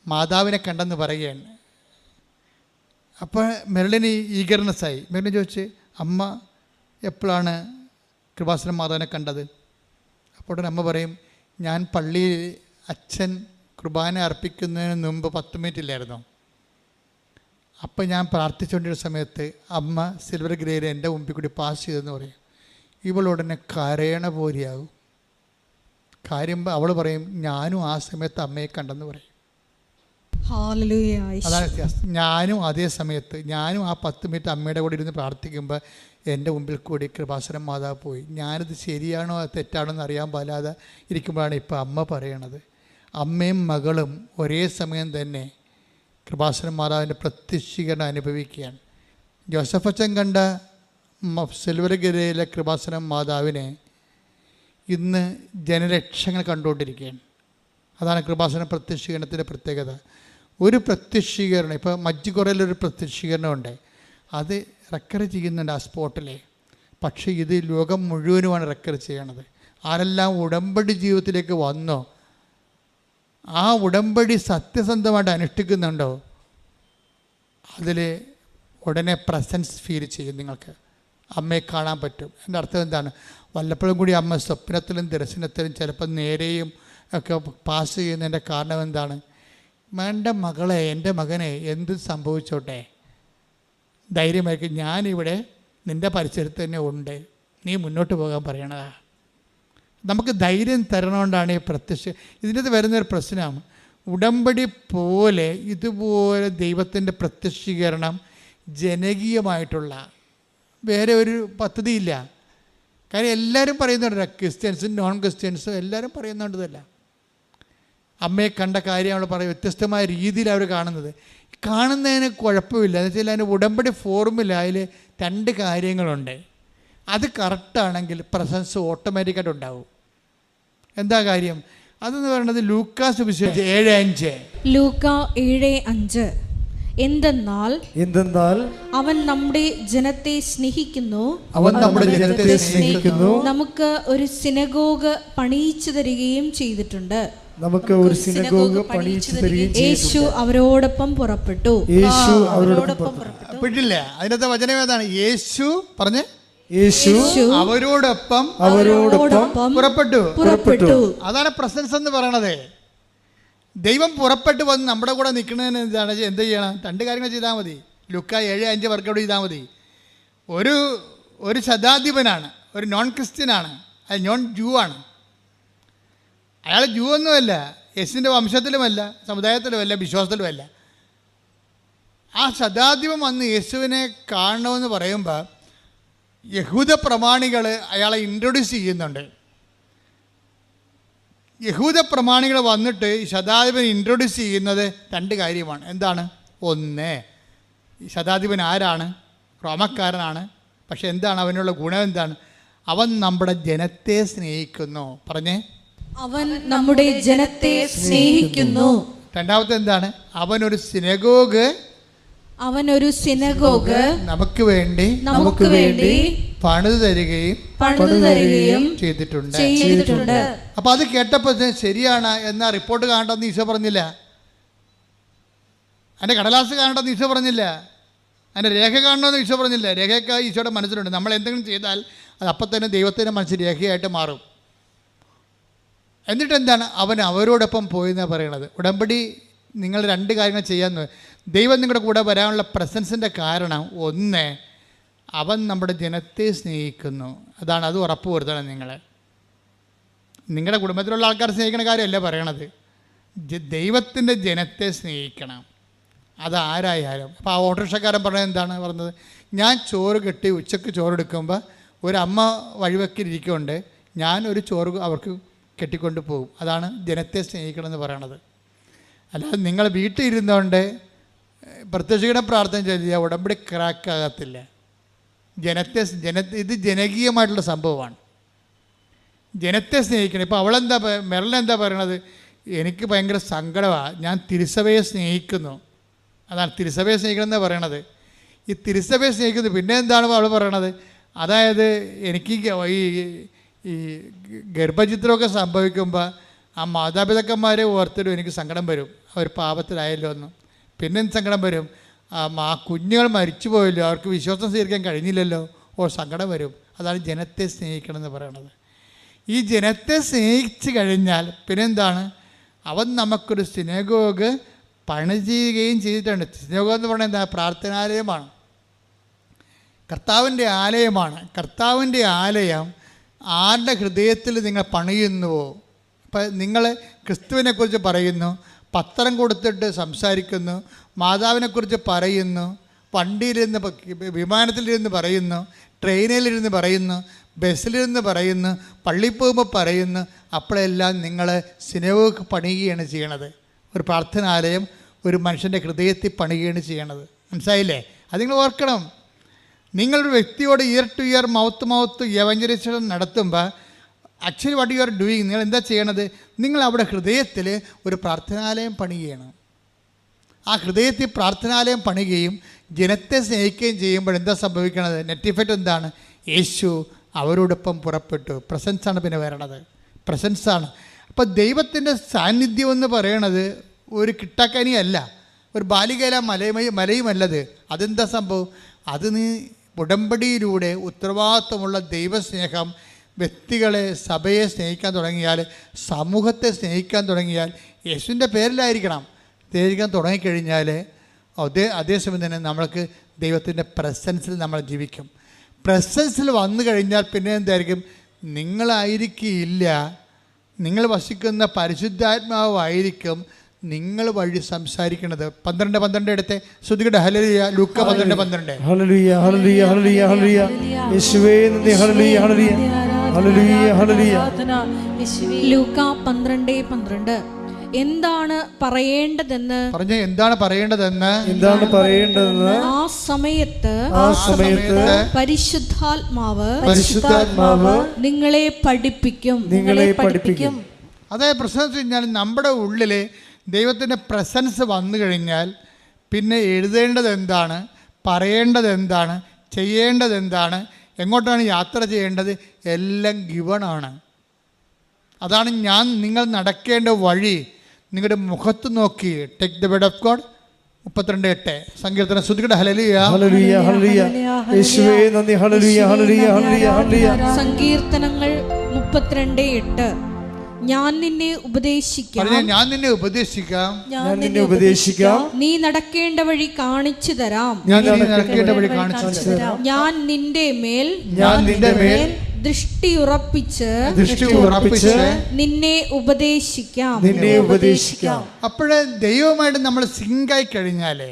മാതാവിനെ കണ്ടെന്ന് പറയുകയാണ്. അപ്പോൾ മെറിലിന് ഈഗർനെസ്സായി. മെറിലിന് ചോദിച്ച്, അമ്മ എപ്പോഴാണ് കൃപാസനം മാതാവിനെ കണ്ടത്? അപ്പോൾ ഉടനെ അമ്മ പറയും, ഞാൻ പള്ളിയിൽ അച്ഛൻ കുർബാന അർപ്പിക്കുന്നതിന് മുമ്പ് 10 മിനിറ്റ് ഇല്ലായിരുന്നു, അപ്പം ഞാൻ പ്രാർത്ഥിച്ചുകൊണ്ടിരുന്ന സമയത്ത് അമ്മ സിൽവർ ഗ്രേയിൽ എൻ്റെ മുമ്പിൽ കൂടി പാസ് ചെയ്തെന്ന് പറയും. ഇവളുടനെ കരയണ പോലെയാകും. കാര്യം അവൾ പറയും, ഞാനും ആ സമയത്ത് അമ്മയെ കണ്ടെന്ന് പറയും. അതാണ് വ്യത്യാസം. ഞാനും അതേ സമയത്ത് ഞാനും ആ 10 മിനിറ്റ് അമ്മയുടെ കൂടെ ഇരുന്ന് പ്രാർത്ഥിക്കുമ്പോൾ എൻ്റെ മുമ്പിൽ കൂടി കൃപാസനം മാതാവ് പോയി. ഞാനിത് ശരിയാണോ തെറ്റാണോ എന്ന് അറിയാൻ പാലാതെ ഇരിക്കുമ്പോഴാണ് ഇപ്പോൾ അമ്മ പറയണത്. അമ്മയും മകളും ഒരേ സമയം തന്നെ കൃപാസനം മാതാവിൻ്റെ പ്രത്യക്ഷീകരണം അനുഭവിക്കുകയാണ്. ജോസഫ് അച്ഛൻ കണ്ട സിൽവർ ഗ്രേയിലെ കൃപാസനം മാതാവിനെ ഇന്ന് ജനലക്ഷങ്ങൾ കണ്ടുകൊണ്ടിരിക്കുകയാണ്. അതാണ് കൃപാസന പ്രത്യക്ഷീകരണത്തിൻ്റെ പ്രത്യേകത. ഒരു പ്രത്യക്ഷീകരണം, ഇപ്പോൾ മജ്ജിക്കുറയിലൊരു പ്രത്യക്ഷീകരണമുണ്ട്, അത് റെക്കർ ചെയ്യുന്നുണ്ട് ആ സ്പോട്ടിൽ. പക്ഷേ ഇത് ലോകം മുഴുവനുമാണ് റെക്കർ ചെയ്യണത്. ആരെല്ലാം ഉടമ്പടി ജീവിതത്തിലേക്ക് വന്നോ, ആ ഉടമ്പടി സത്യസന്ധമായിട്ട് അനുഷ്ഠിക്കുന്നുണ്ടോ, അതിൽ ഉടനെ പ്രസൻസ് ഫീൽ ചെയ്യും. നിങ്ങൾക്ക് അമ്മയെ കാണാൻ പറ്റും. എൻ്റെ അർത്ഥം എന്താണ്? വല്ലപ്പോഴും കൂടി അമ്മ സ്വപ്നത്തിലും ദർശനത്തിലും ചിലപ്പോൾ നേരെയും ഒക്കെ പാസ് ചെയ്യുന്നതിൻ്റെ കാരണം എന്താണ്? എൻ്റെ മകളെ, എൻ്റെ മകനെ എന്ത് സംഭവിച്ചോട്ടെ, ധൈര്യമായിരിക്കും, ഞാനിവിടെ നിൻ്റെ പരിസരത്ത് തന്നെ ഉണ്ട്, നീ മുന്നോട്ട് പോകാൻ പറയണതാ. നമുക്ക് ധൈര്യം തരണോണ്ടാണ് ഈ ഇതിനകത്ത് വരുന്നൊരു പ്രശ്നമാണ്. ഉടമ്പടി പോലെ ഇതുപോലെ ദൈവത്തിൻ്റെ പ്രത്യക്ഷീകരണം ജനകീയമായിട്ടുള്ള വേറെ ഒരു പദ്ധതിയില്ല. കാര്യം എല്ലാവരും പറയുന്നുണ്ട്, ക്രിസ്ത്യൻസും നോൺ ക്രിസ്ത്യൻസും എല്ലാവരും പറയുന്നുണ്ടതല്ല. അമ്മയെ കണ്ട കാര്യം അവൾ പറയും, വ്യത്യസ്തമായ രീതിയിൽ അവർ കാണുന്നതിന് കുഴപ്പമില്ല. എന്ന് വെച്ചാൽ അതിന് ഉടമ്പടി ഫോർമുല അതിൽ 2 കാര്യങ്ങളുണ്ട്. അത് കറക്റ്റാണെങ്കിൽ പ്രസൻസ് ഓട്ടോമാറ്റിക്കായിട്ട് ഉണ്ടാവും. എന്താ കാര്യം അതെന്ന് പറയുന്നത്? ലൂക്കാ സുവിശേഷം 7:5. ലൂക്ക 7:5. എന്തെന്നാൽ അവൻ നമ്മുടെ ജനത്തെ സ്നേഹിക്കുന്നു, നമുക്ക് ഒരു സിനഗോഗ് പണിയിച്ചു തരികയും ചെയ്തിട്ടുണ്ട്. യേശു അവരോടൊപ്പം പുറപ്പെട്ടു. പെട്ടില്ല. അതിനകത്തെ വചനം ഏതാണ്? യേശു പറഞ്ഞേ, അവരോടൊപ്പം പുറപ്പെട്ടു. അതാണ് പ്രസൻസ് എന്ന് പറയണത്. ദൈവം പുറപ്പെട്ടു വന്ന് നമ്മുടെ കൂടെ നിൽക്കുന്നതിന് എന്ത് ചെയ്യണം? 2 കാര്യങ്ങൾ ചെയ്താൽ മതി. ലൂക്ക 7:5 വർക്കൗട്ട് ചെയ്താൽ മതി. ഒരു ശതാധിപനാണ്, ഒരു നോൺ ക്രിസ്ത്യനാണ്, അത് നോൺ ജൂ ആണ്. അയാൾ ജൂ ഒന്നുമല്ല, യേശുവിൻ്റെ വംശത്തിലുമല്ല, സമുദായത്തിലുമല്ല, വിശ്വാസത്തിലുമല്ല. ആ ശതാധിപൻ വന്ന് യേശുവിനെ കാണണമെന്ന് പറയുമ്പോൾ യഹൂദ പ്രമാണികൾ അയാളെ ഇൻട്രൊഡ്യൂസ് ചെയ്യുന്നുണ്ട്. യഹൂദ പ്രമാണികൾ വന്നിട്ട് ഈ ശതാധിപൻ ഇൻട്രൊഡ്യൂസ് ചെയ്യുന്നത് 2 കാര്യമാണ്. എന്താണ്? ഒന്ന്, ഈ ശതാധിപൻ ആരാണ്? റോമക്കാരനാണ്. പക്ഷെ എന്താണ് അവനുള്ള ഗുണം? എന്താണ്? അവൻ നമ്മുടെ ജനത്തെ സ്നേഹിക്കുന്നു. പറഞ്ഞേ, അവൻ നമ്മുടെ ജനത്തെ സ്നേഹിക്കുന്നു. രണ്ടാമത്തെ എന്താണ്? അവനൊരു സിനഗോഗ് നമുക്ക് വേണ്ടി പണിതു തരികയും ചെയ്തിട്ടുണ്ട്. അപ്പൊ അത് കേട്ടപ്പോൾ ശരിയാണ് എന്നാ റിപ്പോർട്ട് കാണണ്ടെന്ന് ഈശോ പറഞ്ഞില്ല. അതിൻ്റെ കടലാസ് കാണണ്ടെന്ന് ഈശോ പറഞ്ഞില്ല. അതിൻ്റെ രേഖ കാണണമെന്ന് ഈശോ പറഞ്ഞില്ല. രേഖയൊക്കെ ഈശോയുടെ മനസ്സിലുണ്ട്. നമ്മൾ എന്തെങ്കിലും ചെയ്താൽ അത് അപ്പം തന്നെ ദൈവത്തിൻ്റെ മനസ്സിൽ രേഖയായിട്ട് മാറും. എന്നിട്ട് എന്താണ്? അവൻ അവരോടൊപ്പം പോയെന്നാണ് പറയണത്. ഉടമ്പടി നിങ്ങൾ 2 കാര്യങ്ങൾ ചെയ്യാമെന്ന്. ദൈവം നിങ്ങളുടെ കൂടെ വരാനുള്ള പ്രസൻസിൻ്റെ കാരണം ഒന്ന്, അവൻ നമ്മുടെ ജനത്തെ സ്നേഹിക്കുന്നു. അതാണ്, അത് ഉറപ്പ് വരുത്തണം. നിങ്ങളുടെ കുടുംബത്തിലുള്ള ആൾക്കാർ സ്നേഹിക്കുന്ന കാര്യമല്ല പറയണത്. ദൈവത്തിൻ്റെ ജനത്തെ സ്നേഹിക്കണം. അതാരായാലും. അപ്പോൾ ആ ഓട്ടോറിക്ഷക്കാരൻ പറഞ്ഞത് എന്താണ് പറഞ്ഞത്? ഞാൻ ചോറ് കെട്ടി ഉച്ചയ്ക്ക് ചോറെടുക്കുമ്പോൾ ഒരമ്മ വഴിവെക്കിരിക്കുന്നുണ്ട്, ഞാൻ ഒരു ചോറ് അവർക്ക് കെട്ടിക്കൊണ്ട് പോകും. അതാണ് ജനത്തെ സ്നേഹിക്കണമെന്ന് പറയണത്. അല്ലാതെ നിങ്ങൾ വീട്ടിൽ ഇരുന്നുകൊണ്ട് പ്രത്യക്ഷീകരണ പ്രാർത്ഥന ചെയ്താൽ ഉടമ്പടി ക്രാക്കാകത്തില്ല. ഇത് ജനകീയമായിട്ടുള്ള സംഭവമാണ്. ജനത്തെ സ്നേഹിക്കണം. ഇപ്പോൾ മെറിലെന്താ പറയണത്? എനിക്ക് ഭയങ്കര സങ്കടമാണ്, ഞാൻ തിരുസഭയെ സ്നേഹിക്കുന്നു. അതാണ് തിരുസഭയെ സ്നേഹിക്കണം എന്നാണ് പറയണത്. ഈ തിരുസഭയെ സ്നേഹിക്കുന്നു. പിന്നെ എന്താണ് അവൾ പറയണത്? അതായത് എനിക്ക് ഈ ഗർഭചിത്രമൊക്കെ സംഭവിക്കുമ്പോൾ ആ മാതാപിതാക്കന്മാരെ ഓർത്തിടും എനിക്ക് സങ്കടം വരും. അവർ പാപത്തിലായല്ലോ എന്ന്. പിന്നെ സങ്കടം വരും. ആ കുഞ്ഞുങ്ങൾ മരിച്ചു പോയല്ലോ, അവർക്ക് വിശ്വാസം സ്വീകരിക്കാൻ കഴിഞ്ഞില്ലല്ലോ, സങ്കടം വരും. അതാണ് ജനത്തെ സ്നേഹിക്കണം എന്ന് പറയണത്. ഈ ജനത്തെ സ്നേഹിച്ച് കഴിഞ്ഞാൽ പിന്നെന്താണ്? അവൻ നമുക്കൊരു സിനഗോഗ് പണി ചെയ്യുകയും ചെയ്തിട്ടുണ്ട്. സിനഗോഗ് എന്ന് പറഞ്ഞാൽ എന്താ? പ്രാർത്ഥനാലയമാണ്, കർത്താവിൻ്റെ ആലയമാണ്. കർത്താവിൻ്റെ ആലയം ആരുടെ ഹൃദയത്തിൽ നിങ്ങൾ പണിയുന്നുവോ? ഇപ്പം നിങ്ങൾ ക്രിസ്തുവിനെക്കുറിച്ച് പറയുന്നു, പത്രം കൊടുത്തിട്ട് സംസാരിക്കുന്നു, മാതാവിനെക്കുറിച്ച് പറയുന്നു, വണ്ടിയിലിരുന്ന് വിമാനത്തിലിരുന്ന് പറയുന്നു, ട്രെയിനിലിരുന്ന് പറയുന്നു, ബസ്സിലിരുന്ന് പറയുന്നു, പള്ളിയിൽ പോകുമ്പോൾ പറയുന്നു. അപ്പോഴെല്ലാം നിങ്ങൾ സിനഗോഗ് പണിയുകയാണ് ചെയ്യണത്. ഒരു പ്രാർത്ഥനാലയം ഒരു മനുഷ്യൻ്റെ ഹൃദയത്തിൽ പണിയുകയാണ് ചെയ്യണത്. മനസ്സിലായില്ലേ? അത് നിങ്ങൾ ഓർക്കണം. നിങ്ങളൊരു വ്യക്തിയോട് ear to ear mouth mouth evangelisation നടത്തുമ്പോൾ actually what you are doing, നിങ്ങൾ എന്താ ചെയ്യണത്? നിങ്ങൾ അവിടെ ഹൃദയത്തിൽ ഒരു പ്രാർത്ഥനാലയം പണിയുകയാണ്. ആ ഹൃദയത്തിൽ പ്രാർത്ഥനാലയം പണിയുകയും ജനത്തെ സ്നേഹിക്കുകയും ചെയ്യുമ്പോൾ എന്താ സംഭവിക്കണത്? നെറ്റ് ഇഫക്റ്റ് എന്താണ്? യേശു അവരോടൊപ്പം പുറപ്പെട്ടു. പ്രസൻസാണ് പിന്നെ വരണത്, പ്രസൻസാണ്. അപ്പോൾ ദൈവത്തിൻ്റെ സാന്നിധ്യം എന്ന് പറയണത് ഒരു കിട്ടാക്കനിയല്ല, ഒരു ബാലികയില മലയുമല്ലത്. അതെന്താ സംഭവം? അത് നീ ഉടമ്പടിയിലൂടെ ഉത്തരവാദിത്വമുള്ള ദൈവസ്നേഹം വ്യക്തികളെ, സഭയെ സ്നേഹിക്കാൻ തുടങ്ങിയാൽ, സമൂഹത്തെ സ്നേഹിക്കാൻ തുടങ്ങിയാൽ, യേശുവിൻ്റെ പേരിലായിരിക്കണം സ്നേഹിക്കാൻ തുടങ്ങിക്കഴിഞ്ഞാൽ അതേസമയം തന്നെ നമ്മൾക്ക് ദൈവത്തിൻ്റെ പ്രസൻസിൽ നമ്മൾ ജീവിക്കും. പ്രസൻസിൽ വന്നു കഴിഞ്ഞാൽ പിന്നെ എന്തായിരിക്കും? നിങ്ങളായിരിക്കില്ല, നിങ്ങൾ വസിക്കുന്ന പരിശുദ്ധാത്മാവായിരിക്കും നിങ്ങൾ വഴി സംസാരിക്കുന്നത്. 12:12 എടുത്ത് ശ്രുതികട. ഹല്ലേലൂയ. ലൂക്ക 12:12. ഹല്ലേലൂയ ഹല്ലേലൂയ ഹല്ലേലൂയ ഹല്ലേലൂയ. യേശുവേ നന്ദി. ഹല്ലേലൂയ ഹല്ലേലൂയ ഹല്ലേലൂയ ഹല്ലേലൂയ. ലൂക്ക 12:12. എന്താണ് പറയേണ്ടതെന്ന് പറഞ്ഞ എന്താണ് പറയേണ്ടതെന്ന് എന്താണ് പറയേണ്ടതെന്ന് ആ സമയത്ത് പരിശുദ്ധാത്മാവ് നിങ്ങളെ പഠിപ്പിക്കും. അതായത് പ്രശ്നം വെച്ച് കഴിഞ്ഞാൽ നമ്മുടെ ഉള്ളിൽ ദൈവത്തിൻ്റെ പ്രസൻസ് വന്നു കഴിഞ്ഞാൽ പിന്നെ എഴുതേണ്ടത് എന്താണ്, പറയേണ്ടത് എന്താണ്, ചെയ്യേണ്ടത് എന്താണ്, എങ്ങോട്ടാണ് യാത്ര ചെയ്യേണ്ടത്, എല്ലാം ഗിവണാണ്. അതാണ് നിങ്ങൾ നടക്കേണ്ട വഴി. നിങ്ങളുടെ മുഖത്ത് നോക്കി. Take the word of God. 32:8 സങ്കീർത്തനം. ശ്രുതികട. ഹല്ലേലൂയ ഹല്ലേലൂയ ഹല്ലേലൂയ. യേശുവേ നന്ദി. ഹല്ലേലൂയ ഹല്ലേലൂയ ഹല്ലേലൂയ ഹല്ലേലൂയ. സങ്കീർത്തനങ്ങൾ 32:8. ഞാൻ നിന്നെ ഉപദേശിക്കാം, ഞാൻ നിന്നെ ഉപദേശിക്കാം, ഞാൻ നിന്നെ ഉപദേശിക്കാം. നീ നടക്കേണ്ട വഴി കാണിച്ചു തരാം, ഞാൻ നടക്കേണ്ട വഴി കാണിച്ചു തരാം. ഞാൻ നിന്റെ മേൽ ദൃഷ്ടി ഉറപ്പിച്ച് നിന്നെ ഉപദേശിക്കാം. അപ്പോഴേ ദൈവമായിട്ട് നമ്മൾ സിങ്കായി കഴിഞ്ഞാലേ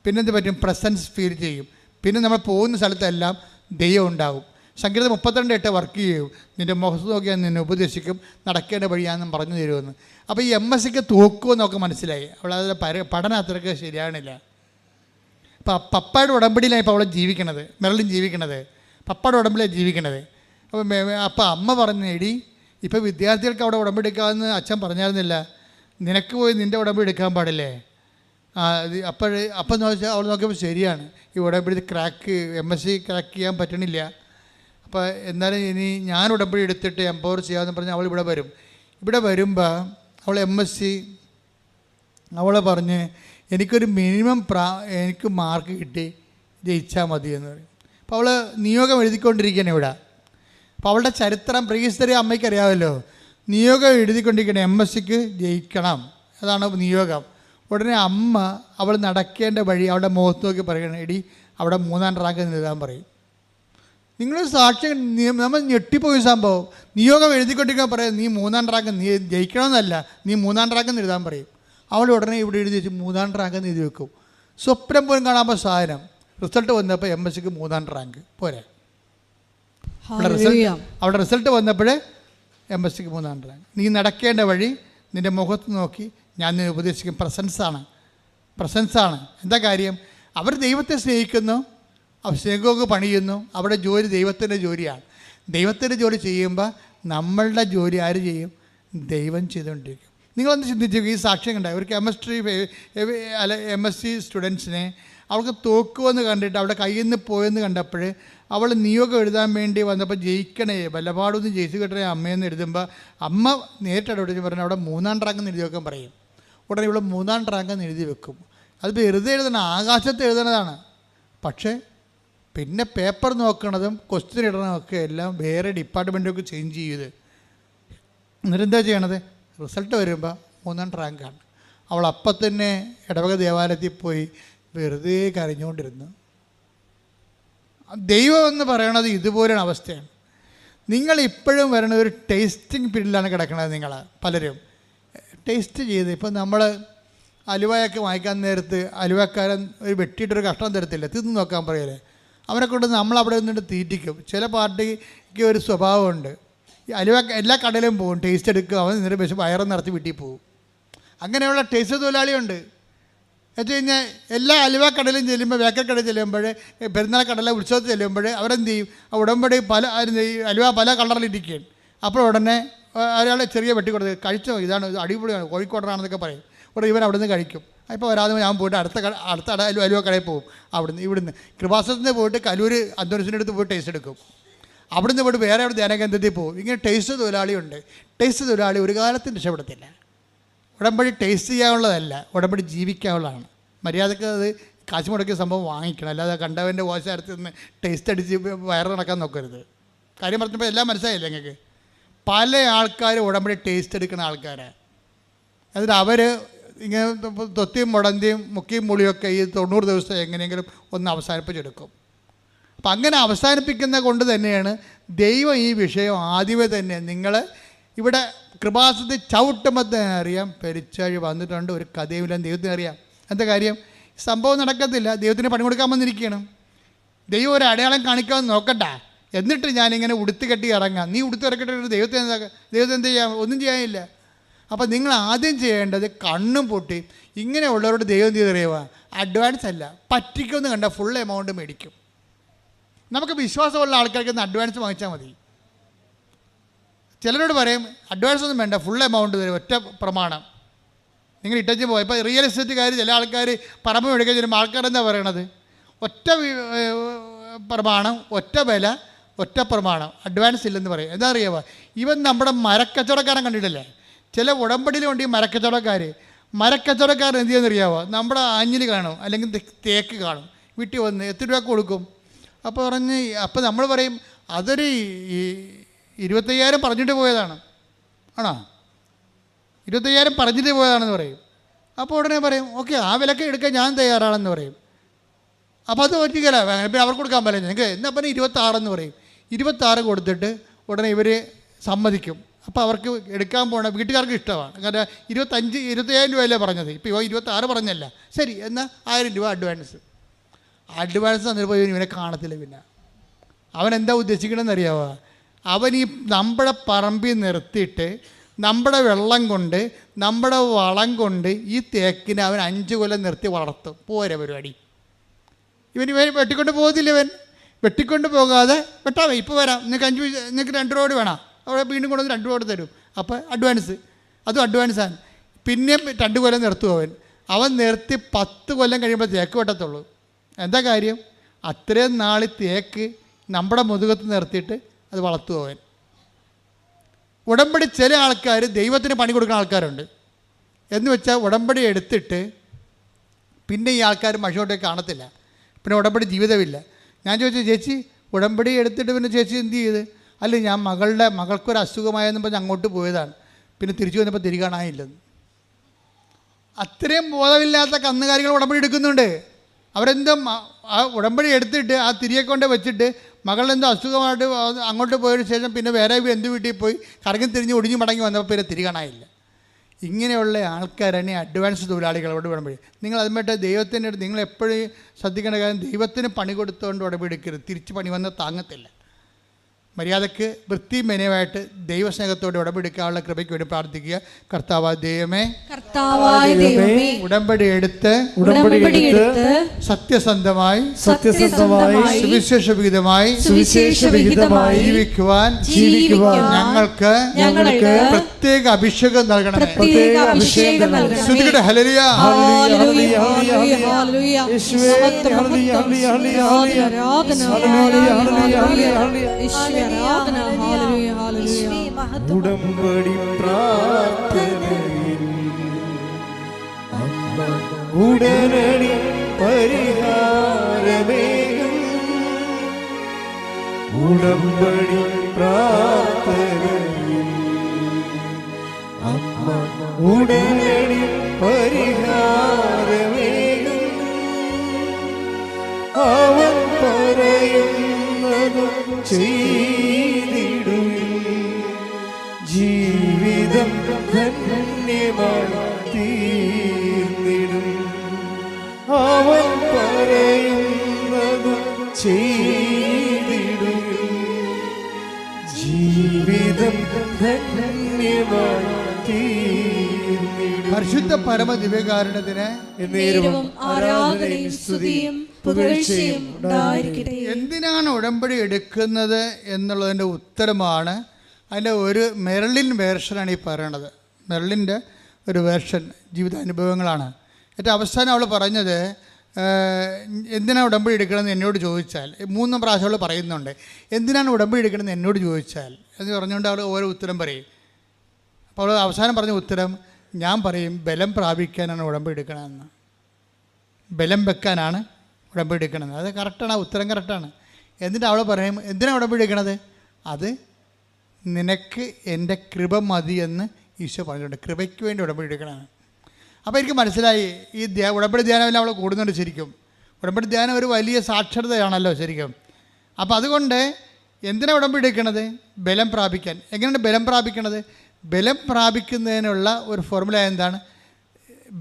പിന്നെ എന്ത് പറ്റും? പ്രസൻസ് ഫീൽ ചെയ്യും. പിന്നെ നമ്മൾ പോകുന്ന സ്ഥലത്തെല്ലാം ദൈവം ഉണ്ടാവും. സങ്കീർത്തനം 32:8 വർക്ക് ചെയ്യും. നിൻ്റെ മുഖത്ത് നോക്കിയാൽ നിന്നെ ഉപദേശിക്കും, നടക്കേണ്ട വഴിയാണെന്നും പറഞ്ഞു തരുമെന്ന്. അപ്പോൾ ഈ MSCക്ക് തോക്കുമെന്നൊക്കെ മനസ്സിലായി. അവളത് പഠനം അത്രയ്ക്ക് ശരിയാണില്ല. അപ്പോൾ പപ്പയുടെ ഉടമ്പടിയിലാണ് ഇപ്പോൾ അവളെ ജീവിക്കണത്, മെറലിൻ ജീവിക്കണത്. പപ്പയുടെ ഉടമ്പടിയാണ് ജീവിക്കണത്. അപ്പോൾ അമ്മ പറഞ്ഞു, എടി ഇപ്പോൾ വിദ്യാർത്ഥികൾക്ക് അവിടെ ഉടമ്പടി എടുക്കാമെന്ന് അച്ഛൻ പറഞ്ഞായിരുന്നില്ല, നിനക്ക് പോയി നിൻ്റെ ഉടമ്പടി എടുക്കാൻ പാടില്ലേ? അപ്പം നോക്കിയാൽ അവൾ നോക്കിയപ്പോൾ ശരിയാണ്, ഈ ഉടമ്പടി MSc ക്രാക്ക് ചെയ്യാൻ പറ്റണില്ല. അപ്പോൾ എന്നാലും ഇനി ഞാൻ ഉടമ്പടി എടുത്തിട്ട് എംപവർ ചെയ്യാമെന്ന് പറഞ്ഞ് അവൾ ഇവിടെ വരും. ഇവിടെ വരുമ്പോൾ അവൾ MSc അവളെ പറഞ്ഞ് എനിക്കൊരു മിനിമം എനിക്ക് മാർക്ക് കിട്ടി ജയിച്ചാൽ മതി എന്ന് പറയും. അപ്പോൾ അവൾ നിയോഗം എഴുതിക്കൊണ്ടിരിക്കുകയാണ് ഇവിടെ. അപ്പോൾ അവളുടെ ചരിത്രം പ്രീഹിസ്റ്ററി അമ്മയ്ക്ക് അറിയാമല്ലോ. നിയോഗം എഴുതിക്കൊണ്ടിരിക്കണം, MSCക്ക് ജയിക്കണം, അതാണ് നിയോഗം. ഉടനെ അമ്മ അവൾ നടക്കേണ്ട വഴി അവളുടെ മുഖത്ത് നോക്കി പറയണം, എടി അവിടെ 3ാം റാങ്ക് എഴുതാൻ പറയും. നിങ്ങൾ സാക്ഷ്യം നമ്മൾ ഞെട്ടിപ്പോയി സംഭവം. നിയോഗം എഴുതിക്കൊണ്ടിരിക്കാൻ പറയാം, നീ 3ാം റാങ്ക് നീ ജയിക്കണമെന്നല്ല, നീ 3ാം റാങ്ക് എഴുതാൻ പറയും. അവൾ ഉടനെ ഇവിടെ എഴുതി വെച്ച് 3ാം റാങ്ക് എഴുതി വെക്കും. സ്വപ്നം പോലും കാണാമ്പോൾ സാധനം. റിസൾട്ട് വന്നപ്പോൾ MSCക്ക് 3ാം റാങ്ക് പോരെ. അവിടെ റിസൾട്ട് വന്നപ്പോൾ MSCക്ക് 3ാം റാങ്ക്. നീ നടക്കേണ്ട വഴി നിൻ്റെ മുഖത്ത് നോക്കി ഞാൻ നിന്നെ ഉപദേശിക്കും. പ്രസൻസാണ്. എന്താ കാര്യം? അവർ ദൈവത്തെ സ്നേഹിക്കുന്നു, അവർ സ്നേഹമൊക്കെ പണിയുന്നു. അവിടെ ജോലി ദൈവത്തിൻ്റെ ജോലിയാണ്. ദൈവത്തിൻ്റെ ജോലി ചെയ്യുമ്പോൾ നമ്മളുടെ ജോലി ആര് ചെയ്യും? ദൈവം ചെയ്തുകൊണ്ടിരിക്കും. നിങ്ങളൊന്ന് ചിന്തിച്ചു, ഈ സാക്ഷ്യം കണ്ടായി ഒരു MSc സ്റ്റുഡൻസിനെ അവൾക്ക് തോക്കുമെന്ന് കണ്ടിട്ട് അവളുടെ കയ്യിൽ നിന്ന് പോയെന്ന് കണ്ടപ്പോൾ അവൾ നിയോഗം എഴുതാൻ വേണ്ടി വന്നപ്പോൾ ജയിക്കണേ വല്ലപാടൊന്നും ജയിച്ചു കിട്ടണേ അമ്മയെന്ന് എഴുതുമ്പോൾ അമ്മ നേരിട്ട് ഇടപെട്ട് പറഞ്ഞാൽ അവിടെ 3ാം റാങ്ക് എഴുതി വെക്കാൻ പറയും. ഉടനെ ഇവിടെ 3ാം റാങ്ക് എഴുതി വെക്കും. അത് വെറുതെ എഴുതണം, ആകാശത്ത് എഴുതണതാണ്. പക്ഷേ പിന്നെ പേപ്പർ നോക്കണതും ക്വസ്റ്റ്യൻ ഇടണതൊക്കെ എല്ലാം വേറെ ഡിപ്പാർട്ട്മെൻറ്റൊക്കെ ചേഞ്ച് ചെയ്ത് എന്നിട്ട് എന്താ ചെയ്യണത്? റിസൾട്ട് വരുമ്പോൾ 3ാം റാങ്കാണ്. അവൾ അപ്പം തന്നെ ഇടവക ദേവാലയത്തിൽ പോയി വെറുതെ കരഞ്ഞുകൊണ്ടിരുന്നു. ദൈവം എന്ന് പറയണത് ഇതുപോലെയാണ് അവസ്ഥയാണ്. നിങ്ങളിപ്പോഴും വരണ ഒരു ടേസ്റ്റിംഗ് പീരീഡിലാണ് കിടക്കണത്. നിങ്ങൾ പലരും ടേസ്റ്റ് ചെയ്ത്, ഇപ്പം നമ്മൾ അലുവയൊക്കെ വാങ്ങിക്കാൻ നേരത്ത് അലുവക്കാരൻ ഒരു വെട്ടിയിട്ടൊരു കഷ്ണം തരത്തില്ല, തിന്ന് നോക്കാൻ പറയല്ലേ. അവരെ കൊണ്ട് നമ്മളവിടെ നിന്നിട്ട് തീറ്റിക്കും. ചില പാർട്ടിക്ക് ഒരു സ്വഭാവമുണ്ട്, ഈ അലുവ എല്ലാ കടയിലും പോകും, ടേസ്റ്റ് എടുക്കും, അവൻ നിന്നിട്ട് വയറും നിറച്ച് വീട്ടിൽ പോകും. അങ്ങനെയുള്ള ടേസ്റ്റ് തൊഴിലാളിയുണ്ട്. വെച്ച് കഴിഞ്ഞാൽ എല്ലാ അലുവ കടയിലും ചെല്ലുമ്പോൾ, ബേക്കറി കടയിൽ ചെല്ലുമ്പോൾ, പെരുന്നാൾ കടല ഉത്സവത്തിൽ ചെല്ലുമ്പോൾ അവരെന്ത് ചെയ്യും? ആ ഉടമ്പടി അലുവ പല കളറിലിരിക്കുകയാണ്. അപ്പോൾ ഉടനെ ഒരാളെ ചെറിയ വെട്ടി കൊടുത്ത് കഴിച്ചോ, ഇതാണ് അടിപൊളിയാണ്, കോഴിക്കോടനാണെന്നൊക്കെ പറയും. ഉടനെ ഇവൻ അവിടെ നിന്ന് കഴിക്കും. ഇപ്പോൾ വരാതെ ഞാൻ പോയിട്ട് അടുത്ത അലുവ കടയിൽ പോകും. ഇവിടുന്ന് കൃപാസനത്തിൽ പോയിട്ട് കലൂർ അന്തോണിസിൻ്റെ അടുത്ത് പോയിട്ട് ടേസ്റ്റ് എടുക്കും. അവിടുന്ന് പോയിട്ട് വേറെ അവിടെ ധ്യാനകേന്ദ്രത്തിൽ പോകും. ഇങ്ങനെ ടേസ്റ്റ് തൊഴിലാളിയുണ്ട്. ടേസ്റ്റ് തൊഴിലാളി ഒരു കാലത്തും രക്ഷപ്പെടത്തില്ല. ഉടമ്പടി ടേസ്റ്റ് ചെയ്യാനുള്ളതല്ല, ഉടമ്പടി ജീവിക്കാനുള്ളതാണ്. മര്യാദക്ക് അത് കാശ് മുടക്കിയ സംഭവം വാങ്ങിക്കണം, അല്ലാതെ കണ്ടവൻ്റെ വാശാരത്തിൽ നിന്ന് ടേസ്റ്റ് അടിച്ച് വയറ് നടക്കാൻ നോക്കരുത്. കാര്യം പറഞ്ഞപ്പോൾ എല്ലാം മനസ്സിലായില്ല നിങ്ങൾക്ക്. പല ആൾക്കാരും ഉടമ്പടി ടേസ്റ്റ് എടുക്കുന്ന ആൾക്കാരാണ്. എന്നിട്ട് അവർ ഇങ്ങനെ തൊത്തിയും മുടന്തിയും മുക്കിയും മുളിയൊക്കെ ഈ 90 ദിവസം എങ്ങനെയെങ്കിലും ഒന്ന് അവസാനിപ്പിച്ചെടുക്കും. അപ്പം അങ്ങനെ അവസാനിപ്പിക്കുന്ന കൊണ്ട് തന്നെയാണ് ദൈവം ഈ വിഷയം ആദ്യമേ തന്നെ നിങ്ങൾ ഇവിടെ കൃപാസനത്തെ ചവിട്ടുമ്പോൾ തന്നെ അറിയാം പെരിച്ചാഴി വന്നിട്ടുണ്ട്, ഒരു കഥയുമില്ലെന്ന് ദൈവത്തിന് അറിയാം. എന്താ കാര്യം? സംഭവം നടക്കത്തില്ല, ദൈവത്തിന് പണി കൊടുക്കാൻ വന്നിരിക്കുകയാണ്. ദൈവം ഒരു അടയാളം കാണിക്കാമെന്ന് നോക്കട്ടെ, എന്നിട്ട് ഞാനിങ്ങനെ ഉടുത്ത് കെട്ടി ഇറങ്ങാം. നീ ഉടുത്ത് ഇറക്കിയിട്ട് ദൈവത്തെ എന്ത് ചെയ്യാം? ഒന്നും ചെയ്യാനില്ല. അപ്പം നിങ്ങൾ ആദ്യം ചെയ്യേണ്ടത് കണ്ണും പൊട്ടി ഇങ്ങനെയുള്ളവരോട് ദൈവം എന്ത് ചെയ്തറിയുക? അഡ്വാൻസ് അല്ല, പറ്റിക്കുമെന്ന് കണ്ടാൽ ഫുൾ എമൗണ്ട് മേടിക്കും. നമുക്ക് വിശ്വാസമുള്ള ആൾക്കാർക്ക് ഒന്ന് അഡ്വാൻസ് വാങ്ങിച്ചാൽ മതി. ചിലരോട് പറയും അഡ്വാൻസ് ഒന്നും വേണ്ട, ഫുൾ എമൗണ്ട് തരും, ഒറ്റ പ്രമാണം. നിങ്ങൾ ഇട്ടച്ച് പോയി ഇപ്പോൾ റിയൽ എസ്റ്റേറ്റുകാർ ചില ആൾക്കാർ പറമ്പ് മേടിക്കാൻ ചെല്ലുമ്പോൾ ആൾക്കാരെന്താ പറയണത്? ഒറ്റ പ്രമാണം, ഒറ്റ വില, ഒറ്റ പ്രമാണം, അഡ്വാൻസ് ഇല്ലെന്ന് പറയും. എന്താ അറിയാമോ? ഇവൻ നമ്മുടെ മരക്കച്ചവടക്കാരൻ കണ്ടിട്ടില്ലേ? ചില ഉടമ്പടിയിലുണ്ട് ഈ മരക്കച്ചവടക്കാരൻ എന്ത് ചെയ്യുന്നറിയാമോ? നമ്മുടെ ആഞ്ഞിൽ കാണും, അല്ലെങ്കിൽ തേക്ക് കാണും, വീട്ടിൽ വന്ന് എത്ര രൂപ കൊടുക്കും? അപ്പോൾ നമ്മൾ പറയും അതൊരു 25,000 പറഞ്ഞിട്ട് പോയതാണ്. ആണോ? 25,000 പറഞ്ഞിട്ട് പോയതാണെന്ന് പറയും. അപ്പോൾ ഉടനെ പറയും ഓക്കെ, ആ വിലക്ക് എടുക്കാൻ ഞാൻ തയ്യാറാണെന്ന് പറയും. അപ്പോൾ അത് ഒറ്റയ്ക്കല്ല, പിന്നെ അവർക്ക് കൊടുക്കാൻ പറ്റില്ല. നിങ്ങൾക്ക് എന്നാൽ പിന്നെ 26 പറയും. 26 കൊടുത്തിട്ട് ഉടനെ ഇവർ സമ്മതിക്കും. അപ്പോൾ അവർക്ക് എടുക്കാൻ പോകണം, വീട്ടുകാർക്ക് ഇഷ്ടമാണ്. കാരണം 25,000 രൂപയല്ലേ പറഞ്ഞത്, ഇപ്പോൾ 26 പറഞ്ഞല്ല. ശരി എന്നാൽ 1000 രൂപ അഡ്വാൻസ് തന്നിട്ട് ഇവനെ കാണത്തില്ല. പിന്നെ അവൻ എന്താ ഉദ്ദേശിക്കണമെന്ന് അറിയാമോ? അവൻ ഈ നമ്മുടെ പറമ്പിൽ നിർത്തിയിട്ട് നമ്മുടെ വെള്ളം കൊണ്ട് നമ്മുടെ വളം കൊണ്ട് ഈ തേക്കിനെ അവൻ 5 കൊല്ലം നിർത്തി വളർത്തും. പോരെ പരിപാടി. ഇവൻ വെട്ടിക്കൊണ്ട് പോകത്തില്ല. ഇവൻ വെട്ടിക്കൊണ്ട് പോകാതെ വെട്ടാമേ, ഇപ്പോൾ വരാം, നിങ്ങൾക്ക് 2 റോഡ് വേണം, അവിടെ വീണ്ടും കൊണ്ടുവന്ന് 2 റോഡ് തരും. അപ്പോൾ അതും അഡ്വാൻസാണ്. പിന്നെയും 2 കൊല്ലം നിർത്തും അവൻ നിർത്തി 10 കൊല്ലം കഴിയുമ്പോൾ തേക്ക് വെട്ടത്തുള്ളൂ. എന്താ കാര്യം? അത്രയും നാൾ തേക്ക് നമ്മുടെ മുതുകത്ത് നിർത്തിയിട്ട് അത് വളർത്തും അവൻ. ഉടമ്പടി ചില ആൾക്കാർ ദൈവത്തിന് പണി കൊടുക്കുന്ന ആൾക്കാരുണ്ട്. എന്ന് വെച്ചാൽ ഉടമ്പടി എടുത്തിട്ട് പിന്നെ ഈ ആൾക്കാർ മഷോട്ടേക്ക് കാണത്തില്ല, പിന്നെ ഉടമ്പടി ജീവിതമില്ല. ഞാൻ ചോദിച്ചു, ചേച്ചി ഉടമ്പടി എടുത്തിട്ട് പിന്നെ ചേച്ചി എന്ത് ചെയ്ത്? അല്ല, ഞാൻ മകൾക്കൊരു അസുഖമായെന്ന് പറഞ്ഞ് അങ്ങോട്ട് പോയതാണ്, പിന്നെ തിരിച്ചു വന്നപ്പോൾ തിരികെ കാണാനില്ലെന്ന്. അത്രയും ബോധമില്ലാത്ത കന്നുകാലികൾ ഉടമ്പടി എടുക്കുന്നുണ്ട്. അവരെന്തോ ആ ഉടമ്പടി എടുത്തിട്ട് ആ തിരികെ കൊണ്ട് വെച്ചിട്ട് മകളെന്തോ അസുഖമായിട്ട് അങ്ങോട്ട് പോയതിനു ശേഷം പിന്നെ വേറെ എന്ത് വീട്ടിൽ പോയി കറങ്ങി തിരിഞ്ഞ് ഒടിഞ്ഞു മടങ്ങി വന്നപ്പോൾ പിന്നെ തിരികെ കാണാനില്ല. ഇങ്ങനെയുള്ള ആൾക്കാരാണ് അഡ്വാൻസ് തൊഴിലാളികളോട് ഉടമ്പടി. നിങ്ങൾ അതുമായിട്ട് ദൈവത്തിൻ്റെ അടുത്ത് നിങ്ങൾ എപ്പോഴും ശ്രദ്ധിക്കേണ്ട കാര്യം, ദൈവത്തിന് പണി കൊടുത്തുകൊണ്ട് ഉടമ്പടി എടുക്കരുത്. തിരിച്ച് പണി വന്ന് താങ്ങത്തില്ല. മര്യാദക്ക് വൃത്തി മെനവായിട്ട് ദൈവസ്നേഹത്തോടെ ഉടമ്പടിക്കാനുള്ള കൃപയ്ക്ക് വേണ്ടി പ്രാർത്ഥിക്കുക. കർത്താവായ ദൈവമേ, ഉടമ്പടി എടുത്ത് സത്യസന്ധമായി സുവിശേഷവിഹിതമായി ജീവിക്കുവാൻ ഞങ്ങൾക്ക് പ്രത്യേക അഭിഷേകം നൽകണമേ. ശ്രുതിയുടെ ഹല്ലേലൂയ, ഉടമ്പടി പ്രാർത്ഥനയിൽ ഉടനടി പരിഹാരമേകും. ഉടമ്പടി പ്രാർത്ഥനയിൽ അമ്മ ഉടനടി പരിഹാരമേകും. അവൻ പറയുന്നത് ചെയ്തിടും. ജീവിതം ധന്യമായി തീർന്നിടും. അവൻ പറയുന്നത് ചെയ്തിടും. ജീവിതം ധന്യമായി തീർന്നിടും. പരിശുദ്ധ പരമ ദിവ്യകാരുണ്യത്തിന് ആരാധനയും സ്തുതിയും പുകഴ്ചയും ഉണ്ടായിരിക്കട്ടെ. എന്തിനാണ് ഉടമ്പടി എടുക്കുന്നത് എന്നുള്ളതിൻ്റെ ഉത്തരമാണ്. അതിൻ്റെ ഒരു മെർലിൻ വേർഷനാണ് ഈ പറയണത്. മെർലിൻ്റെ ഒരു വേർഷൻ ജീവിതാനുഭവങ്ങളാണ്. ഏറ്റവും അവസാനം അവൾ പറഞ്ഞത്, എന്തിനാണ് ഉടമ്പടി എടുക്കണമെന്ന് എന്നോട് ചോദിച്ചാൽ, 3 പ്രാവശ്യം അവൾ പറയുന്നുണ്ട്, എന്തിനാണ് ഉടമ്പടി എടുക്കണമെന്ന് എന്നോട് ചോദിച്ചാൽ എന്ന് പറഞ്ഞുകൊണ്ട് അവൾ ഓരോ ഉത്തരം പറയും. അപ്പോൾ അവൾ അവസാനം പറഞ്ഞ ഉത്തരം, ഞാൻ പറയും ബലം പ്രാപിക്കാനാണ് ഉടമ്പടി എടുക്കണമെന്ന്, ബലം വെക്കാനാണ് ഉടമ്പടി എടുക്കണമെന്ന്. അത് കറക്റ്റാണ്, ആ ഉത്തരം കറക്റ്റാണ്. എന്നിട്ട് അവൾ പറയും, എന്തിനാണ് ഉടമ്പടി എടുക്കണത്? അത് നിനക്ക് എൻ്റെ കൃപ മതി എന്ന് ഈശോ പറഞ്ഞിട്ടുണ്ട്. കൃപയ്ക്ക് വേണ്ടി ഉടമ്പടി എടുക്കണമെന്ന്. അപ്പോൾ എനിക്ക് മനസ്സിലായി, ഈ ഉടമ്പടി ധ്യാനമെല്ലാം അവൾ കൂടുന്നുണ്ട്. ശരിക്കും ഉടമ്പടി ധ്യാനം ഒരു വലിയ സാക്ഷരതയാണല്ലോ ശരിക്കും. അപ്പോൾ അതുകൊണ്ട് എന്തിനാണ് ഉടമ്പടി എടുക്കുന്നത്? ബലം പ്രാപിക്കാൻ. എങ്ങനെയാണ് ബലം പ്രാപിക്കണത്? ബലം പ്രാപിക്കുന്നതിനുള്ള ഒരു ഫോർമുല എന്താണ്?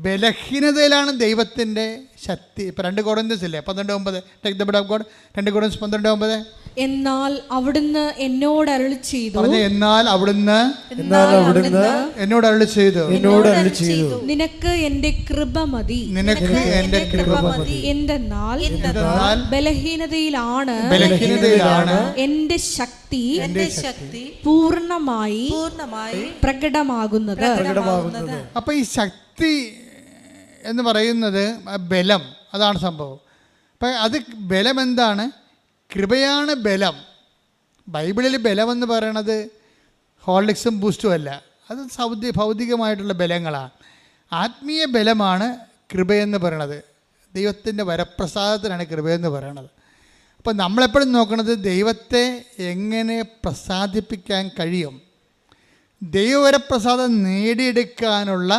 ബലഹീനതയിലാണ് ദൈവത്തിൻ്റെ ശക്തി. ഇപ്പോൾ 2 കൊരിന്ത്യസില്ലേ 12:9, take the word of God. 2 കൊരിന്ത്യസ് 12:9. എന്നാൽ അവിടുന്ന് എന്നോട് അരുളി ചെയ്തു. എന്നാൽ അവിടുന്ന് എന്നോട് അരുളി ചെയ്തു. നിനക്ക് എൻ്റെ കൃപ മതി. നിനക്ക് എൻ്റെ കൃപ മതി. എന്തെന്നാൽ ബലഹീനതയിലാണ് എൻ്റെ ശക്തി പൂർണ്ണമായി പ്രകടമാകുന്നത്. അപ്പൊ ഈ ശക്തി എന്ന് പറയുന്നത് ബലം, അതാണ് സംഭവം. അപ്പം അത് ബലം എന്താണ്? കൃപയാണ് ബലം. ബൈബിളിൽ ബലമെന്ന് പറയണത് ഹോർലിക്സും ബൂസ്റ്റും അല്ല, അത് ഭൗതികമായിട്ടുള്ള ബലങ്ങളാണ്. ആത്മീയ ബലമാണ് കൃപയെന്ന് പറയണത്. ദൈവത്തിൻ്റെ വരപ്രസാദത്തിനാണ് കൃപയെന്ന് പറയണത്. അപ്പോൾ നമ്മളെപ്പോഴും നോക്കുന്നത് ദൈവത്തെ എങ്ങനെ പ്രസാദിപ്പിക്കാൻ കഴിയും. ദൈവവരപ്രസാദം നേടിയെടുക്കാനുള്ള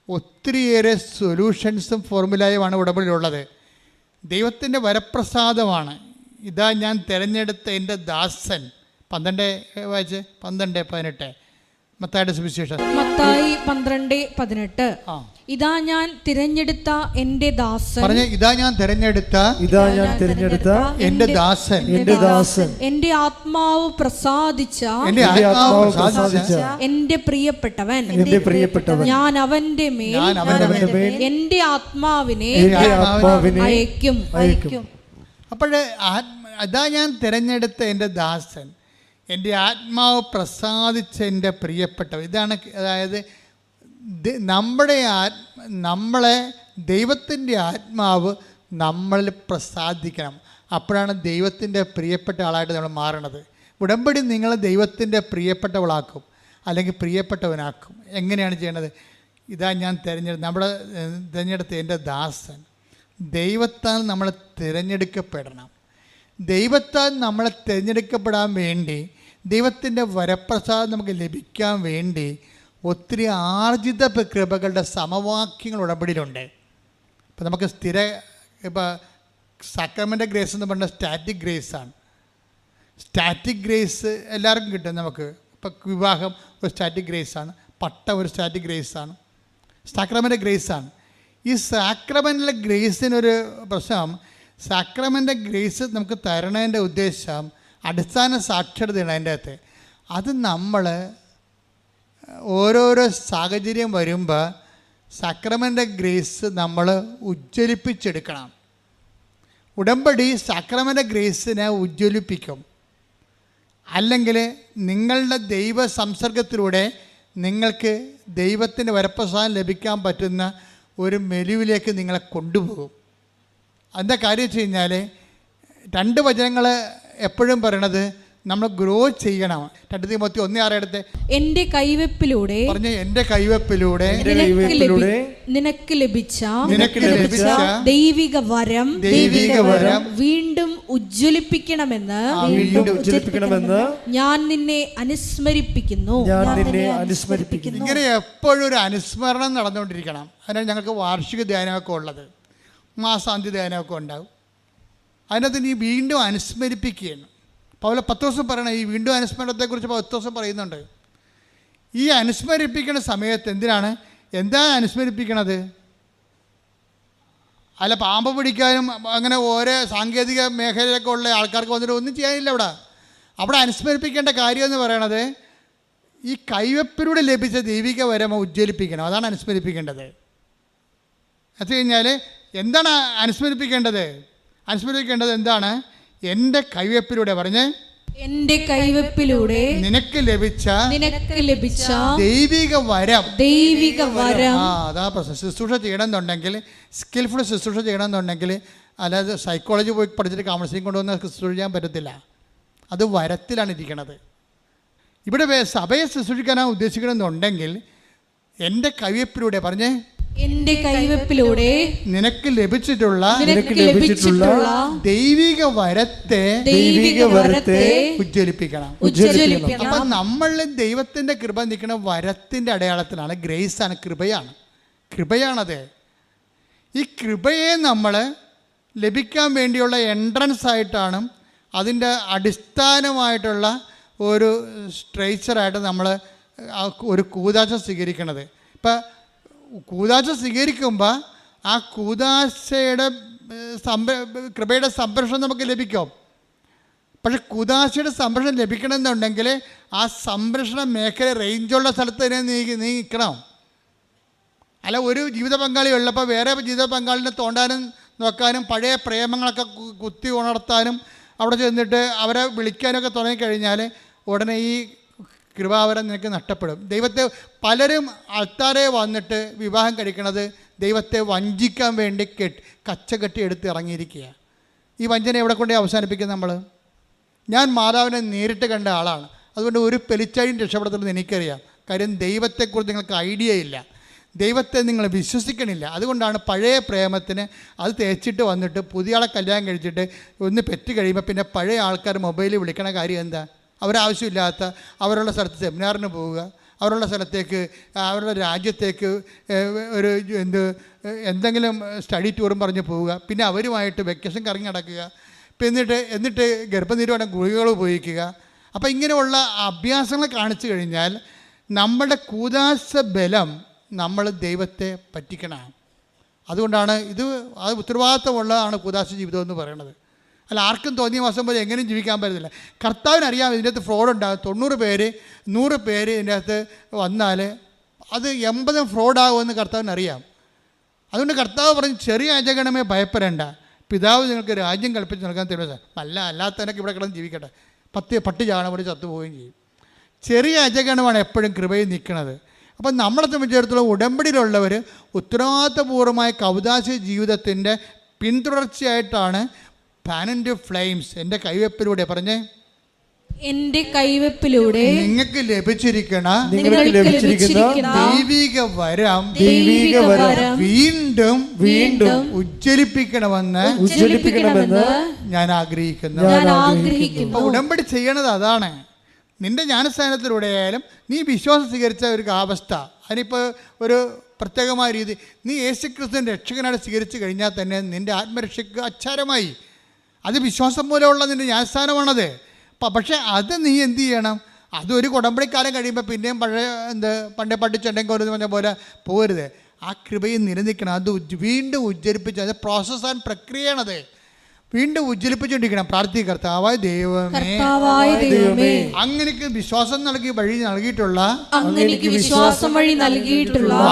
ഒത്തിരിയേറെ സൊല്യൂഷൻസും ഫോർമുലയുമാണ് ഉടമ്പടിയിലുള്ളത്. ദൈവത്തിൻ്റെ വരപ്രസാദമാണ്. ഇതാ ഞാൻ തിരഞ്ഞെടുത്ത എൻ്റെ ദാസൻ. 12:18 മത്തായിയുടെ സുവിശേഷം. മത്തായി 12:18. ഇതാ ഞാൻ തിരഞ്ഞെടുത്ത എൻ്റെ ദാസൻ. പറഞ്ഞ ഇതാ ഞാൻ തിരഞ്ഞെടുത്ത എൻ്റെ ദാസൻ. എൻ്റെ ആത്മാവ് പ്രസാദിച്ച എൻ്റെ പ്രിയപ്പെട്ടവൻ. ഞാൻ അവന്റെ മേൽ എൻ്റെ ആത്മാവിനെ അയക്കും. അപ്പോൾ അതാ ഞാൻ തിരഞ്ഞെടുത്ത എൻ്റെ ദാസൻ, എൻ്റെ ആത്മാവ് പ്രസാദിച്ച എൻ്റെ പ്രിയപ്പെട്ടവൻ. ഇതാണ്, അതായത് നമ്മളെ ദൈവത്തിൻ്റെ ആത്മാവ് നമ്മളിൽ പ്രസാദിക്കണം. അപ്പോഴാണ് ദൈവത്തിൻ്റെ പ്രിയപ്പെട്ട ആളായിട്ട് നമ്മൾ മാറണത്. ഉടമ്പടി നിങ്ങളെ ദൈവത്തിൻ്റെ പ്രിയപ്പെട്ടവളാക്കും, അല്ലെങ്കിൽ പ്രിയപ്പെട്ടവനാക്കും. എങ്ങനെയാണ് ചെയ്യണത്? ഇതാ ഞാൻ തിരഞ്ഞെടുത്ത എൻ്റെ ദാസൻ. ദൈവത്താൽ നമ്മൾ തിരഞ്ഞെടുക്കപ്പെടണം. ദൈവത്താൽ നമ്മളെ തിരഞ്ഞെടുക്കപ്പെടാൻ വേണ്ടി, ദൈവത്തിൻ്റെ വരപ്രസാദം നമുക്ക് ലഭിക്കാൻ വേണ്ടി ഒത്തിരി ആർജിത കൃപകളുടെ സമവാക്യങ്ങൾ ഉടമ്പടിയിലുണ്ട്. ഇപ്പം നമുക്ക് ഇപ്പോൾ സാക്രമെൻ്റ് ഗ്രേസ് എന്ന് പറഞ്ഞാൽ സ്റ്റാറ്റിക് ഗ്രേസാണ്. സ്റ്റാറ്റിക് ഗ്രേസ് എല്ലാവർക്കും കിട്ടും. നമുക്ക് ഇപ്പോൾ വിവാഹം ഒരു സ്റ്റാറ്റിക് ഗ്രേസാണ്, പട്ടം ഒരു സ്റ്റാറ്റിക് ഗ്രേസാണ്, സാക്രമെൻ്റ് ഗ്രേസാണ്. ഈ സാക്രമെൻ്റൽ ഗ്രേസിനൊരു പ്രശ്നം, സാക്രമെൻ്റ് ഗ്രേസ് നമുക്ക് തരണതിൻ്റെ ഉദ്ദേശം അടിസ്ഥാന സാക്ഷരതയാണ് അതിൻ്റെ അകത്ത്. അത് നമ്മൾ ഓരോരോ സാഹചര്യം വരുമ്പോൾ സാക്രമെൻ്റ് ഗ്രേസ് നമ്മൾ ഉജ്ജ്വലിപ്പിച്ചെടുക്കണം. ഉടമ്പടി സാക്രമെൻ്റ് ഗ്രേസിനെ ഉജ്ജ്വലിപ്പിക്കും. അല്ലെങ്കിൽ നിങ്ങളുടെ ദൈവ സംസർഗത്തിലൂടെ നിങ്ങൾക്ക് ദൈവത്തിൻ്റെ വരപ്രസാദം ലഭിക്കാൻ പറ്റുന്ന ഒരു മെനുവിലേക്ക് നിങ്ങളെ കൊണ്ടുപോകും. അതിൻ്റെ കാര്യം വെച്ച് കഴിഞ്ഞാൽ 2 വചനങ്ങൾ എപ്പോഴും പറയണത് നമ്മൾ ഗ്രോ ചെയ്യണം. 2 തിമോത്തി 1:6 എൻ്റെ കൈവെപ്പിലൂടെ എൻ്റെ കൈവെപ്പിലൂടെ നിനക്ക് ലഭിച്ച ദൈവിക വരം വീണ്ടും ഉജ്ജ്വലിപ്പിക്കണമെന്ന് ഞാൻ നിന്നെ അനുസ്മരിപ്പിക്കുന്നു. ഇങ്ങനെ എപ്പോഴും ഒരു അനുസ്മരണം നടന്നുകൊണ്ടിരിക്കണം. അതിനാണ് ഞങ്ങൾക്ക് വാർഷിക ധ്യാനമൊക്കെ ഉള്ളത്, മാസാന്ത്യ ധ്യാനമൊക്കെ ഉണ്ടാകും. അതിനകത്ത് നീ വീണ്ടും അനുസ്മരിപ്പിക്കുകയാണ്. പൗലോസ് പറയണ ഈ വീണ്ടും അനുസ്മരണത്തെക്കുറിച്ച് പൗലോസ് പറയുന്നുണ്ട്. ഈ അനുസ്മരിപ്പിക്കുന്ന സമയത്ത് എന്താ അനുസ്മരിപ്പിക്കണത്? അല്ല, പാമ്പ് പിടിക്കാനും അങ്ങനെ ഓരോ സാങ്കേതിക മേഖലയിലൊക്കെ ഉള്ള ആൾക്കാർക്ക് വന്നിട്ട് ഒന്നും ചെയ്യാനില്ല. അവിടെ അനുസ്മരിപ്പിക്കേണ്ട കാര്യം എന്ന് പറയണത് ഈ കൈവെപ്പിലൂടെ ലഭിച്ച ദൈവിക വരം ഉജ്ജ്വലിപ്പിക്കണം. അതാണ് അനുസ്മരിപ്പിക്കേണ്ടത്. അത് കഴിഞ്ഞാൽ എന്താണ് അനുസ്മരിപ്പിക്കേണ്ടത്? അനുസ്മരിപ്പിക്കേണ്ടത് എന്താണ്? എൻ്റെ കൈവെപ്പിലൂടെ എൻ്റെ കൈവെപ്പിലൂടെ നിനക്ക് ലഭിച്ച ദൈവിക വരം. അതാ പ്രശ്നം. ശുശ്രൂഷ ചെയ്യണമെന്നുണ്ടെങ്കിൽ, സ്കിൽഫുൾ ശുശ്രൂഷ ചെയ്യണമെന്നുണ്ടെങ്കിൽ, അല്ലാതെ സൈക്കോളജി പോയി പഠിച്ചിട്ട് കൗൺസിലിംഗ് കൊണ്ടുവന്ന് ശുശ്രൂഷ ചെയ്യാൻ പറ്റത്തില്ല. അത് വരത്തിലാണ് ഇരിക്കണത്. ഇവിടെ സഭയെ ശുശ്രൂഷിക്കാനാണ് ഉദ്ദേശിക്കണമെന്നുണ്ടെങ്കിൽ എൻ്റെ കൈവെപ്പിലൂടെ എൻ്റെ കൈവെപ്പിലൂടെ നിനക്ക് ലഭിച്ചിട്ടുള്ള ദൈവിക വരത്തെ ഉജ്ജ്വലിപ്പിക്കണം. അപ്പൊ നമ്മൾ ദൈവത്തിന്റെ കൃപ നിൽക്കുന്ന വരത്തിന്റെ അടയാളത്തിലാണ്. ഗ്രേസാണ്, കൃപയാണത്. ഈ കൃപയെ നമ്മൾ ലഭിക്കാൻ വേണ്ടിയുള്ള എൻട്രൻസ് ആയിട്ടാണ് അതിൻ്റെ അടിസ്ഥാനമായിട്ടുള്ള ഒരു സ്ട്രക്ചറായിട്ട് നമ്മൾ ഒരു കൂദാശ സ്വീകരിക്കണത്. ഇപ്പം കൂദാശ സ്വീകരിക്കുമ്പോൾ ആ കൂദാശയുടെ കൃപയുടെ സംരക്ഷണം നമുക്ക് ലഭിക്കും. പക്ഷെ കൂദാശയുടെ സംരക്ഷണം ലഭിക്കണമെന്നുണ്ടെങ്കിൽ ആ സംരക്ഷണ മേഖല റേഞ്ചുള്ള സ്ഥലത്ത് തന്നെ നീ നിൽക്കണം. അല്ല, ഒരു ജീവിത പങ്കാളി ഉള്ളപ്പോൾ വേറെ ജീവിത പങ്കാളിനെ തോണ്ടാനും നോക്കാനും പഴയ പ്രേമങ്ങളൊക്കെ കുത്തി ഉണർത്താനും അവിടെ ചെന്നിട്ട് അവരെ വിളിക്കാനൊക്കെ തുടങ്ങിക്കഴിഞ്ഞാൽ ഉടനെ ഈ കൃപാവരം നിനക്ക് നഷ്ടപ്പെടും. ദൈവത്തെ പലരും ആൾക്കാരെ വന്നിട്ട് വിവാഹം കഴിക്കണത് ദൈവത്തെ വഞ്ചിക്കാൻ വേണ്ടി കച്ചകെട്ടി എടുത്ത് ഇറങ്ങിയിരിക്കുക. ഈ വഞ്ചന എവിടെ കൊണ്ടേ അവസാനിപ്പിക്കും നമ്മൾ? ഞാൻ മാതാവിനെ നേരിട്ട് കണ്ട ആളാണ്. അതുകൊണ്ട് ഒരു പെലിച്ചാഴിയും രക്ഷപ്പെടുത്തുന്നത് എനിക്കറിയാം. കാര്യം ദൈവത്തെക്കുറിച്ച് നിങ്ങൾക്ക് ഐഡിയ ഇല്ല, ദൈവത്തെ നിങ്ങൾ വിശ്വസിക്കണില്ല. അതുകൊണ്ടാണ് പഴയ പ്രേമത്തിന് അത് തേച്ചിട്ട് വന്നിട്ട് പുതിയ ആളെ കല്യാണം കഴിച്ചിട്ട് ഒന്ന് പെറ്റ് കഴിയുമ്പോൾ പിന്നെ പഴയ ആൾക്കാർ മൊബൈലിൽ വിളിക്കണ കാര്യം എന്താ? അവരാവശ്യമില്ലാത്ത അവരുള്ള സ്ഥലത്ത് സെമിനാറിന് പോവുക, അവരുള്ള സ്ഥലത്തേക്ക് അവരുടെ രാജ്യത്തേക്ക് ഒരു എന്തെങ്കിലും സ്റ്റഡി ടൂറും പറഞ്ഞ് പോവുക, പിന്നെ അവരുമായിട്ട് വെക്കേഷൻ കറങ്ങി നടക്കുക, എന്നിട്ട് ഗർഭനിരോധന ഗുളികകൾ ഉപയോഗിക്കുക. അപ്പോൾ ഇങ്ങനെയുള്ള അഭ്യാസങ്ങൾ കാണിച്ചു കഴിഞ്ഞാൽ നമ്മുടെ കൂദാശ ബലം നമ്മൾ ദൈവത്തെ പറ്റിക്കണം. അതുകൊണ്ടാണ് ഇത് ഉത്തരവാദിത്തമുള്ളതാണ് കൂദാശ ജീവിതം എന്ന് പറയുന്നത്. അല്ല, ആർക്കും തോന്നിയ മാസം പോലെ എങ്ങനെയും ജീവിക്കാൻ പറ്റത്തില്ല. കർത്താവിനറിയാം ഇതിൻ്റെ അകത്ത് ഫ്രോഡ് ഉണ്ടാകും. 90 പേര് 100 പേര് ഇതിൻ്റെ അകത്ത് വന്നാൽ അത് 80 ഫ്രോഡാകുമെന്ന് കർത്താവിനറിയാം. അതുകൊണ്ട് കർത്താവ് പറഞ്ഞ് ചെറിയ അജഗണമേ ഭയപ്പെടേണ്ട, പിതാവ് നിങ്ങൾക്ക് രാജ്യം കൽപ്പിച്ച് നൽകാൻ തരുന്നത്. അല്ലാത്തവനൊക്കെ ഇവിടെ കിടന്ന് ജീവിക്കട്ടെ, പട്ടി ചാണപടി ചത്തുപോവുകയും ചെയ്യും. ചെറിയ അജഗണമാണ് എപ്പോഴും കൃപയിൽ നിൽക്കുന്നത്. അപ്പം നമ്മളെ സംബന്ധിച്ചിടത്തോളം ഉടമ്പടിയിലുള്ളവർ ഉത്തരവാദിത്തപൂർവമായ കൗദാശ ജീവിതത്തിൻ്റെ പിന്തുടർച്ചയായിട്ടാണ് ഫാൻ ആൻഡ് ഫ്ലെയിംസ് എൻ്റെ കൈവെപ്പിലൂടെ പറഞ്ഞേ, എന്റെ കൈവെപ്പിലൂടെ നിങ്ങൾക്ക് ലഭിച്ചിരിക്കുന്ന ദൈവിക വരം വീണ്ടും ഉജ്ജ്വലിപ്പിക്കണമെന്ന് ഞാൻ ആഗ്രഹിക്കുന്നു. ഉടമ്പടി ചെയ്യണത് അതാണ്. നിന്റെ ജ്ഞാനസ്ഥാനത്തിലൂടെ ആയാലും നീ വിശ്വാസം സ്വീകരിച്ച ഒരു അവസ്ഥ, അതിനിപ്പോൾ ഒരു പ്രത്യേകമായ രീതി നീ യേശുക്രിസ്തുവിൻ്റെ രക്ഷകനായിട്ട് സ്വീകരിച്ചു കഴിഞ്ഞാൽ തന്നെ നിൻ്റെ ആത്മരക്ഷയ്ക്ക് അച്ചാരമായി. അത് വിശ്വാസം മൂലമുള്ള നിൻ്റെ ജ്ഞാനസ്ഥാനമാണത്. പക്ഷേ അത് നീ എന്ത് ചെയ്യണം? അതൊരു ഉടമ്പടിക്കാലം കഴിയുമ്പോൾ പിന്നെയും പണ്ടേ പഠിച്ചുണ്ടെങ്കിൽ ഒരു പറഞ്ഞ പോലെ പോരുത്. ആ കൃപയിൽ നിലനിൽക്കണം. അത് വീണ്ടും ഉജ്ജ്വലിപ്പിച്ച്, അത് പ്രോസസ് ആൻഡ് പ്രക്രിയയാണത്. വീണ്ടും ഉജ്ജ്വലിപ്പിച്ചുകൊണ്ടിരിക്കണം. പ്രാർത്ഥിക്കുക, കർത്താവായ ദൈവമേ, അങ്ങനെക്ക് വിശ്വാസം നൽകിയിട്ടുള്ള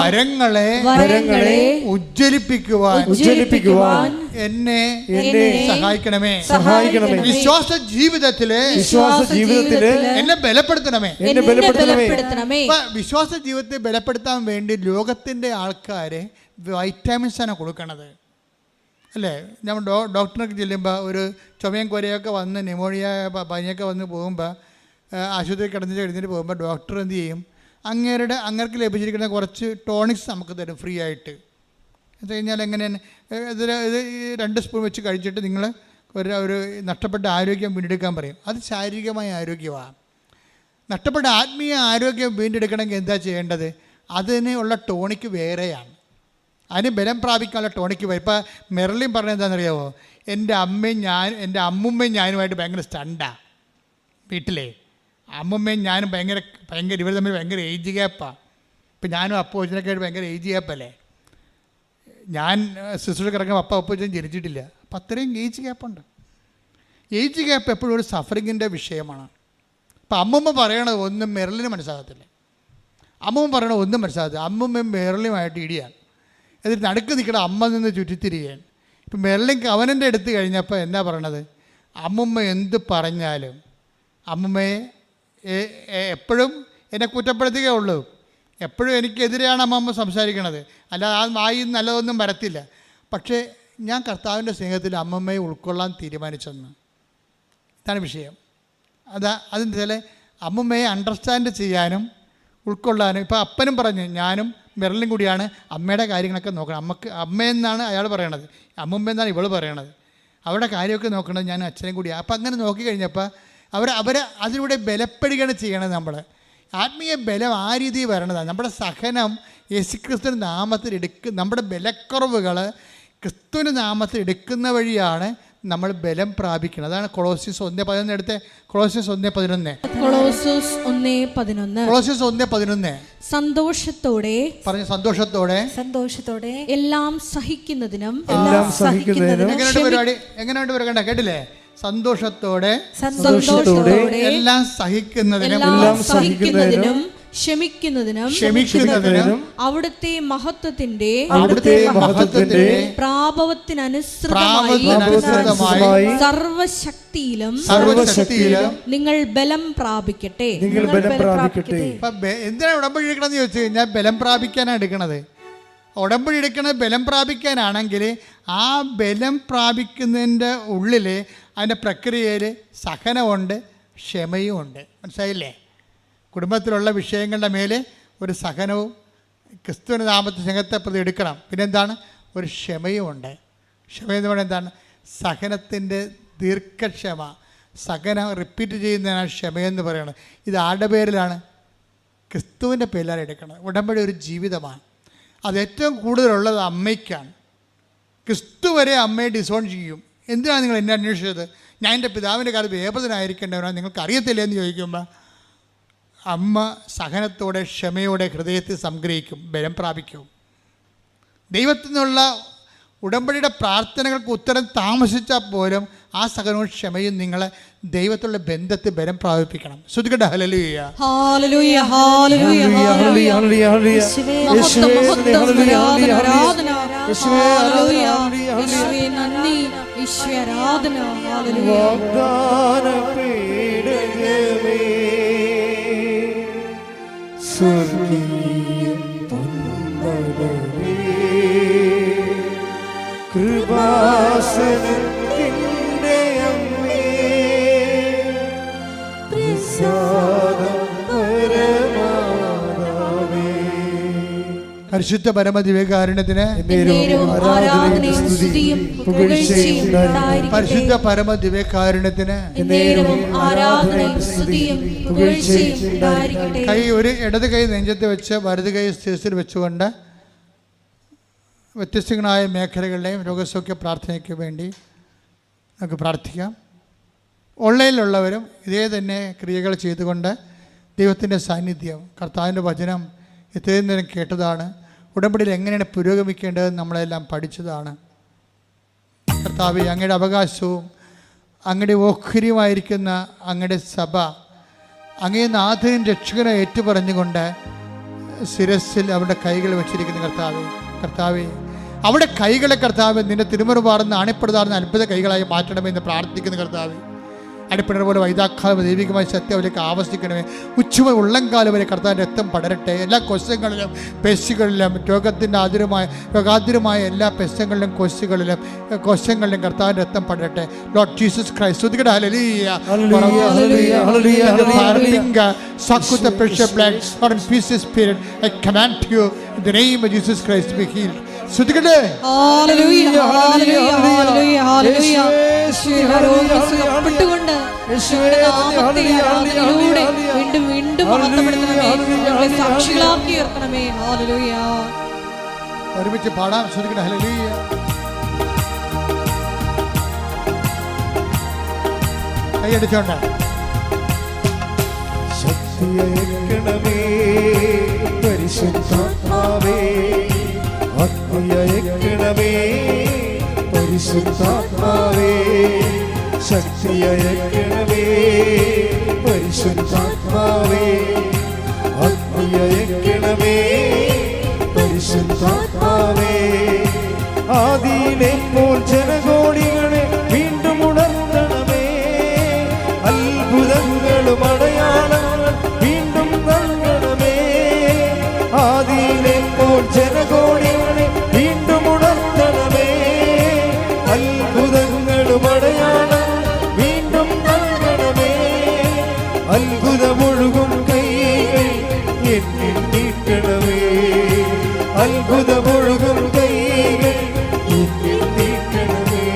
വരങ്ങളെ ഉജ്ജ്വലിപ്പിക്കുവാൻ എന്നെ സഹായിക്കണമേ. വിശ്വാസ ജീവിതത്തില് എന്നെ ബലപ്പെടുത്തണമേ. വിശ്വാസ ജീവിതത്തെ ബലപ്പെടുത്താൻ വേണ്ടി ലോകത്തിന്റെ ആൾക്കാരെ വൈറ്റാമിൻസാണ് കൊടുക്കണത്, അല്ലേ? നമ്മൾ ഡോക്ടറിനൊക്കെ ചെല്ലുമ്പോൾ ഒരു ചുമയും കൊരയൊക്കെ വന്ന് ന്യൂമോണിയ പനിയൊക്കെ വന്ന് പോകുമ്പോൾ ആശുപത്രി കഴിഞ്ഞിട്ട് പോകുമ്പോൾ ഡോക്ടർ എന്ത് ചെയ്യും? അങ്ങേർക്ക് ലഭിച്ചിരിക്കുന്ന കുറച്ച് ടോണിക്സ് നമുക്ക് തരും ഫ്രീ ആയിട്ട്. എന്ന് കഴിഞ്ഞാൽ എങ്ങനെയാണ്? ഇത് 2 സ്പൂൺ വെച്ച് കഴിച്ചിട്ട് നിങ്ങൾ ഒരു നഷ്ടപ്പെട്ട ആരോഗ്യം വീണ്ടെടുക്കാൻ പറയും. അത് ശാരീരികമായ ആരോഗ്യമാണ്. നഷ്ടപ്പെട്ട ആത്മീയ ആരോഗ്യം വീണ്ടെടുക്കണമെങ്കിൽ എന്താ ചെയ്യേണ്ടത്? അതിനുള്ള ടോണിക്ക് വേറെയാണ്. അതിന് ബലം പ്രാപിക്കാനുള്ള ടോണിക്ക് വരും. ഇപ്പോൾ മെർലിൻ പറഞ്ഞത് എന്താണെന്നറിയാമോ? എൻ്റെ അമ്മുമ്മയും ഞാനുമായിട്ട് ഭയങ്കര സ്റ്റണ്ടാണ് വീട്ടിലെ. അമ്മുമ്മയും ഞാനും ഭയങ്കര ഇവർ തമ്മിൽ ഭയങ്കര ഏജ് ഗ്യാപ്പാണ്. ഇപ്പം ഞാനും അപ്പോച്ചനൊക്കെ ആയിട്ട് ഭയങ്കര ഏജ് ഗ്യാപ്പല്ലേ. ഞാൻ സിസ്റ്റർക്ക് ഇറങ്ങുമ്പോൾ അപ്പോച്ചൻ ജനിച്ചിട്ടില്ല. അപ്പം അത്രയും ഏജ് ഗ്യാപ്പുണ്ട്. ഏജ് ഗ്യാപ്പ് എപ്പോഴും ഒരു സഫറിങ്ങിൻ്റെ വിഷയമാണ്. അപ്പം അമ്മുമ്മ പറയണത് ഒന്നും മെർലിന് മനസ്സിലാകത്തില്ല. അമ്മുമ്മ പറയണത് ഒന്നും മനസ്സിലാകത്തില്ല. അമ്മുമ്മയും മെർലിനുമായിട്ട് ഇടിയാണ്. എന്നിട്ട് നടുക്ക് നിൽക്കണം അമ്മ നിന്ന് ചുറ്റിത്തിരിക്കുകയാണ്. ഇപ്പം മെർലിൻ അവനെൻ്റെ അടുത്ത് കഴിഞ്ഞപ്പോൾ എന്താ പറയണത്? അമ്മുമ്മ എന്ത് പറഞ്ഞാലും അമ്മുമ്മയെ എപ്പോഴും എന്നെ കുറ്റപ്പെടുത്തുകയേ ഉള്ളൂ. എപ്പോഴും എനിക്കെതിരെയാണ് അമ്മമ്മ സംസാരിക്കണത്. അല്ലാതെ ആ വായി നല്ലതൊന്നും വരത്തില്ല. പക്ഷേ ഞാൻ കർത്താവിൻ്റെ സ്നേഹത്തിൽ അമ്മമ്മയെ ഉൾക്കൊള്ളാൻ തീരുമാനിച്ചെന്ന്. ഇതാണ് വിഷയം. അതെന്ന് വെച്ചാൽ അമ്മമ്മയെ അണ്ടർസ്റ്റാൻഡ് ചെയ്യാനും ഉൾക്കൊള്ളാനും. ഇപ്പോൾ അപ്പനും പറഞ്ഞു, ഞാനും മെർലിനും കൂടിയാണ് അമ്മയുടെ കാര്യങ്ങളൊക്കെ നോക്കണം. അമ്മയെന്നാണ് അയാൾ പറയണത്, അമ്മുമ്മയെന്നാണ് ഇവൾ പറയണത്. അവരുടെ കാര്യമൊക്കെ നോക്കണത് ഞാൻ അച്ഛനും കൂടിയാണ്. അപ്പം അങ്ങനെ നോക്കിക്കഴിഞ്ഞപ്പോൾ അവർ അതിലൂടെ ബലപ്പെടുകയാണ് ചെയ്യണത്. നമ്മൾ ആത്മീയ ബലം ആ രീതിയിൽ വരണതാണ്. നമ്മുടെ സഹനം യേശുക്രിസ്തുവിൻ്റെ നാമത്തിൽ നമ്മുടെ ബലക്കുറവുകൾ ക്രിസ്തുവിൻ്റെ നാമത്തിൽ എടുക്കുന്ന വഴിയാണ് നമ്മൾ ബലം പ്രാപിക്കണം. അതാണ് കൊളോസ്യസ് 1:11 എടുത്ത്. കൊളോസ്യസ് 1:11. കൊളോസ്യസ് 1:11. കൊളോസ്യസ് 1:11 സന്തോഷത്തോടെ പറഞ്ഞ സന്തോഷത്തോടെ എല്ലാം സഹിക്കുന്നതിനും എങ്ങനെയുണ്ട് പരിപാടി? എങ്ങനെയുണ്ട് പറയണ്ട? കേട്ടില്ലേ? സന്തോഷത്തോടെ എല്ലാം സഹിക്കുന്നതിനും ക്ഷമിക്കുന്നതിനും അവിടുത്തെ മഹത്വത്തിന്റെ പ്രാഭവത്തിനനുസൃതമായി സർവശക്തിയിലും നിങ്ങൾ ബലം പ്രാപിക്കട്ടെ. എന്തിനാണ് ഉടമ്പടി എടുക്കണമെന്ന് ചോദിച്ചു കഴിഞ്ഞാൽ ബലം പ്രാപിക്കാനാണ് എടുക്കണത്. ഉടമ്പടി എടുക്കണത് ബലം പ്രാപിക്കാനാണെങ്കിൽ ആ ബലം പ്രാപിക്കുന്നതിൻ്റെ ഉള്ളിൽ അതിൻ്റെ പ്രക്രിയയിൽ സഹനമുണ്ട്, ക്ഷമയും ഉണ്ട്. മനസ്സിലായില്ലേ? കുടുംബത്തിലുള്ള വിഷയങ്ങളുടെ മേലെ ഒരു സഹനവും ക്രിസ്തുവിൻ്റെ നാമത്തിൽ സ്നേഹത്തെ പ്രതി എടുക്കണം. പിന്നെന്താണ്? ഒരു ക്ഷമയുമുണ്ട്. ക്ഷമ എന്ന് പറയുന്നത് എന്താണ്? സഹനത്തിൻ്റെ ദീർഘക്ഷമ, സഹനം റിപ്പീറ്റ് ചെയ്യുന്നതിനാണ് ക്ഷമയെന്ന് പറയുന്നത്. ഇത് ആരുടെ പേരിലാണ്? ക്രിസ്തുവിൻ്റെ പേരിലാണ് എടുക്കുന്നത്. ഉടമ്പടി ഒരു ജീവിതമാണ്. അത് ഏറ്റവും കൂടുതലുള്ളത് അമ്മയ്ക്കാണ്. ക്രിസ്തു വരെ അമ്മയെ ഡിസോൺ ചെയ്യും. എന്തിനാണ് നിങ്ങൾ എന്നെ അന്വേഷിച്ചത്? ഞാൻ എൻ്റെ പിതാവിൻ്റെ കാലത്ത് വേപതനായിരിക്കേണ്ടവനാണ്, നിങ്ങൾക്ക് അറിയത്തില്ല എന്ന് ചോദിക്കുമ്പോൾ അമ്മ സഹനത്തോടെ ക്ഷമയോടെ ഹൃദയത്തിൽ സംഗ്രഹിക്കും, ബലം പ്രാപിക്കും. ദൈവത്തിൽ നിന്നുള്ള ഉടമ്പടിയുടെ പ്രാർത്ഥനകൾക്ക് ഉത്തരം താമസിച്ചാൽ പോലും ആ സഹനവും ക്ഷമയും നിങ്ങളെ ദൈവത്തിലുള്ള ബന്ധത്തിൽ ബലം പ്രാപിപ്പിക്കണം. ശ്രുതികട്ടെ ഹല്ലേലൂയ. ഹല്ലേലൂയ ഹല്ലേലൂയ ഹല്ലേലൂയ ഹല്ലേലൂയ. മഹത്വം മഹത്വം ആരാധന ആരാധന. ഹല്ലേലൂയ. യേശുവേ നന്ദി. യേശുവേ ആരാധന. ഹല്ലേലൂയ. വാഗ്ദാന പീഠമേ സ്വർഗീയ പൊൻമലരേ കൃപാസനത്തിൻ്റെ അമ്മേ പ്രസാദം പരമാവേ. പരിശുദ്ധ പരമദിവ്യകാരുണ്യത്തിന് പരിശുദ്ധ പരമദിവ്യകാരുണ്യത്തിന് കൈ ഒരു ഇടത് കൈ നെഞ്ചത്ത് വെച്ച് വലത് കൈ ശിരസിൽ വെച്ചുകൊണ്ട് വ്യത്യസ്തങ്ങളായ മേഖലകളിലെയും രോഗസൗഖ്യ പ്രാർത്ഥനയ്ക്ക് വേണ്ടി നമുക്ക് പ്രാർത്ഥിക്കാം. ഓൺലൈനിലുള്ളവരും ഇതേ തന്നെ ക്രിയകൾ ചെയ്തുകൊണ്ട് ദൈവത്തിൻ്റെ സാന്നിധ്യം, കർത്താവിൻ്റെ വചനം ഇത്രയും നേരം കേട്ടതാണ്. ഉടമ്പടിയിൽ എങ്ങനെയാണ് പുരോഗമിക്കേണ്ടതെന്ന് നമ്മളെല്ലാം പഠിച്ചതാണ്. കർത്താവേ, അങ്ങയുടെ അവകാശവും അങ്ങയുടെ ഓഹരിയുമായിരിക്കുന്ന അങ്ങയുടെ സഭ അങ്ങേ നാഥനും രക്ഷകനെ ഏറ്റുപറഞ്ഞുകൊണ്ട് ശിരസിൽ അവരുടെ കൈകൾ വെച്ചിരിക്കുന്ന കർത്താവേ അവിടെ കൈകളെ കർത്താവ് നിന്റെ തിരുമുറുപാടുന്ന അണിപ്പെടുതാറുന്ന അത്ഭുത കൈകളായി മാറ്റണമെന്ന് പ്രാർത്ഥിക്കുന്ന കർത്താവേ, അടിപ്പിണർ പോലെ വൈതാക്കാലം ദൈവികമായ സത്യം അവർക്ക് ആവശ്യിക്കണമേ. ഉച്ചമ ഉള്ളംകാലം വരെ കർത്താവിൻ്റെ രക്തം പടരട്ടെ. എല്ലാ കൊശങ്ങളിലും പെശുകളിലും രോഗാതിരമായ എല്ലാ പെശങ്ങളിലും കൊശങ്ങളിലും കർത്താവിൻ്റെ രക്തം പടരട്ടെ. ലോർഡ് ജീസസ് ക്രൈസ്റ്റ്, സ്തുതിക്കട്ടെ. ഹല്ലേലൂയ ഹല്ലേലൂയ ഹല്ലേലൂയ. Suck the precious blood, Lord, and peace is spirit. I command you in the name of Jesus Christ to be healed. സ്തുതിക്കട്ടെ. ഹല്ലേലൂയ ഹല്ലേലൂയ ഹല്ലേലൂയ ഹല്ലേലൂയ. യേശുവിനെപ്പെട്ടുകൊണ്ട് യേശുവിന്റെ നാമത്തെ ആരാധനയിലൂടെ വീണ്ടും വീണ്ടും മഹത്വപ്പെടുത്തണമേ. ഞങ്ങളെ സാക്ഷികളാക്കി ഉയർത്തണമേ. ഹല്ലേലൂയ. ഒരുമിച്ച് പാടാം. സ്തുതിക്കട്ടെ. ഹല്ലേലൂയ. കൈയടിച്ചോണ്ട് ശക്തിയയക്കണമേ പരിശുദ്ധാത്മാവേ, അഗ്നിയയക്കണമേ പരിശുദ്ധാത്മാവേ, ശക്തിയയക്കണമേ പരിശുദ്ധാത്മാവേ, അഗ്നിയയക്കണമേ പരിശുദ്ധാത്മാവേ. ആദിയിലെ പോൽ ജനകോടികളെ വീണ്ടും ഉണർത്തണമേ, അത്ഭുതങ്ങളും അടയാളങ്ങൾ വീണ്ടും നൽകണമേ. ആദിയിലെ പോൽ ജനകോടികളെ വീണ്ടും ഉണർത്തണമേ, അത്ഭുതങ്ങളും അടയാളങ്ങൾ വീണ്ടും നൽകണമേ. അത്ഭുതമൊഴുകും കൈകൾ എന്നിൽ നീട്ടണമേ, അത്ഭുതമൊഴുകും കൈകൾ എന്നിൽ നീട്ടണമേ.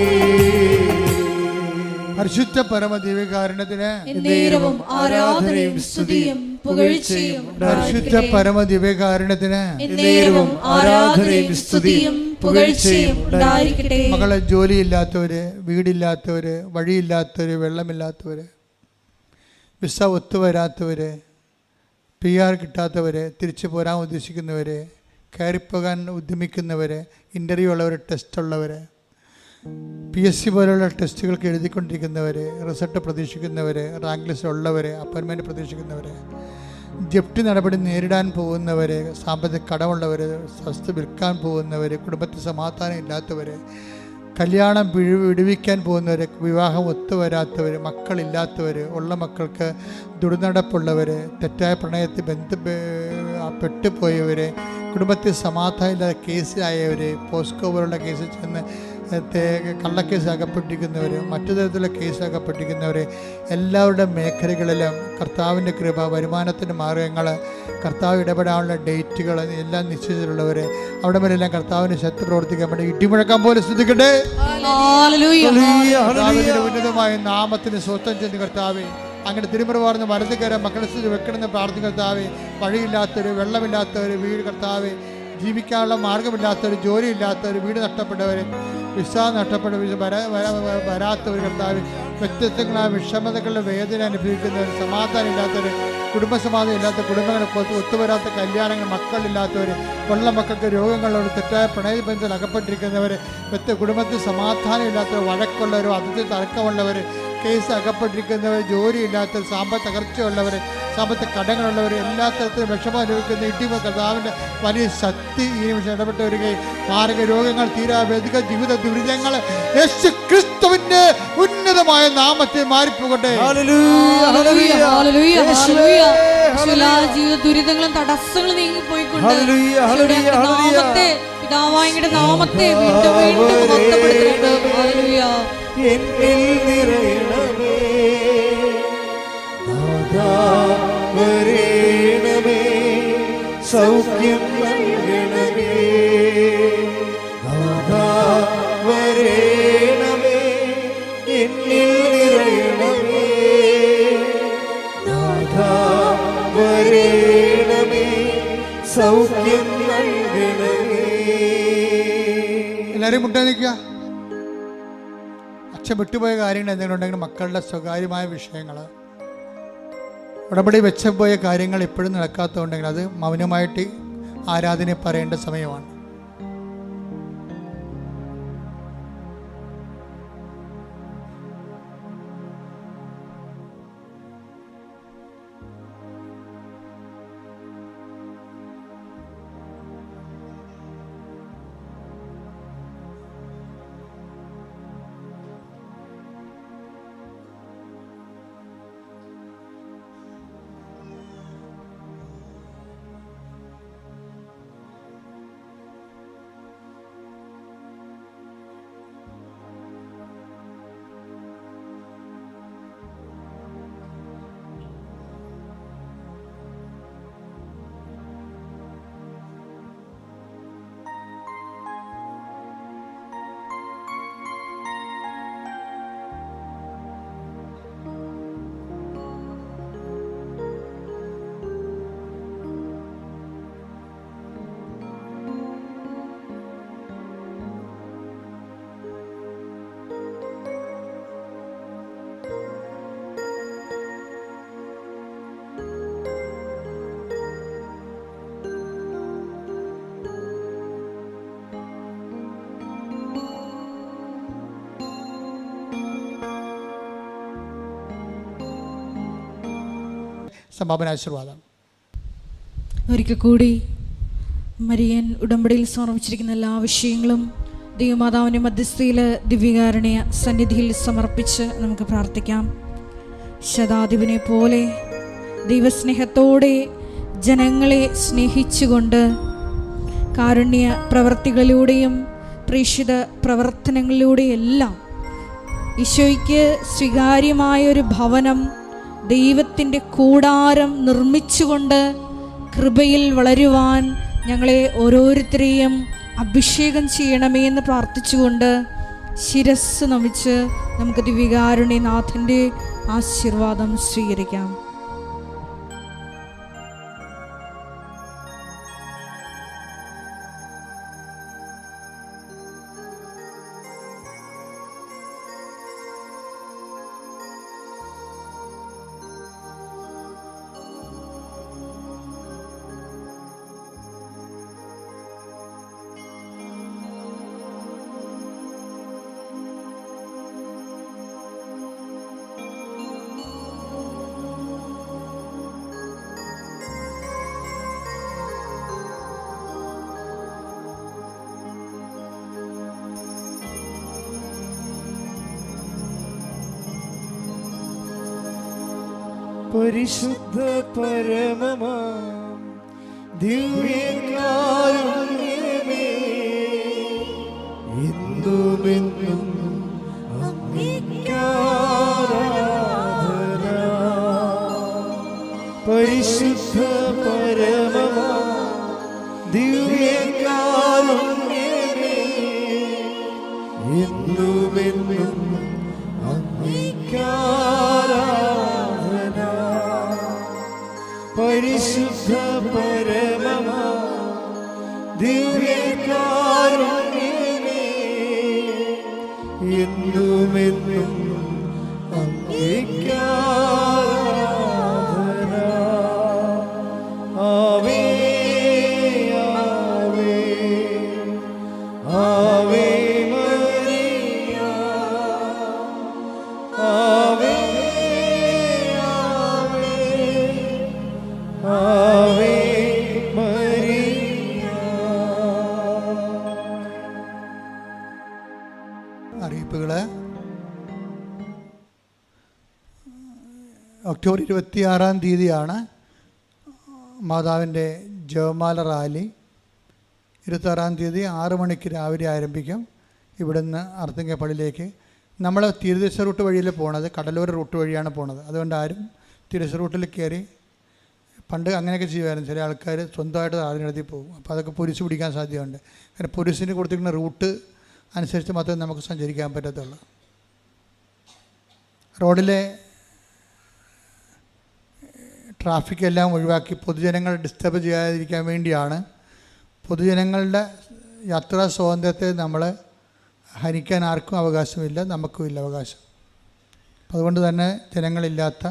പരിശുദ്ധ പരമദിവ്യകാരുണ്യത്തിന് എന്നേരവും ആരാധനയും സ്തുതിയും പുകഴ്ചയും പരിശുദ്ധ പരമ ദിവ്യകാരുണ്യത്തിന് എന്നേരവും ആരാധനയും സ്തുതിയും പുകഴ്ചയും ഉണ്ടായിരിക്കട്ടെ. മകളെ, ജോലിയില്ലാത്തവര്, വീടില്ലാത്തവര്, വഴിയില്ലാത്തവര്, വെള്ളമില്ലാത്തവര്, വിസ ഒത്തുവരാത്തവര്, PR കിട്ടാത്തവര്, തിരിച്ചു പോരാൻ ഉദ്ദേശിക്കുന്നവര്, കയറിപ്പോകാൻ ഉദ്യമിക്കുന്നവര്, ഇൻ്റർവ്യൂ ഉള്ളവർ, ടെസ്റ്റ് ഉള്ളവർ, PSC പോലുള്ള ടെസ്റ്റുകൾക്ക് എഴുതിക്കൊണ്ടിരിക്കുന്നവർ, റിസൾട്ട് പ്രതീക്ഷിക്കുന്നവർ, റാങ്ക് ലിസ്റ്റ് ഉള്ളവർ, അപ്പോയിൻമെൻറ്റ് പ്രതീക്ഷിക്കുന്നവർ, ജപ്തി നടപടി നേരിടാൻ പോകുന്നവർ, സാമ്പത്തിക കടമുള്ളവർ, വസ്തു വിൽക്കാൻ പോകുന്നവർ, കുടുംബത്തിൽ സമാധാനം ഇല്ലാത്തവർ, കല്യാണം വിടുവിക്കാൻ പോകുന്നവർ, വിവാഹം ഒത്തുവരാത്തവർ, മക്കളില്ലാത്തവർ, ഉള്ള മക്കൾക്ക് ദുർനടപ്പുള്ളവർ, തെറ്റായ പ്രണയത്തിൽ പെട്ടുപോയവർ, കുടുംബത്തിൽ സമാധാനം ഇല്ലാതെ കേസിലായവർ, പോസ്കോ പോലുള്ള കേസിൽ ചെന്ന് കള്ളക്കേസ് അകപ്പെട്ടിരിക്കുന്നവർ, മറ്റു തരത്തിലുള്ള കേസ് അകപ്പെട്ടിരിക്കുന്നവർ, എല്ലാവരുടെ മേഖലകളിലും കർത്താവിൻ്റെ കൃപ, വരുമാനത്തിൻ്റെ മാർഗങ്ങൾ, കർത്താവ് ഇടപെടാനുള്ള ഡേറ്റുകൾ എല്ലാം നിശ്ചയിച്ചിട്ടുള്ളവർ, അവിടെ മേലെല്ലാം കർത്താവിൻ്റെ ശക്തി പ്രവർത്തിക്കാൻ വേണ്ടി ഇടിമുഴക്കാൻ പോലെ ശ്രദ്ധിക്കട്ടെ. ഉന്നതമായ നാമത്തിന് സ്വസ്ഥം ചെന്ന് കർത്താവേ, അങ്ങനെ തിരുമുറവാർന്ന് വലത് കയറാൻ മക്കളെ സ്ഥിതി വെക്കണമെന്ന് പ്രാർത്ഥിക്കുന്ന കർത്താവേ, വഴിയില്ലാത്തവർ, വെള്ളമില്ലാത്തവർ, വീട് കർത്താവേ, ജീവിക്കാനുള്ള മാർഗമില്ലാത്തവർ, ജോലിയില്ലാത്തവർ, വീട് നഷ്ടപ്പെട്ടവർ, വിസ നഷ്ടപ്പെട്ട വരാത്തവർ കർത്താവ്, വ്യത്യസ്തങ്ങളായ വിഷമതകളുടെ വേദന അനുഭവിക്കുന്നവർ, സമാധാനം ഇല്ലാത്തവർ, കുടുംബസമാധാനം ഇല്ലാത്ത കുടുംബങ്ങളെ ഒത്തുവരാത്ത കല്യാണങ്ങൾ, മക്കളില്ലാത്തവർ, ഉള്ള മക്കൾക്ക് രോഗങ്ങളുള്ളവർ, തെറ്റായ പ്രണയബന്ധത്തിൽ അകപ്പെട്ടിരിക്കുന്നവർ, കുടുംബത്തിൽ സമാധാനം ഇല്ലാത്തവർ, വഴക്കുള്ളവർ, അതിഥി തർക്കമുള്ളവർ, കേസ് അകപ്പെട്ടിരിക്കുന്നവർ, ജോലിയില്ലാത്തവർ, സാമ്പത്തിക തകർച്ചയുള്ളവർ, സാമ്പത്തിക കടങ്ങളുള്ളവർ, എല്ലാ തരത്തിലും വിഷമം അനുഭവിക്കുന്ന ഇടിമ കർത്താവിൻ്റെ വലിയ ശക്തി ഈ നിമിഷം ഇടപെട്ട് വരികയും മാരക രോഗങ്ങൾ, തീരാവേദിക ജീവിത ദുരിതങ്ങൾ യേശു ക്രിസ്തുവിന്റെ ഉന്നതമായ നാമത്തിൽ മാറിപ്പോകട്ടെ. ജീവിത ദുരിതങ്ങളും തടസ്സങ്ങളും നീങ്ങിപ്പോയിക്കൊണ്ട് നാമത്തെ, പിതാവായുടെ നാമത്തെ വീണ്ടും വീണ്ടും മഹത്വപ്പെടുത്തട്ടെ. എന്നിൽ നിറയണമേ, നാഥാ വരേണമേ, സൗഖ്യം നൽകണമേ, നാഥാ വരേണമേ, എന്നിൽ നിറയണമേ, നാഥാ വരേണമേ, സൗഖ്യം നൽകണമേ. എല്ലാവരും മുട്ടാൻ നിൽക്കുക. അച്ഛൻ വിട്ടുപോയ കാര്യങ്ങൾ എന്തെങ്കിലും ഉണ്ടെങ്കിൽ മക്കളുടെ സ്വകാര്യമായ വിഷയങ്ങൾ, ഉടമ്പടി വെച്ചുപോയ കാര്യങ്ങൾ ഇപ്പോഴും നടക്കാത്തതുണ്ടെങ്കിൽ അത് മൗനമായിട്ട് ആരാധന പറയേണ്ട സമയമാണ്. സമാപനാശീർവാദം. ഒരിക്കൽ കൂടി മരിയൻ ഉടമ്പടിയിൽ സമർപ്പിച്ചിരിക്കുന്ന എല്ലാ വിഷയങ്ങളും ദൈവമാതാവിൻ്റെ മധ്യസ്ഥയിൽ ദിവ്യകാരുണ്യ സന്നിധിയിൽ സമർപ്പിച്ച് നമുക്ക് പ്രാർത്ഥിക്കാം. ശതാധിപനെ പോലെ ദൈവസ്നേഹത്തോടെ ജനങ്ങളെ സ്നേഹിച്ചുകൊണ്ട് കാരുണ്യ പ്രവർത്തികളിലൂടെയും പ്രേക്ഷിത പ്രവർത്തനങ്ങളിലൂടെയെല്ലാം ഈശോയ്ക്ക് സ്വീകാര്യമായൊരു ഭവനം, ദൈവത്തിൻ്റെ കൂടാരം നിർമ്മിച്ചുകൊണ്ട് കൃപയിൽ വളരുവാൻ ഞങ്ങളെ ഓരോരുത്തരെയും അഭിഷേകം ചെയ്യണമേ എന്ന് പ്രാർത്ഥിച്ചുകൊണ്ട് ശിരസ് നമിച്ച് നമുക്ക് ദിവ്യകാരുണ്യനാഥൻ്റെ ആശീർവാദം സ്വീകരിക്കാം. പരിശുദ്ധ പരമമാം ദിവ്യകാരുണ്യമേ, എന്നുമെന്നും അങ്ങേക്കാരാധന. പരിശുദ്ധ പരമമാം ദിവ്യകാരുണ്യമേ, എന്നുമെന്നും അങ്ങേക്കാരാധന. പരിശുദ്ധ പരമമാം ദിവ്യകാരുണ്യമേ, എന്നുമെന്നും അങ്ങേക്കാരാധന. ആവേ ആവേ ആവേ മരിയ, ആവേ ആവേ ആവേ മരിയ. അറിയിപ്പുകൾ ഒക്ടോബർ 26-ാം തീയതിയാണ് മാതാവിൻ്റെ ജപമാല റാലി. 26-ാം തീയതി 6 മണിക്ക് രാവിലെ ആരംഭിക്കും. ഇവിടുന്ന് അർത്തിങ്ക പള്ളിയിലേക്ക്. നമ്മൾ തീരദേശ റൂട്ട് വഴിയിൽ പോണത്, കടലോര റൂട്ട് വഴിയാണ് പോണത്. അതുകൊണ്ട് ആരും തീരദേശ റൂട്ടിൽ കയറി, പണ്ട് അങ്ങനെയൊക്കെ ചെയ്യുമായിരുന്നു, ചില ആൾക്കാർ സ്വന്തമായിട്ട് താഴ്ന്നെടുത്തി പോകും. അപ്പോൾ അതൊക്കെ പൊരിച്ച് പിടിക്കാൻ സാധ്യതയുണ്ട്. കാരണം പൊരിസിന് കൊടുത്തിരിക്കുന്ന റൂട്ട് അനുസരിച്ച് മാത്രമേ നമുക്ക് സഞ്ചരിക്കാൻ പറ്റത്തുള്ളൂ. റോഡിലെ ട്രാഫിക്കെല്ലാം ഒഴിവാക്കി പൊതുജനങ്ങൾ ഡിസ്റ്റർബ് ചെയ്യാതിരിക്കാൻ വേണ്ടിയാണ്. പൊതുജനങ്ങളുടെ യാത്രാ സ്വാതന്ത്ര്യത്തെ നമ്മൾ ഹനിക്കാൻ ആർക്കും അവകാശമില്ല, നമുക്കും ഇല്ല അവകാശം. അതുകൊണ്ട് തന്നെ ജനങ്ങളില്ലാത്ത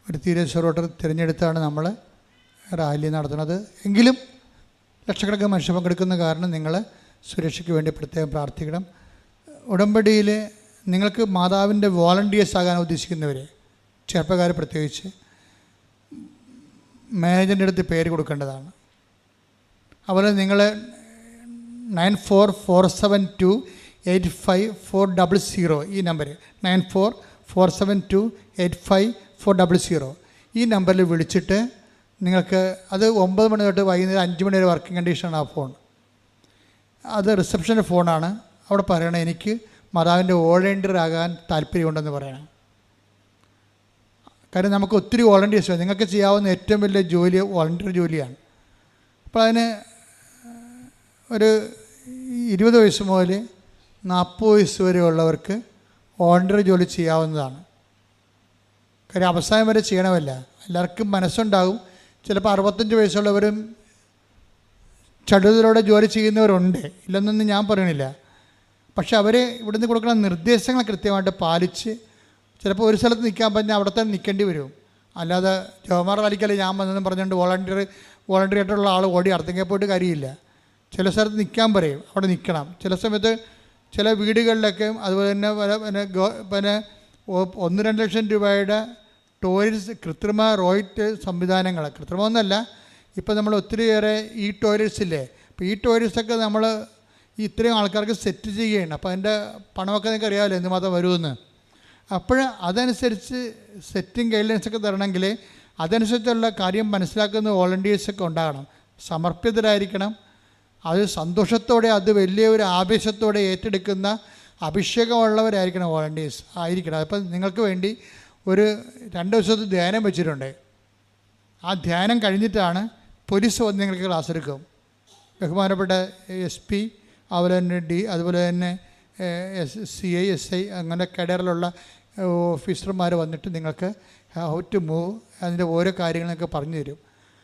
ഒരു തീരദേശ റോഡ് തിരഞ്ഞെടുത്താണ് നമ്മൾ റാലി നടത്തുന്നത്. എങ്കിലും ലക്ഷക്കണക്കിന് മനുഷ്യർ പങ്കെടുക്കുന്ന കാരണം നിങ്ങൾ സുരക്ഷയ്ക്ക് വേണ്ടി പ്രത്യേകം പ്രാർത്ഥിക്കണം. ഉടമ്പടിയിൽ നിങ്ങൾക്ക് മാതാവിൻ്റെ വോളണ്ടിയേഴ്സ് ആകാൻ ഉദ്ദേശിക്കുന്നവർ, ചെറുപ്പക്കാർ പ്രത്യേകിച്ച്, മാനേജറിൻ്റെ അടുത്ത് പേര് കൊടുക്കേണ്ടതാണ്. അതുപോലെ നിങ്ങൾ 9447285400 ഈ നമ്പർ 9447285400 ഈ നമ്പറിൽ വിളിച്ചിട്ട് നിങ്ങൾക്ക്, അത് 9 മണി തൊട്ട് വൈകുന്നേരം 5 മണി വരെ വർക്കിംഗ് കണ്ടീഷനാണ് ആ ഫോൺ. അത് റിസപ്ഷൻ്റെ ഫോണാണ്. അവിടെ പറയണം എനിക്ക് മാതാവിൻ്റെ വോളണ്ടിയർ ആകാൻ താല്പര്യമുണ്ടെന്ന് പറയണം. കാര്യം നമുക്ക് ഒത്തിരി വോളണ്ടിയേഴ്സ്, നിങ്ങൾക്ക് ചെയ്യാവുന്ന ഏറ്റവും വലിയ ജോലി വോളണ്ടിയർ ജോലിയാണ്. അപ്പോൾ അതിന് ഒരു 20 വയസ്സ് മുതൽ 40 വയസ്സ് വരെ ഉള്ളവർക്ക് വോളണ്ടിയർ ജോലി ചെയ്യാവുന്നതാണ്. കാര്യം അവസാനം വരെ ചെയ്യണമല്ല, എല്ലാവർക്കും മനസ്സുണ്ടാകും. ചിലപ്പോൾ 65 വയസ്സുള്ളവരും ചടുതലോടെ ജോലി ചെയ്യുന്നവരുണ്ട്, ഇല്ലെന്നൊന്നും ഞാൻ പറയണില്ല. പക്ഷെ അവർ ഇവിടുന്ന് കൊടുക്കുന്ന നിർദ്ദേശങ്ങൾ കൃത്യമായിട്ട് പാലിച്ച്, ചിലപ്പോൾ ഒരു സ്ഥലത്ത് നിൽക്കാൻ പറഞ്ഞാൽ അവിടെ തന്നെ നിൽക്കേണ്ടി വരും. അല്ലാതെ ജവമാർ റാലിക്കല്ലേ ഞാൻ വന്നതെന്ന് പറഞ്ഞുകൊണ്ട് വോളണ്ടിയർ ആയിട്ടുള്ള ആൾ ഓടി അർത്തിങ്ങ പോയിട്ട് കാര്യമില്ല. ചില സ്ഥലത്ത് നിൽക്കാൻ പറയും, അവിടെ നിൽക്കണം. ചില സമയത്ത് ചില വീടുകളിലൊക്കെ അതുപോലെ തന്നെ പിന്നെ 1-2 ലക്ഷം രൂപയുടെ ടോയ്ലറ്റ്സ്, കൃത്രിമ ടോയ്ലറ്റ് സംവിധാനങ്ങൾ, കൃത്രിമമൊന്നുമല്ല, ഇപ്പം നമ്മൾ ഒത്തിരിയേറെ ഈ ടോയ്ലറ്റ്സ് ഇല്ലേ, അപ്പോൾ ഈ ടോയ്ലറ്റ്സൊക്കെ നമ്മൾ ഇത്രയും ആൾക്കാർക്ക് സെറ്റ് ചെയ്യുകയാണ്. അപ്പോൾ അതിൻ്റെ പണമൊക്കെ നിങ്ങൾക്ക് അറിയാമല്ലോ എന്തുമാത്രം വരുമെന്ന്. അപ്പോൾ അതനുസരിച്ച് സെറ്റിംഗ് ഗൈഡ്ലൈൻസൊക്കെ തരണമെങ്കിൽ അതനുസരിച്ചുള്ള കാര്യം മനസ്സിലാക്കുന്ന വോളണ്ടിയേഴ്സൊക്കെ ഉണ്ടാകണം, സമർപ്പിതരായിരിക്കണം. അത് സന്തോഷത്തോടെ, അത് വലിയ ഒരു ആവേശത്തോടെ ഏറ്റെടുക്കുന്ന അഭിഷേകമുള്ളവരായിരിക്കണം വോളണ്ടിയേഴ്സ് ആയിരിക്കണം. അപ്പം നിങ്ങൾക്ക് വേണ്ടി ഒരു 2 ദിവസത്തെ ധ്യാനം വെച്ചിട്ടുണ്ട്. ആ ധ്യാനം കഴിഞ്ഞിട്ടാണ് പോലീസ് വന്ന് നിങ്ങൾക്ക് ക്ലാസ് എടുക്കും. ബഹുമാനപ്പെട്ട SP, അതുപോലെ തന്നെ അതുപോലെ തന്നെ CI SI അങ്ങനെ കേഡറിലുള്ള ഓഫീസർമാർ വന്നിട്ട് നിങ്ങൾക്ക് ഹൗ ടു മൂവ്, അതിൻ്റെ ഓരോ കാര്യങ്ങളൊക്കെ പറഞ്ഞു തരും.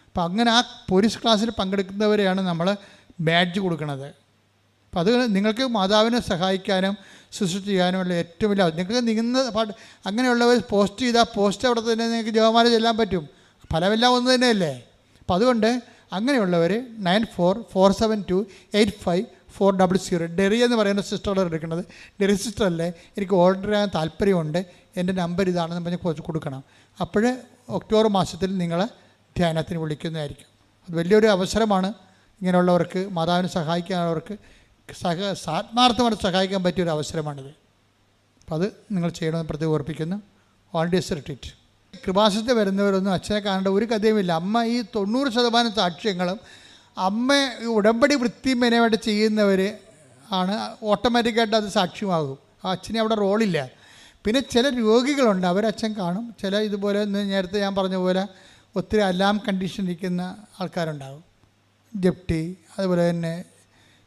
അപ്പം അങ്ങനെ ആ പോലീസ് ക്ലാസ്സിൽ പങ്കെടുക്കുന്നവരെയാണ് നമ്മൾ ബാഡ്ജ് കൊടുക്കുന്നത്. അപ്പം അത് നിങ്ങൾക്ക് മാതാവിനെ സഹായിക്കാനും ശുശ്രൂഷ ചെയ്യാനുമുള്ള ഏറ്റവും വലിയ, നിങ്ങൾക്ക് നിങ്ങുന്ന അങ്ങനെയുള്ളവർ പോസ്റ്റ് ചെയ്താൽ പോസ്റ്റ് അവിടെ തന്നെ നിങ്ങൾക്ക് ജപമാല ചെല്ലാൻ പറ്റും. ഫലമെല്ലാം ഒന്ന് തന്നെയല്ലേ. അപ്പം അതുകൊണ്ട് അങ്ങനെയുള്ളവർ 9447285400 ഡെറി എന്ന് പറയുന്ന സിസ്റ്ററോട് എടുക്കുന്നത്. ഡെറി സിസ്റ്ററല്ലേ, എനിക്ക് ഓർഡർ ചെയ്യാൻ താല്പര്യമുണ്ട്, എൻ്റെ നമ്പർ ഇതാണെന്ന് പറഞ്ഞ് കൊടുക്കണം. അപ്പോൾ ഒക്ടോബർ മാസത്തിൽ നിങ്ങൾ ധ്യാനത്തിന് വിളിക്കുന്നതായിരിക്കും. അത് വലിയൊരു അവസരമാണ്. ഇങ്ങനെയുള്ളവർക്ക്, മാതാവിനെ സഹായിക്കാനുള്ളവർക്ക് ആത്മാർത്ഥമായിട്ട് സഹായിക്കാൻ പറ്റിയൊരു അവസരമാണിത്. അപ്പോൾ അത് നിങ്ങൾ ചെയ്യണമെന്ന് പ്രത്യേകം ഓർപ്പിക്കുന്നു. Volunteers retreat. കൃപാസനത്തിൽ വരുന്നവരൊന്നും അച്ഛനെ കാണേണ്ട ഒരു കഥയുമില്ല. അമ്മ ഈ 90% സാക്ഷ്യങ്ങളും അമ്മ ഉടമ്പടി വൃത്തി മെനയായിട്ട് ചെയ്യുന്നവർ ആണ് ഓട്ടോമാറ്റിക്കായിട്ട് അത് സാക്ഷ്യമാകും. ആ അച്ഛന് അവിടെ റോളില്ല. പിന്നെ ചില രോഗികളുണ്ട്, അവരച്ഛൻ കാണും. ചില ഇതുപോലെ നേരത്തെ ഞാൻ പറഞ്ഞ പോലെ ഒത്തിരി അലാം കണ്ടീഷൻ ഇരിക്കുന്ന ആൾക്കാരുണ്ടാകും. ജപ്തി, അതുപോലെ തന്നെ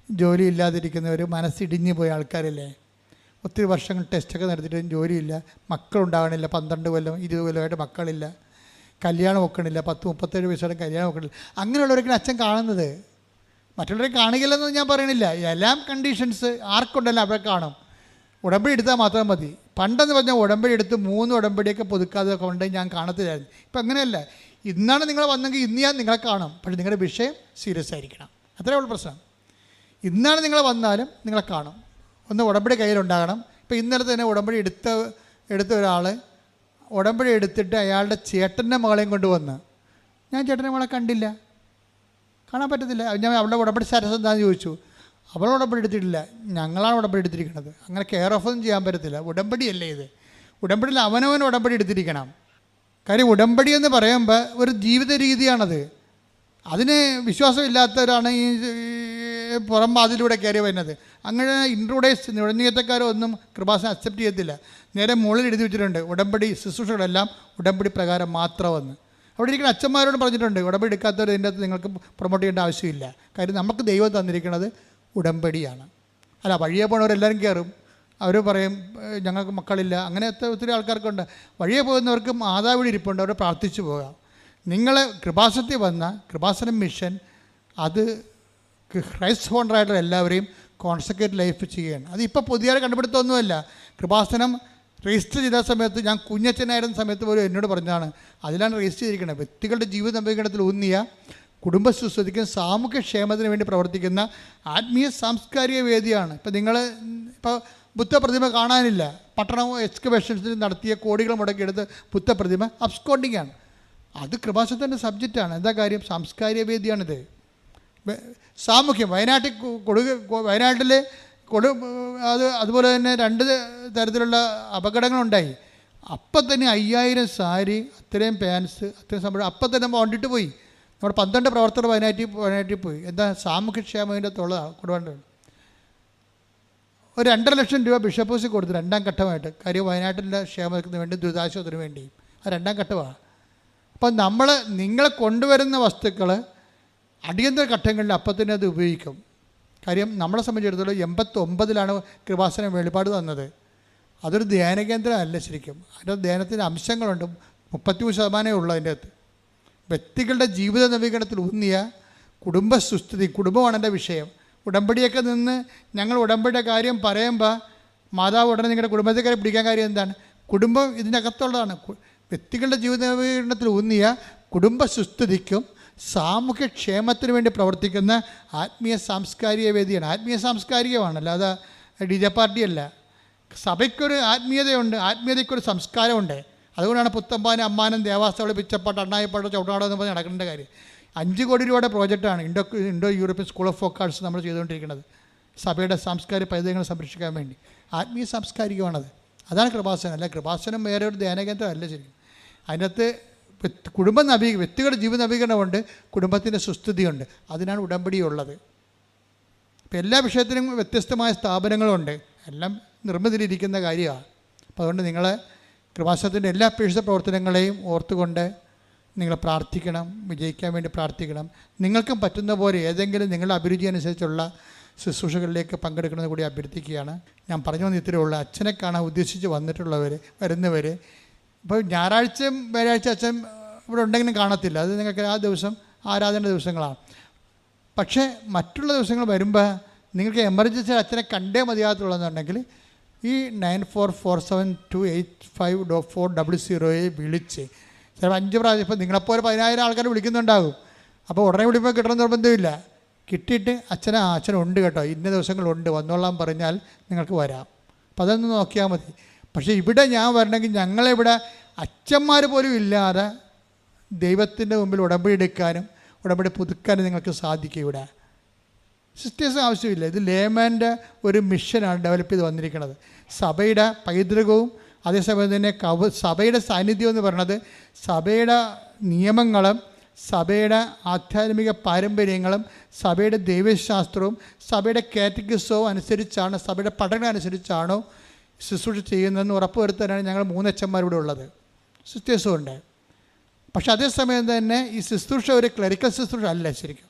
ജോലി ഇല്ലാതിരിക്കുന്നവർ, മനസ്സിടിഞ്ഞു പോയ ആൾക്കാരില്ലേ, ഒത്തിരി വർഷങ്ങൾ ടെസ്റ്റൊക്കെ നടത്തിയിട്ടും ജോലിയില്ല, മക്കളുണ്ടാകണില്ല, 12 കൊല്ലം 20 കൊല്ലമായിട്ട് മക്കളില്ല, കല്യാണം വെക്കണില്ല, 10-37 വയസ്സോടെ കല്യാണം വെക്കണില്ല. അങ്ങനെയുള്ളവരൊക്കെ അച്ഛൻ കാണുന്നത്. മറ്റുള്ളവരെ കാണിക്കില്ലെന്ന് ഞാൻ പറയണില്ല. എല്ലാം കണ്ടീഷൻസ് ആർക്കുണ്ടല്ലോ അവിടെ കാണും. ഉടമ്പടി എടുത്താൽ മാത്രം മതി. പണ്ടെന്ന് പറഞ്ഞാൽ ഉടമ്പടി എടുത്ത് 3 ഉടമ്പടിയൊക്കെ പുതുക്കാതെ കൊണ്ട് ഞാൻ കാണത്തില്ലായിരുന്നു. ഇപ്പം അങ്ങനെയല്ല. ഇന്നാണ് നിങ്ങൾ വന്നെങ്കിൽ ഇന്ന് ഞാൻ നിങ്ങളെ കാണും, പക്ഷേ നിങ്ങളുടെ വിഷയം സീരിയസ് ആയിരിക്കണം. അത്രേ ഉള്ള പ്രശ്നം. ഇന്നാണ് നിങ്ങൾ വന്നാലും നിങ്ങളെ കാണും. ഒന്ന് ഉടമ്പടി കയ്യിലുണ്ടാകണം. ഇപ്പോൾ ഇന്നലെ തന്നെ ഉടമ്പടി എടുത്ത ഒരാൾ ഉടമ്പടി എടുത്തിട്ട് അയാളുടെ ചേട്ടൻ്റെ മകളെയും കൊണ്ടുവന്ന്, ഞാൻ ചേട്ടൻ്റെ മകളെ കണ്ടില്ല, കാണാൻ പറ്റത്തില്ല. ഞാൻ അവളുടെ ഉടമ്പടി സ്റ്റാറ്റസ് എന്താണെന്ന് ചോദിച്ചു. അവൾ ഉടമ്പടി എടുത്തിട്ടില്ല, ഞങ്ങളാണ് ഉടമ്പടി എടുത്തിരിക്കുന്നത്. അങ്ങനെ കെയർ ഓഫ് ഒന്നും ചെയ്യാൻ പറ്റത്തില്ല. ഉടമ്പടിയല്ലേ ഇത്. ഉടമ്പടിയിൽ അവനവൻ ഉടമ്പടി എടുത്തിരിക്കണം. കാര്യം ഉടമ്പടി എന്ന് പറയുമ്പോൾ ഒരു ജീവിത രീതിയാണത്. അതിന് വിശ്വാസമില്ലാത്തവരാണ് ഈ പുറം വാതിലൂടെ കയറി വരുന്നത്. അങ്ങനെ ഇൻട്രൂഡേഴ്സ് നുഴഞ്ഞുകയറ്റക്കാരൊന്നും കൃപാസനം അക്സെപ്റ്റ് ചെയ്യത്തില്ല. നേരെ മുകളിൽ എഴുതി വെച്ചിട്ടുണ്ട്, ഉടമ്പടി ശുശ്രൂഷകളെല്ലാം ഉടമ്പടി പ്രകാരം മാത്രമെന്ന്. അവിടെ ഇരിക്കുന്ന അച്ഛന്മാരോട് പറഞ്ഞിട്ടുണ്ട്, ഉടമ്പടി എടുക്കാത്തവർ ഇതിൻ്റെ അകത്ത് നിങ്ങൾക്ക് പ്രൊമോട്ട് ചെയ്യേണ്ട ആവശ്യമില്ല. കാര്യം നമുക്ക് ദൈവം തന്നിരിക്കുന്നത് ഉടമ്പടിയാണ്. അല്ല, വഴിയെ പോണവരെല്ലാവരും കയറും, അവർ പറയും ഞങ്ങൾക്ക് മക്കളില്ല. അങ്ങനത്തെ ഒത്തിരി ആൾക്കാർക്കുണ്ട്. വഴിയെ പോകുന്നവർക്ക് മാതാവിടി ഇരിപ്പുണ്ട്, അവർ പ്രാർത്ഥിച്ചു പോകാം. നിങ്ങൾ കൃപാസനത്തിൽ വന്ന കൃപാസനം മിഷൻ അത് ക്രൈസ്റ്റ് ഫോണ്ടറായിട്ടുള്ള എല്ലാവരെയും കോൺസെൻട്രേറ്റ് ലൈഫ് ചെയ്യുകയാണ്. അത് ഇപ്പോൾ പുതിയ കണ്ടുപിടുത്തമൊന്നുമല്ല. കൃപാസനം രജിസ്റ്റർ ചെയ്ത സമയത്ത്, ഞാൻ കുഞ്ഞച്ഛനായിരുന്ന സമയത്ത് പോലും എന്നോട് പറഞ്ഞതാണ്, അതിലാണ് രജിസ്റ്റർ ചെയ്തിരിക്കുന്നത്. വ്യക്തികളുടെ ജീവിത നവീകരണത്തിൽ ഊന്നിയ കുടുംബ ശുശ്രൂഷയ്ക്കും സാമൂഹ്യ ക്ഷേമത്തിന് വേണ്ടി പ്രവർത്തിക്കുന്ന ആത്മീയ സാംസ്കാരിക വേദിയാണ്. ഇപ്പോൾ ബുദ്ധപ്രതിമ കാണാനില്ല. പട്ടണം എക്സ്കവേഷൻസിൽ നടത്തിയ കോടികൾ മുടക്കിയെടുത്ത് ബുദ്ധപ്രതിമ അബ്സ്കോണ്ടിങ് ആണ്. അത് കൃപാസനത്തിൻ്റെ സബ്ജക്റ്റാണ്. എന്താ കാര്യം? സാംസ്കാരിക വേദിയാണിത്. സാമൂഹ്യം വയനാട്ടിൽ അതുപോലെ തന്നെ 2 തരത്തിലുള്ള അപകടങ്ങളുണ്ടായി. അപ്പം തന്നെ 5000 സാരി, അത്രയും പാൻസ്, അത്രയും സംഭവം അപ്പം തന്നെ കൊണ്ടിട്ട് പോയി. നമ്മുടെ 12 പ്രവർത്തകർ വയനാട്ടിൽ പോയി. എന്താ? സാമൂഹ്യക്ഷേമത്തിൻ്റെ കുടുംബം. ഒരു 2.5 ലക്ഷം രൂപ ബിഷപ്പ് ഹൗസിൽ കൊടുത്തു 2ാം ഘട്ടമായിട്ട്. കാര്യം വയനാട്ടിലെ ക്ഷേമത്തിന് വേണ്ടി, ദുരിതാശ്വാസത്തിന് വേണ്ടി. ആ 2ാം ഘട്ടമാണ്. അപ്പം നിങ്ങളെ കൊണ്ടുവരുന്ന വസ്തുക്കൾ അടിയന്തര ഘട്ടങ്ങളിൽ അപ്പം തന്നെ അത് ഉപയോഗിക്കും. കാര്യം നമ്മളെ സംബന്ധിച്ചിടത്തോളം 89-ലാണ് കൃപാസനം വെളിപാട് തന്നത്. അതൊരു ധ്യാന കേന്ദ്രമല്ല ശരിക്കും. അതിൻ്റെ ധ്യാനത്തിൻ്റെ അംശങ്ങളുണ്ട്. 33% ഉള്ളൂ അതിൻ്റെ അകത്ത്. വ്യക്തികളുടെ ജീവിത നവീകരണത്തിൽ ഊന്നിയ കുടുംബ സുസ്ഥിതി, കുടുംബമാണ് എൻ്റെ വിഷയം. ഉടമ്പടിയൊക്കെ നിന്ന് ഞങ്ങൾ ഉടമ്പടിയുടെ കാര്യം പറയുമ്പോൾ മാതാവ് ഉടനെ നിങ്ങളുടെ കുടുംബത്തെക്കാരെ പിടിക്കാൻ കാര്യം എന്താണ്? കുടുംബം ഇതിൻ്റെ അകത്തുള്ളതാണ്. വ്യക്തികളുടെ ജീവിത നവീകരണത്തിൽ ഊന്നിയ കുടുംബ സുസ്ഥിതിക്കും സാമൂഹ്യ ക്ഷേമത്തിന് വേണ്ടി പ്രവർത്തിക്കുന്ന ആത്മീയ സാംസ്കാരിക വേദിയാണ്. ആത്മീയ സാംസ്കാരികമാണ്, അല്ലാതെ DJ പാർട്ടിയല്ല. സഭയ്ക്കൊരു ആത്മീയതയുണ്ട്, ആത്മീയതയ്ക്കൊരു സംസ്കാരമുണ്ട്. അതുകൊണ്ടാണ് പുത്തമ്പാനും അമ്മാനും ദേവാസ്തവളി പിച്ചപ്പാട്ട് അണ്ണായിപ്പാട്ടോ ചവിട്ടാടോ എന്ന് പറഞ്ഞ് നടക്കേണ്ട കാര്യം. 5 കോടി രൂപയുടെ പ്രോജക്റ്റാണ് Indo European school of folk arts നമ്മൾ ചെയ്തുകൊണ്ടിരിക്കുന്നത്. സഭയുടെ സാംസ്കാരിക പൈതൃകങ്ങൾ സംരക്ഷിക്കാൻ വേണ്ടി. ആത്മീയ സാംസ്കാരികമാണത്. അതാണ് കൃപാസനം. അല്ല, കൃപാസനം വേറെ ഒരു ധ്യാനകേന്ദ്രമല്ല ശരിക്കും. അതിനകത്ത് വ്യക്തികളുടെ ജീവിത നവീകരണമുണ്ട്, കുടുംബത്തിൻ്റെ സുസ്ഥിതിയുണ്ട്. അതിനാണ് ഉടമ്പടിയുള്ളത്. ഇപ്പോൾ എല്ലാ വിഷയത്തിനും വ്യത്യസ്തമായ സ്ഥാപനങ്ങളുണ്ട്. എല്ലാം നിർമ്മിതിയിലിരിക്കുന്ന കാര്യമാണ്. അപ്പോൾ അതുകൊണ്ട് നിങ്ങൾ കൃപാസനത്തിൻ്റെ എല്ലാ പേഴ്സ പ്രവർത്തനങ്ങളെയും ഓർത്തുകൊണ്ട് നിങ്ങൾ പ്രാർത്ഥിക്കണം, വിജയിക്കാൻ വേണ്ടി പ്രാർത്ഥിക്കണം. നിങ്ങൾക്കും പറ്റുന്ന പോലെ ഏതെങ്കിലും നിങ്ങളുടെ അഭിരുചി അനുസരിച്ചുള്ള ശുശ്രൂഷകളിലേക്ക് പങ്കെടുക്കണമെന്ന് കൂടി അഭ്യർത്ഥിക്കുകയാണ്. ഞാൻ പറഞ്ഞു വന്ന ഇത്രയേ ഉള്ളൂ. അച്ഛനെ കാണാൻ ഉദ്ദേശിച്ച് വരുന്നവർ ഇപ്പോൾ ഞായറാഴ്ചയും വ്യാഴാഴ്ച അച്ഛൻ ഇവിടെ ഉണ്ടെങ്കിലും കാണത്തില്ല. അത് നിങ്ങൾക്ക് ആ ദിവസം ആരാധന ദിവസങ്ങളാണ്. പക്ഷേ മറ്റുള്ള ദിവസങ്ങൾ വരുമ്പോൾ നിങ്ങൾക്ക് എമർജൻസി അച്ഛനെ കണ്ടേ മതിയാകത്തുള്ളതെന്നുണ്ടെങ്കിൽ ഈ 9447285400 വിളിച്ച് ചിലപ്പോൾ 5 പ്രാവശ്യം, ഇപ്പോൾ നിങ്ങളെപ്പോലെ 10,000 ആൾക്കാർ വിളിക്കുന്നുണ്ടാകും. അപ്പോൾ ഉടനെ വിളിക്കുമ്പോൾ കിട്ടണമെന്ന് നിർബന്ധമില്ല. കിട്ടിയിട്ട് അച്ഛനുണ്ട് കേട്ടോ, ഇന്ന ദിവസങ്ങളുണ്ട്, വന്നോളാൻ പറഞ്ഞാൽ നിങ്ങൾക്ക് വരാം. അപ്പോൾ അതൊന്ന് നോക്കിയാൽ മതി. പക്ഷേ ഇവിടെ ഞാൻ വരണമെങ്കിൽ ഞങ്ങളിവിടെ അച്ഛന്മാർ പോലും ഇല്ലാതെ ദൈവത്തിൻ്റെ മുമ്പിൽ ഉടമ്പടി എടുക്കാനും ഉടമ്പടി പുതുക്കാനും നിങ്ങൾക്ക് സാധിക്കും. ഇവിടെ സിസ്റ്റേഴ്സ് ആവശ്യമില്ല. ഇത് ലേമാൻ്റെ ഒരു മിഷനാണ് ഡെവലപ്പ് ചെയ്ത് വന്നിരിക്കുന്നത്. സഭയുടെ പൈതൃകവും അതേസമയം തന്നെ സഭയുടെ സാന്നിധ്യം എന്ന് പറയുന്നത് സഭയുടെ നിയമങ്ങളും സഭയുടെ ആധ്യാത്മിക പാരമ്പര്യങ്ങളും സഭയുടെ ദൈവശാസ്ത്രവും സഭയുടെ കാറ്റഗിസവും അനുസരിച്ചാണ്, സഭയുടെ പഠനം അനുസരിച്ചാണോ ശുശ്രൂഷ ചെയ്യുന്നതെന്ന് ഉറപ്പുവരുത്താനാണ് ഞങ്ങൾ 3 അച്ഛന്മാരിവിടെ ഉള്ളത്. സിസ്റ്റേഴ്സുമുണ്ട്. പക്ഷെ അതേസമയം തന്നെ ഈ ശുശ്രൂഷ ഒരു ക്ലറിക്കൽ ശുശ്രൂഷ അല്ല. ശരിക്കും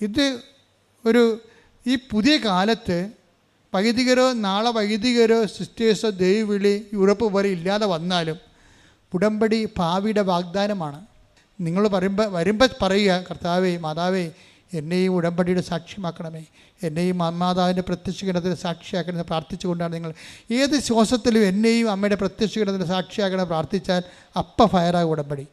ഇത് ഈ പുതിയ കാലത്ത് വൈദികരോ സിസ്റ്റേഴ്സോ ദൈവവിളി യൂറോപ്പ് പോലെ ഇല്ലാതെ വന്നാലും ഉടമ്പടി ഭാവിയുടെ വാഗ്ദാനമാണ്. നിങ്ങൾ വരുമ്പോൾ പറയുക, കർത്താവേ മാതാവേ എന്നെയും ഉടമ്പടിയുടെ സാക്ഷ്യമാക്കണമേ, എന്നെയും മാതാവിൻ്റെ പ്രത്യക്ഷീകരണത്തിന് സാക്ഷിയാക്കണമെന്ന് പ്രാർത്ഥിച്ചുകൊണ്ടാണ് നിങ്ങൾ ഏത് ശ്വാസത്തിലും എന്നെയും അമ്മയുടെ പ്രത്യക്ഷീകരണത്തിന് സാക്ഷിയാക്കണം പ്രാർത്ഥിച്ചാൽ ഫയറാകും ഉടമ്പടി.